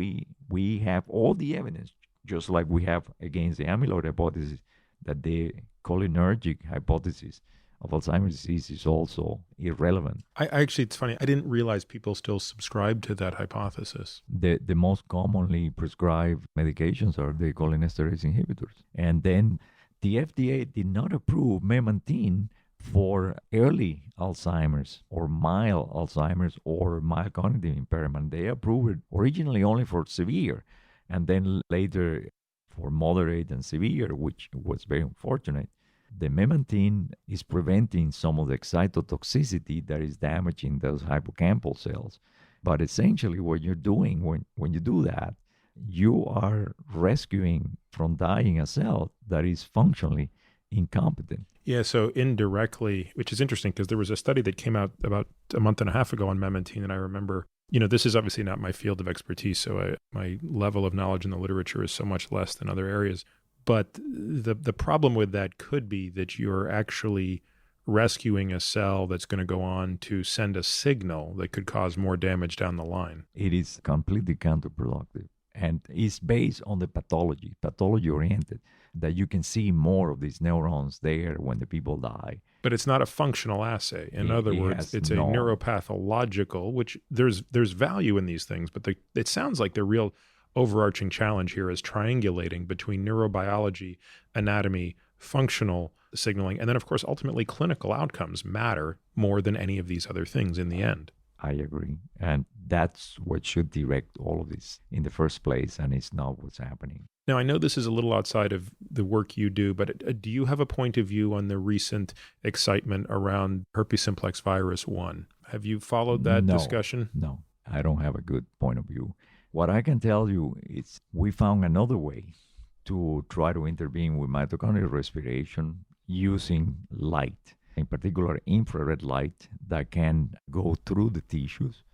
we have all the evidence, just like we have against the amyloid hypothesis, that the cholinergic hypothesis of Alzheimer's disease is also irrelevant. I actually, it's funny, I didn't realize people still subscribe to that hypothesis. The most commonly prescribed medications are the cholinesterase inhibitors. And then the FDA did not approve memantine for early Alzheimer's or mild Alzheimer's or mild cognitive impairment. They approved it originally only for severe, and then later for moderate and severe, which was very unfortunate. The memantine is preventing some of the excitotoxicity that is damaging those hippocampal cells. But essentially what you're doing when you do that, you are rescuing from dying a cell that is functionally incompetent. Yeah, so indirectly, which is interesting because there was a study that came out about a month and a half ago on memantine, and I remember, this is obviously not my field of expertise, so my level of knowledge in the literature is so much less than other areas. But the problem with that could be that you're actually rescuing a cell that's going to go on to send a signal that could cause more damage down the line. It is completely counterproductive, and it's based on the pathology oriented, that you can see more of these neurons there when the people die. But it's not a functional assay. In other words, it's a neuropathological, which there's value in these things, but it sounds like the real overarching challenge here is triangulating between neurobiology, anatomy, functional signaling, and then, of course, ultimately clinical outcomes matter more than any of these other things in the end. I agree. And that's what should direct all of this in the first place, and it's not what's happening. Now, I know this is a little outside of the work you do, but do you have a point of view on the recent excitement around herpes simplex virus 1? Have you followed that discussion? No, I don't have a good point of view. What I can tell you is we found another way to try to intervene with mitochondrial respiration using light, in particular infrared light that can go through the tissues.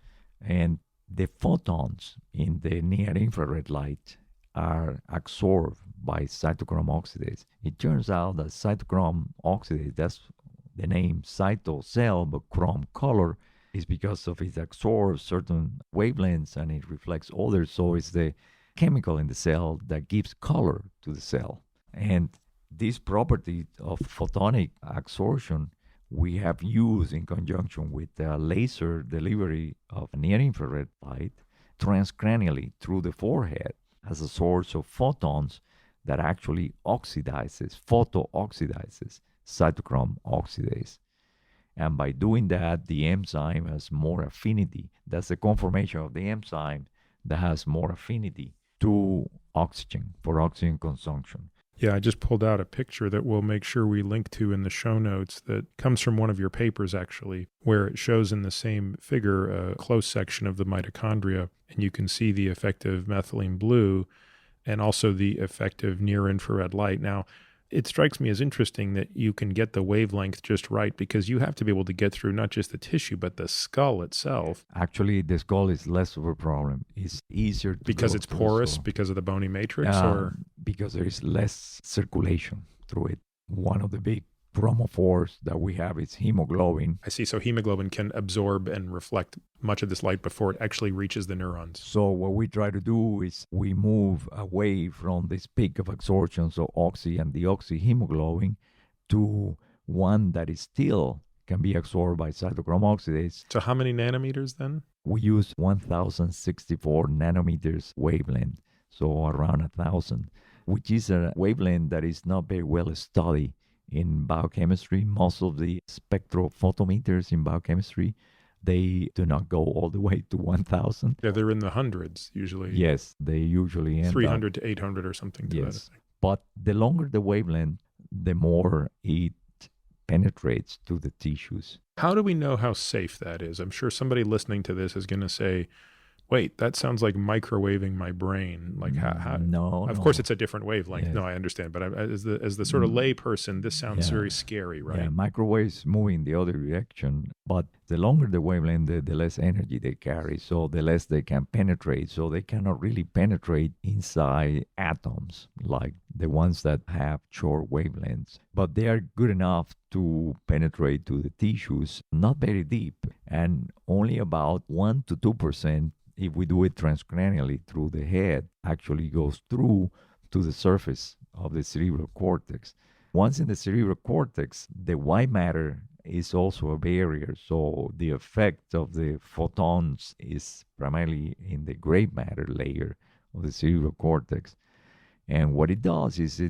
And the photons in the near infrared light are absorbed by cytochrome oxidase. It turns out that cytochrome oxidase, that's the name cyto cell, but chrome color, is because of it absorbs certain wavelengths and it reflects others. So it's the chemical in the cell that gives color to the cell. And this property of photonic absorption we have used in conjunction with laser delivery of near-infrared light transcranially through the forehead as a source of photons that actually photooxidizes cytochrome oxidase. And by doing that, the enzyme has more affinity. That's the conformation of the enzyme that has more affinity to oxygen, for oxygen consumption. Yeah, I just pulled out a picture that we'll make sure we link to in the show notes that comes from one of your papers, actually, where it shows in the same figure a close section of the mitochondria, and you can see the effective methylene blue and also the effective near-infrared light. Now, it strikes me as interesting that you can get the wavelength just right because you have to be able to get through not just the tissue, but the skull itself. Actually, the skull is less of a problem. It's easier to because it's porous, because of the bony matrix, or because there is less circulation through it. One of the big chromophores that we have is hemoglobin. I see. So hemoglobin can absorb and reflect much of this light before it actually reaches the neurons. So what we try to do is we move away from this peak of absorption, so oxy and deoxyhemoglobin, to one that is still can be absorbed by cytochrome oxidase. So how many nanometers then? We use 1064 nanometers wavelength, so around 1,000, which is a wavelength that is not very well studied in biochemistry. Most of the spectrophotometers in biochemistry, they do not go all the way to 1,000. Yeah, they're in the hundreds usually. Yes, they usually end 300 to 800 or something to that effect. But the longer the wavelength, the more it penetrates to the tissues. How do we know how safe that is? I'm sure somebody listening to this is going to say, Wait, that sounds like microwaving my brain. Like how No, of no. course it's a different wavelength. Yes. No, I understand. But as the sort of lay person, this sounds Yeah. very scary, right? Yeah, microwaves move in the other direction, but the longer the wavelength, the less energy they carry, so the less they can penetrate. So they cannot really penetrate inside atoms like the ones that have short wavelengths. But they are good enough to penetrate to the tissues, not very deep, and only about 1 to 2%, if we do it transcranially through the head, actually goes through to the surface of the cerebral cortex. Once in the cerebral cortex, the white matter is also a barrier. So the effect of the photons is primarily in the gray matter layer of the cerebral cortex. And what it does is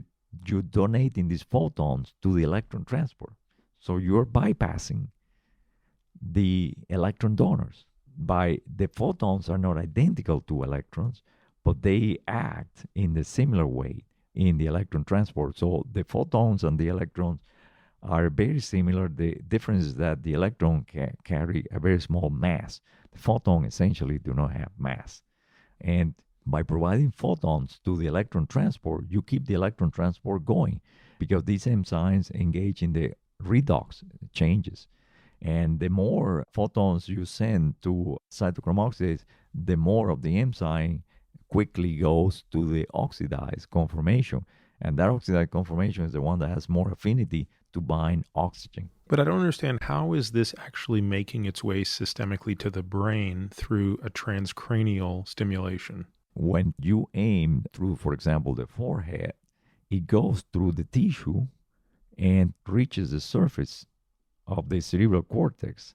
you donating these photons to the electron transport. So you're bypassing the electron donors. The photons are not identical to electrons, but they act in the similar way in the electron transport. So the photons and the electrons are very similar. The difference is that the electron carry a very small mass. The photon essentially do not have mass. And by providing photons to the electron transport, you keep the electron transport going because these enzymes engage in the redox changes. And the more photons you send to cytochrome oxidase, the more of the enzyme quickly goes to the oxidized conformation. And that oxidized conformation is the one that has more affinity to bind oxygen. But I don't understand, how is this actually making its way systemically to the brain through a transcranial stimulation? When you aim through, for example, the forehead, it goes through the tissue and reaches the surface of the cerebral cortex.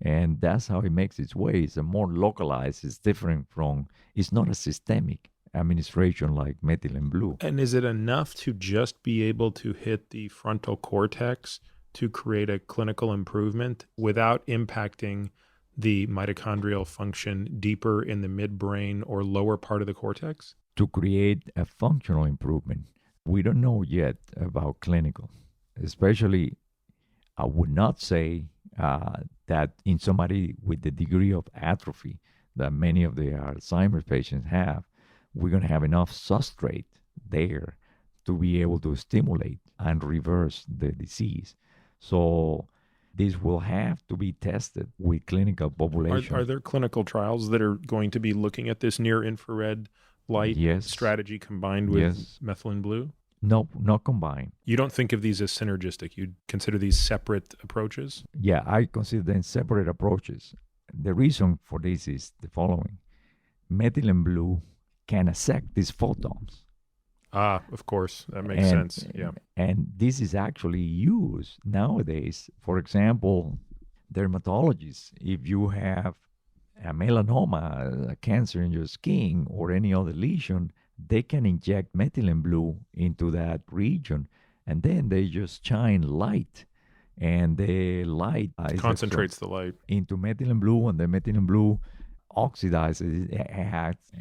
And that's how it makes its way. It's a more localized, it's different from, it's not a systemic administration like methylene blue. And is it enough to just be able to hit the frontal cortex to create a clinical improvement without impacting the mitochondrial function deeper in the midbrain or lower part of the cortex? To create a functional improvement, we don't know yet about clinical. Especially, I would not say that in somebody with the degree of atrophy that many of the Alzheimer's patients have, we're going to have enough substrate there to be able to stimulate and reverse the disease. So this will have to be tested with clinical population. Are there clinical trials that are going to be looking at this near-infrared light strategy combined with methylene blue? No, not combined. You don't think of these as synergistic? You'd consider these separate approaches? Yeah, I consider them separate approaches. The reason for this is the following. Methylene blue can accept these photons. Ah, of course. That makes sense. Yeah. And this is actually used nowadays. For example, dermatologists, if you have a melanoma, a cancer in your skin, or any other lesion, they can inject methylene blue into that region, and then they just shine light, and the light concentrates the light into methylene blue, and the methylene blue oxidizes.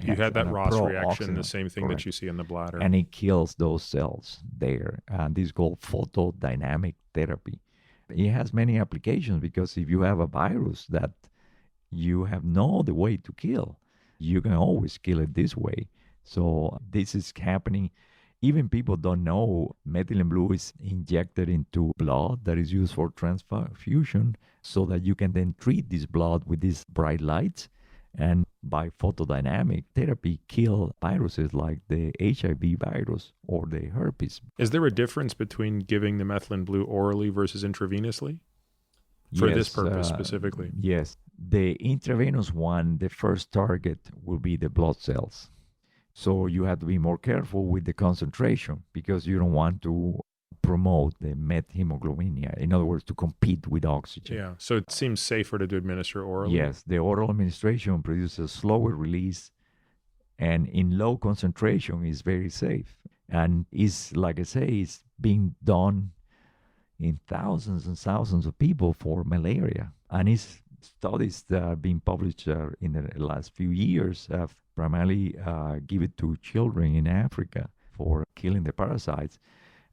You had that Ross reaction, the same thing correct, that you see in the bladder. and it kills those cells there. And this is called photodynamic therapy. It has many applications because if you have a virus that you have no other way to kill, you can always kill it this way. So this is happening. Even people don't know methylene blue is injected into blood that is used for transfusion so that you can then treat this blood with these bright lights and by photodynamic therapy kill viruses like the HIV virus or the herpes. Is there a difference between giving the methylene blue orally versus intravenously? For this purpose specifically? Yes. The intravenous one, the first target will be the blood cells. So you have to be more careful with the concentration because you don't want to promote the methemoglobinemia. In other words, to compete with oxygen. Yeah. So it seems safer to administer orally. Yes. The oral administration produces slower release and in low concentration is very safe. And is, like I say, it's being done in thousands and thousands of people for malaria. And it's studies that are being published in the last few years have primarily give it to children in Africa for killing the parasites.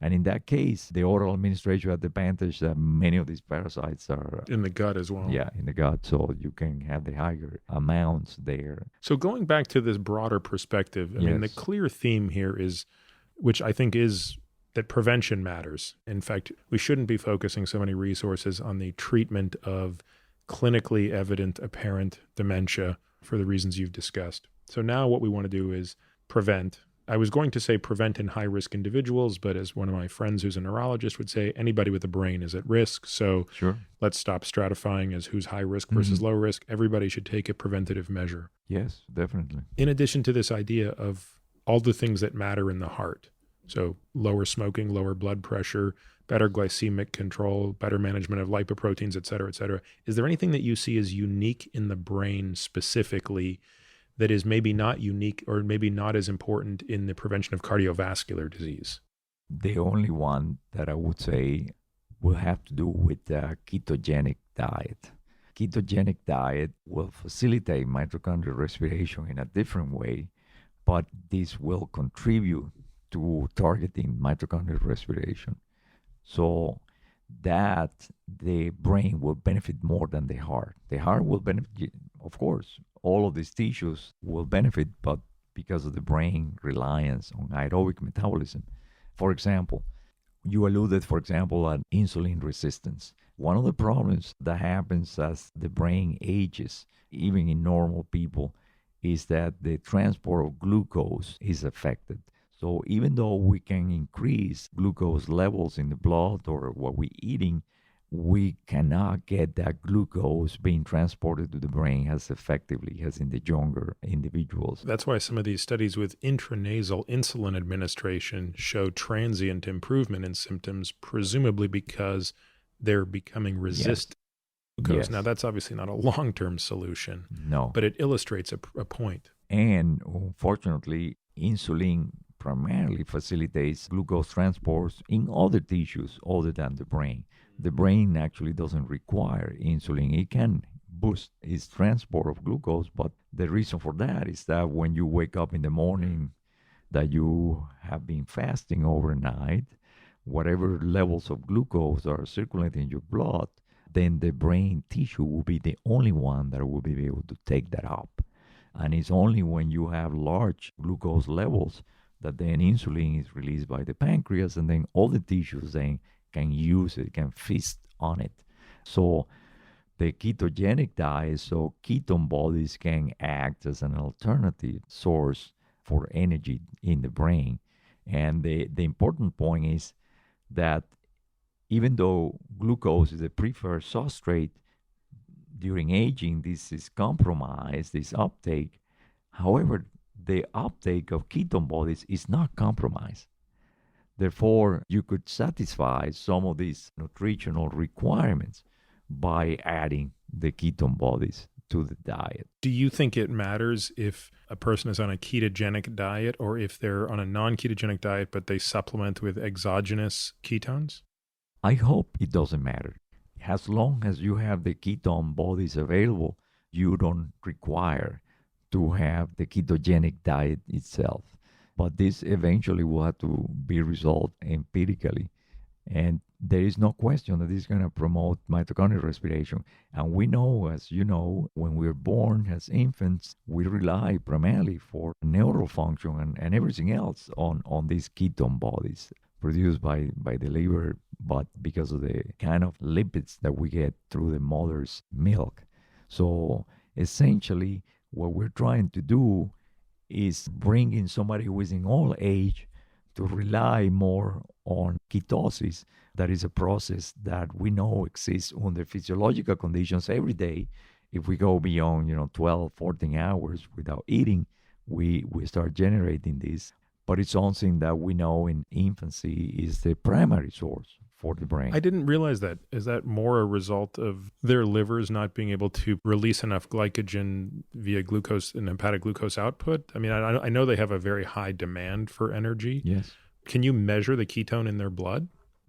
And in that case, the oral administration has the advantage that many of these parasites are in the gut as well. yeah, in the gut, so you can have the higher amounts there. So going back to this broader perspective, I mean, the clear theme here is, which I think is that prevention matters. In fact, we shouldn't be focusing so many resources on the treatment of clinically evident apparent dementia for the reasons you've discussed. So now what we want to do is prevent. I was going to say prevent in high-risk individuals, but as one of my friends who's a neurologist would say, anybody with a brain is at risk. So let's stop stratifying as who's high risk versus low risk. Everybody should take a preventative measure. Yes, definitely. In addition to this idea of all the things that matter in the heart, so lower smoking, lower blood pressure, better glycemic control, better management of lipoproteins, et cetera, is there anything that you see as unique in the brain specifically that is maybe not unique or maybe not as important in the prevention of cardiovascular disease? The only one that I would say will have to do with the ketogenic diet. Ketogenic diet will facilitate mitochondrial respiration in a different way, but this will contribute to targeting mitochondrial respiration. So that the brain will benefit more than the heart. The heart will benefit, of course, all of these tissues will benefit, but because of the brain reliance on aerobic metabolism. For example, you alluded, for example, at insulin resistance. One of the problems that happens as the brain ages, even in normal people, is that the transport of glucose is affected. So even though we can increase glucose levels in the blood or what we're eating, we cannot get that glucose being transported to the brain as effectively as in the younger individuals. That's why some of these studies with intranasal insulin administration show transient improvement in symptoms, presumably because they're becoming resistant to glucose. Now, that's obviously not a long-term solution, but it illustrates a point. And unfortunately, insulin primarily facilitates glucose transports in other tissues other than the brain. The brain actually doesn't require insulin. It can boost its transport of glucose, but the reason for that is that when you wake up in the morning that you have been fasting overnight, whatever levels of glucose are circulating in your blood, then the brain tissue will be the only one that will be able to take that up. And it's only when you have large glucose levels that then insulin is released by the pancreas, and then all the tissues then can use it, can feast on it. So the ketogenic diet, so ketone bodies can act as an alternative source for energy in the brain. And the important point is that even though glucose is a preferred substrate, during aging, this is compromised, this uptake. However, the uptake of ketone bodies is not compromised. Therefore, you could satisfy some of these nutritional requirements by adding the ketone bodies to the diet. Do you think it matters if a person is on a ketogenic diet or if they're on a non-ketogenic diet but they supplement with exogenous ketones? I hope it doesn't matter. As long as you have the ketone bodies available, you don't require to have the ketogenic diet itself. But this eventually will have to be resolved empirically. And there is no question that this is going to promote mitochondrial respiration. And we know, as you know, when we're born as infants, we rely primarily for neural function and everything else on these ketone bodies produced by the liver, but because of the kind of lipids that we get through the mother's milk. So essentially, what we're trying to do is bring in somebody who is in old age to rely more on ketosis. That is a process that we know exists under physiological conditions every day. If we go beyond 12, 14 hours without eating, we start generating this. But it's something that we know in infancy is the primary source for the brain. I didn't realize that. Is that more a result of their livers not being able to release enough glycogen via glucose and hepatic glucose output? I mean, I know they have a very high demand for energy. Yes. Can you measure the ketone in their blood?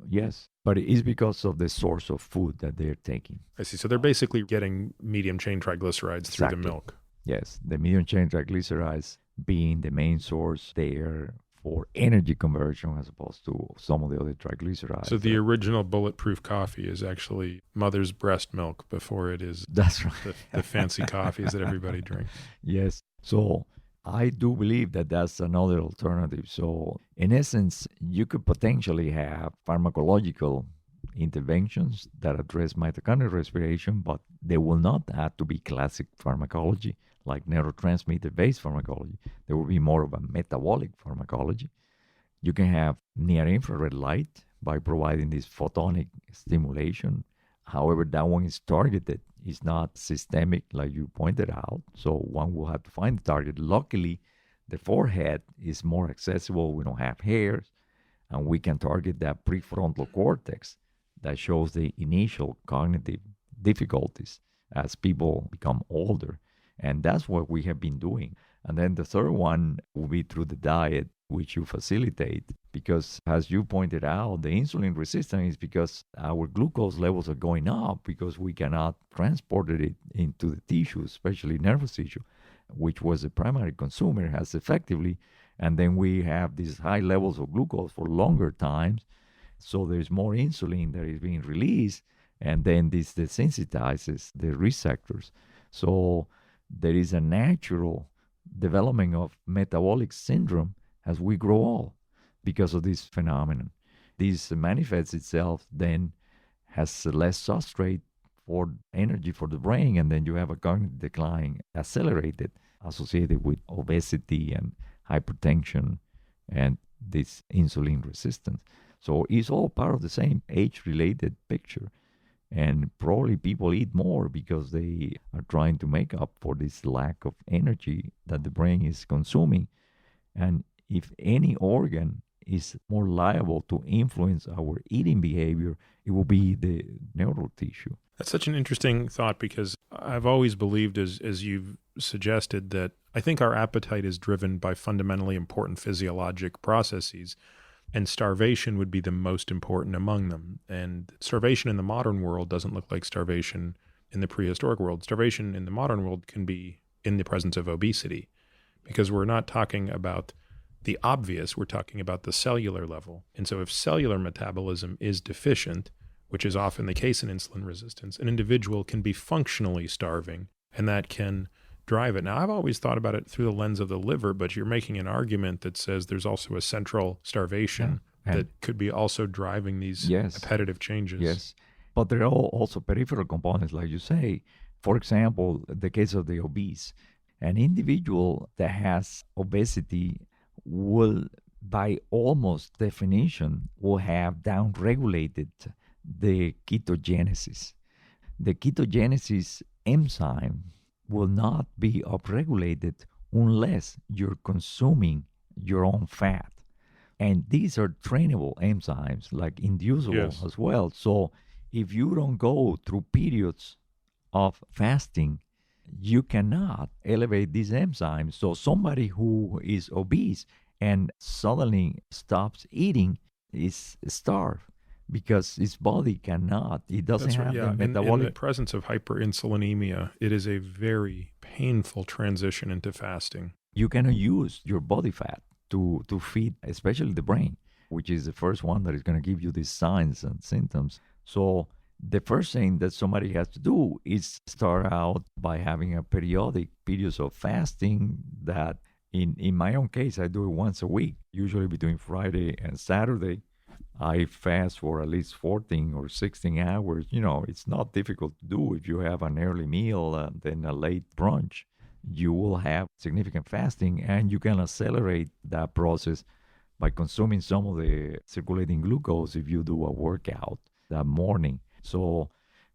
Yes, but it is because of the source of food that they're taking. I see. So they're basically getting medium chain triglycerides through the milk. Yes, the medium chain triglycerides being the main source there for energy conversion as opposed to some of the other triglycerides. So the original bulletproof coffee is actually mother's breast milk before it is That's right. the fancy coffees that everybody drinks. Yes. So I do believe that that's another alternative. So in essence, you could potentially have pharmacological interventions that address mitochondrial respiration, but they will not have to be classic pharmacology like neurotransmitter-based pharmacology. There will be more of a metabolic pharmacology. You can have near-infrared light by providing this photonic stimulation. However, that one is targeted. It's not systemic, like you pointed out. So one will have to find the target. Luckily, the forehead is more accessible. We don't have hairs, and we can target that prefrontal cortex that shows the initial cognitive difficulties as people become older. And that's what we have been doing. And then the third one will be through the diet, which you facilitate. Because as you pointed out, the insulin resistance is because our glucose levels are going up because we cannot transport it into the tissue, especially nervous tissue, which was the primary consumer, as effectively. And then we have these high levels of glucose for longer times. So there's more insulin that is being released, and then this desensitizes the receptors. So there is a natural development of metabolic syndrome as we grow old because of this phenomenon. This manifests itself then has less substrate for energy for the brain, and then you have a cognitive decline accelerated associated with obesity and hypertension and this insulin resistance. So it's all part of the same age-related picture. And probably people eat more because they are trying to make up for this lack of energy that the brain is consuming. And if any organ is more liable to influence our eating behavior, it will be the neural tissue. That's such an interesting thought because I've always believed, as you've suggested, that I think our appetite is driven by fundamentally important physiologic processes, and starvation would be the most important among them. And starvation in the modern world doesn't look like starvation in the prehistoric world. Starvation in the modern world can be in the presence of obesity, because we're not talking about the obvious, we're talking about the cellular level. And so if cellular metabolism is deficient, which is often the case in insulin resistance, an individual can be functionally starving, and that can drive it. Now, I've always thought about it through the lens of the liver, but you're making an argument that says there's also a central starvation that could be also driving these repetitive changes. Yes, but there are also peripheral components, like you say. For example, the case of the obese. An individual that has obesity will, by almost definition, will have downregulated the ketogenesis. The ketogenesis enzyme will not be upregulated unless you're consuming your own fat. And these are trainable enzymes, like inducible as well. So if you don't go through periods of fasting, you cannot elevate these enzymes. So somebody who is obese and suddenly stops eating is starved, because his body cannot. It doesn't have the metabolic. In the presence of hyperinsulinemia, it is a very painful transition into fasting. You cannot use your body fat to feed, especially the brain, which is the first one that is going to give you these signs and symptoms. So the first thing that somebody has to do is start out by having a periodic periods of fasting that, in my own case, I do it once a week, usually between Friday and Saturday. I fast for at least 14 or 16 hours. You know, it's not difficult to do. If you have an early meal and then a late brunch, you will have significant fasting, and you can accelerate that process by consuming some of the circulating glucose if you do a workout that morning. So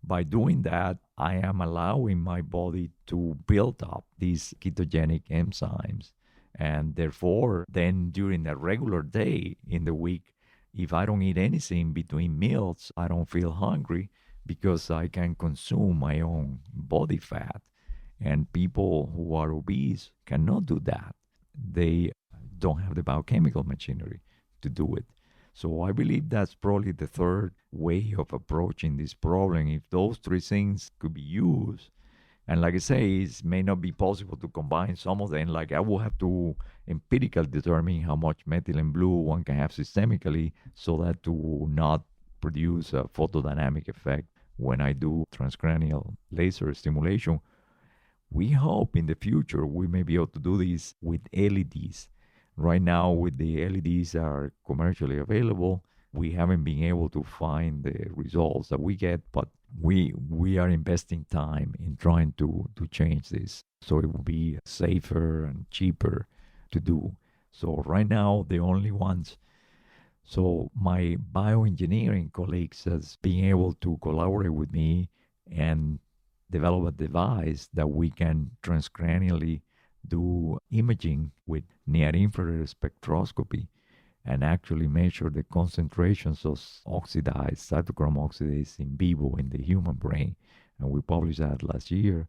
by doing that, I am allowing my body to build up these ketogenic enzymes. And therefore, then during a regular day in the week, if I don't eat anything between meals, I don't feel hungry because I can consume my own body fat. And people who are obese cannot do that. They don't have the biochemical machinery to do it. So I believe that's probably the third way of approaching this problem. If those three things could be used, And like I say, it may not be possible to combine some of them. Like I will have to empirically determine how much methylene blue one can have systemically so that to not produce a photodynamic effect when I do transcranial laser stimulation. We hope in the future we may be able to do this with LEDs. Right now, with the LEDs are commercially available, we haven't been able to find the results that we get, but we are investing time in trying to change this so it will be safer and cheaper to do. So right now, the only ones. So my bioengineering colleagues has been able to collaborate with me and develop a device that we can transcranially do imaging with near-infrared spectroscopy and actually measure the concentrations of oxidized cytochrome oxidase in vivo in the human brain. And we published that last year.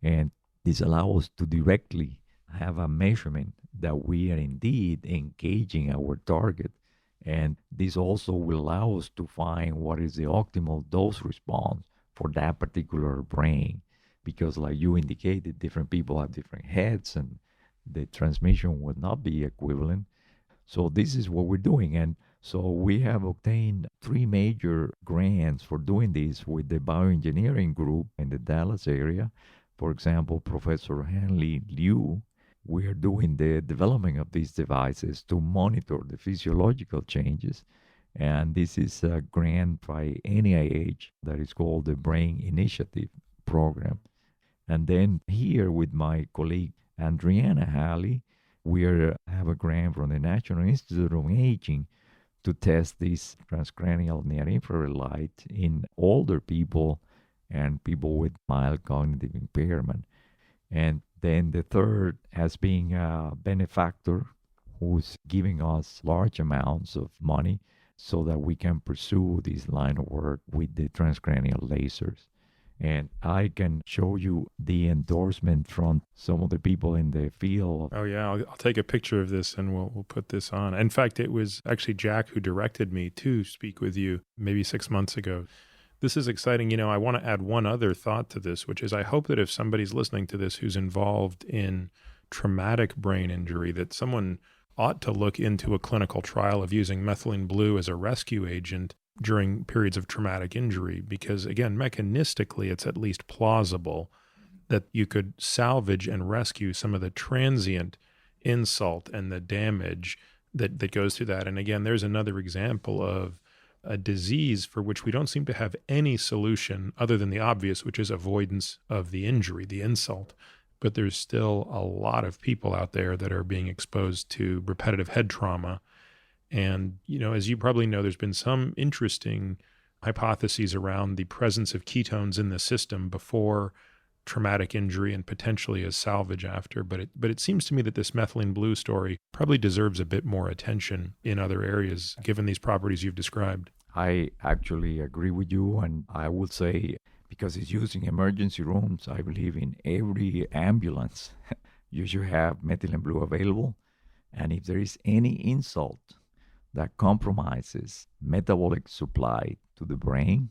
And this allows us to directly have a measurement that we are indeed engaging our target. And this also will allow us to find what is the optimal dose response for that particular brain. Because like you indicated, different people have different heads and the transmission would not be equivalent. So this is what we're doing. And so we have obtained 3 major grants for doing this with the bioengineering group in the Dallas area. For example, Professor Hanley Liu, we are doing the development of these devices to monitor the physiological changes. And this is a grant by NIH that is called the Brain Initiative Program. And then here with my colleague Adriana Halley, we have a grant from the National Institute of Aging to test this transcranial near-infrared light in older people and people with mild cognitive impairment. And then the third has been a benefactor who's giving us large amounts of money so that we can pursue this line of work with the transcranial lasers. And I can show you the endorsement from some of the people in the field. Oh, yeah. I'll take a picture of this and we'll put this on. In fact, it was actually Jack who directed me to speak with you maybe 6 months ago. This is exciting. You know, I want to add one other thought to this, which is I hope that if somebody's listening to this who's involved in traumatic brain injury, that someone ought to look into a clinical trial of using methylene blue as a rescue agent during periods of traumatic injury, because again, mechanistically, it's at least plausible that you could salvage and rescue some of the transient insult and the damage that goes through that. And again, there's another example of a disease for which we don't seem to have any solution other than the obvious, which is avoidance of the injury, the insult. But there's still a lot of people out there that are being exposed to repetitive head trauma. And, you know, as you probably know, there's been some interesting hypotheses around the presence of ketones in the system before traumatic injury and potentially as salvage after. But it seems to me that this methylene blue story probably deserves a bit more attention in other areas, given these properties you've described. I actually agree with you. And I would say, because it's used in emergency rooms, I believe in every ambulance, you should have methylene blue available. And if there is any insult that compromises metabolic supply to the brain,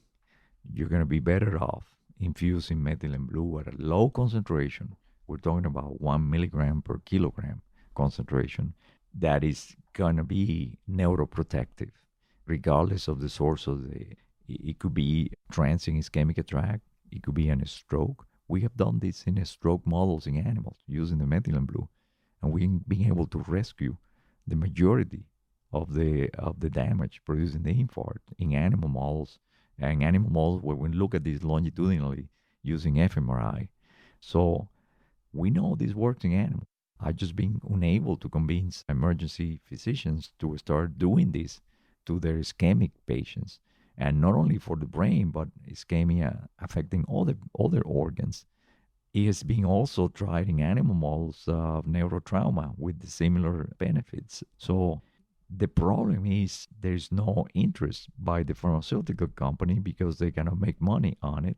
you're going to be better off infusing methylene blue at a low concentration. We're talking about 1 milligram per kilogram concentration. That is going to be neuroprotective, regardless of the source of it could be transient ischemic attack, it could be in a stroke. We have done this in stroke models in animals using the methylene blue, and we've been able to rescue the majority of the damage producing the infarct in animal models. And animal models where we look at this longitudinally using fMRI. So we know this works in animals. I've just been unable to convince emergency physicians to start doing this to their ischemic patients. And not only for the brain, but ischemia affecting other organs. It has been also tried in animal models of neurotrauma with the similar benefits. So the problem is there's no interest by the pharmaceutical company because they cannot make money on it.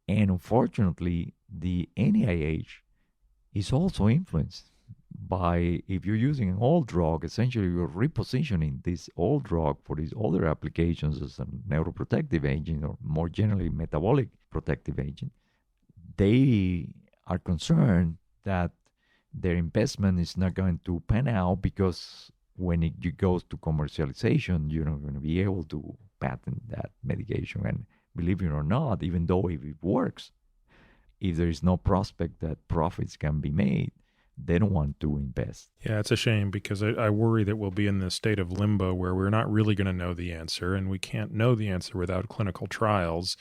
And unfortunately, the NIH is also influenced by, if you're using an old drug, essentially you're repositioning this old drug for these other applications as a neuroprotective agent or more generally metabolic protective agent. they are concerned that their investment is not going to pan out because when it goes to commercialization, you're not going to be able to patent that medication. And believe it or not, even though if it works, if there is no prospect that profits can be made, they don't want to invest. Yeah, it's a shame because I worry that we'll be in this state of limbo where we're not really going to know the answer, and we can't know the answer without clinical trials.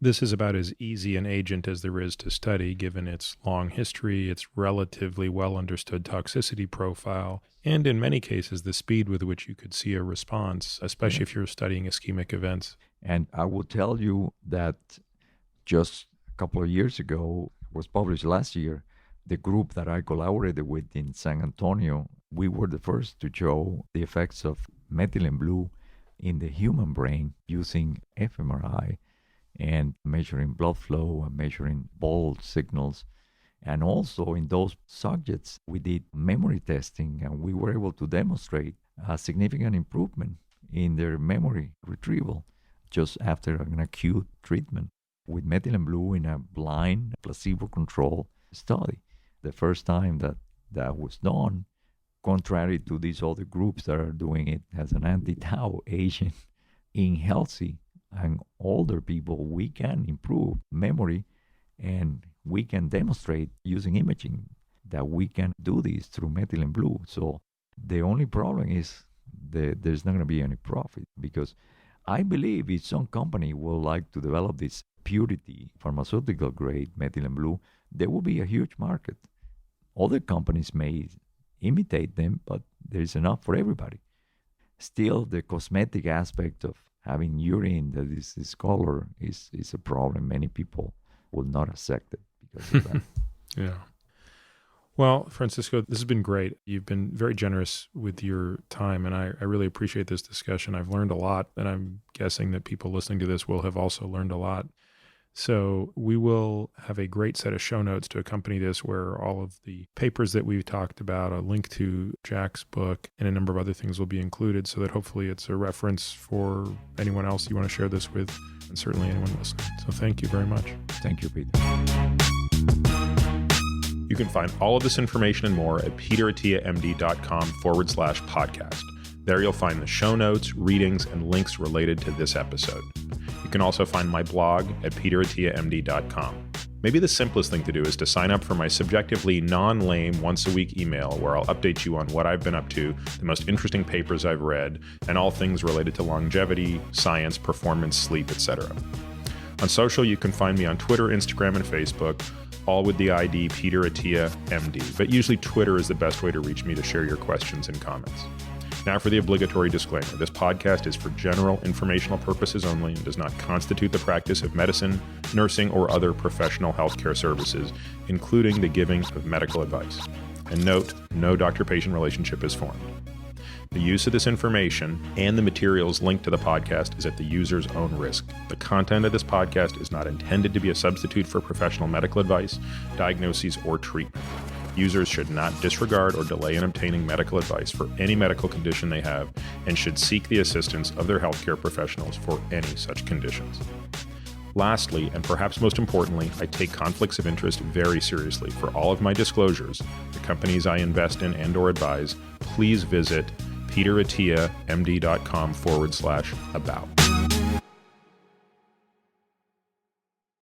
This is about as easy an agent as there is to study, given its long history, its relatively well understood toxicity profile, and in many cases, the speed with which you could see a response, especially if you're studying ischemic events. And I will tell you that just a couple of years ago, was published last year, the group that I collaborated with in San Antonio, we were the first to show the effects of methylene blue in the human brain using fMRI and measuring blood flow and measuring ball signals. And also in those subjects, we did memory testing, and we were able to demonstrate a significant improvement in their memory retrieval just after an acute treatment with methylene blue in a blind, placebo-controlled study. The first time that was done, contrary to these other groups that are doing it as an anti-tau agent in healthy and older people, we can improve memory, and we can demonstrate using imaging that we can do this through methylene blue. So the only problem is there's not going to be any profit, because I believe if some company will like to develop this purity pharmaceutical grade methylene blue, there will be a huge market. Other companies may imitate them, but there's enough for everybody. Still, the cosmetic aspect of having urine that is this color is a problem. Many people will not accept it because of that. Yeah. Well, Francisco, this has been great. You've been very generous with your time, and I really appreciate this discussion. I've learned a lot, and I'm guessing that people listening to this will have also learned a lot. So we will have a great set of show notes to accompany this, where all of the papers that we've talked about, a link to Jack's book, and a number of other things will be included, so that hopefully it's a reference for anyone else you want to share this with, and certainly anyone listening. So thank you very much. Thank you, Peter. You can find all of this information and more at peteratiamd.com/podcast. There you'll find the show notes, readings, and links related to this episode. You can also find my blog at peteratiamd.com. Maybe the simplest thing to do is to sign up for my subjectively non-lame once-a-week email, where I'll update you on what I've been up to, the most interesting papers I've read, and all things related to longevity, science, performance, sleep, etc. On social, you can find me on Twitter, Instagram, and Facebook, all with the ID PeterAtiaMD, but usually Twitter is the best way to reach me to share your questions and comments. Now for the obligatory disclaimer. This podcast is for general informational purposes only and does not constitute the practice of medicine, nursing, or other professional healthcare services, including the giving of medical advice. And note, no doctor-patient relationship is formed. The use of this information and the materials linked to the podcast is at the user's own risk. The content of this podcast is not intended to be a substitute for professional medical advice, diagnoses, or treatment. Users should not disregard or delay in obtaining medical advice for any medical condition they have, and should seek the assistance of their healthcare professionals for any such conditions. Lastly, and perhaps most importantly, I take conflicts of interest very seriously. For all of my disclosures, the companies I invest in and/or advise, please visit peteratiamd.com/about.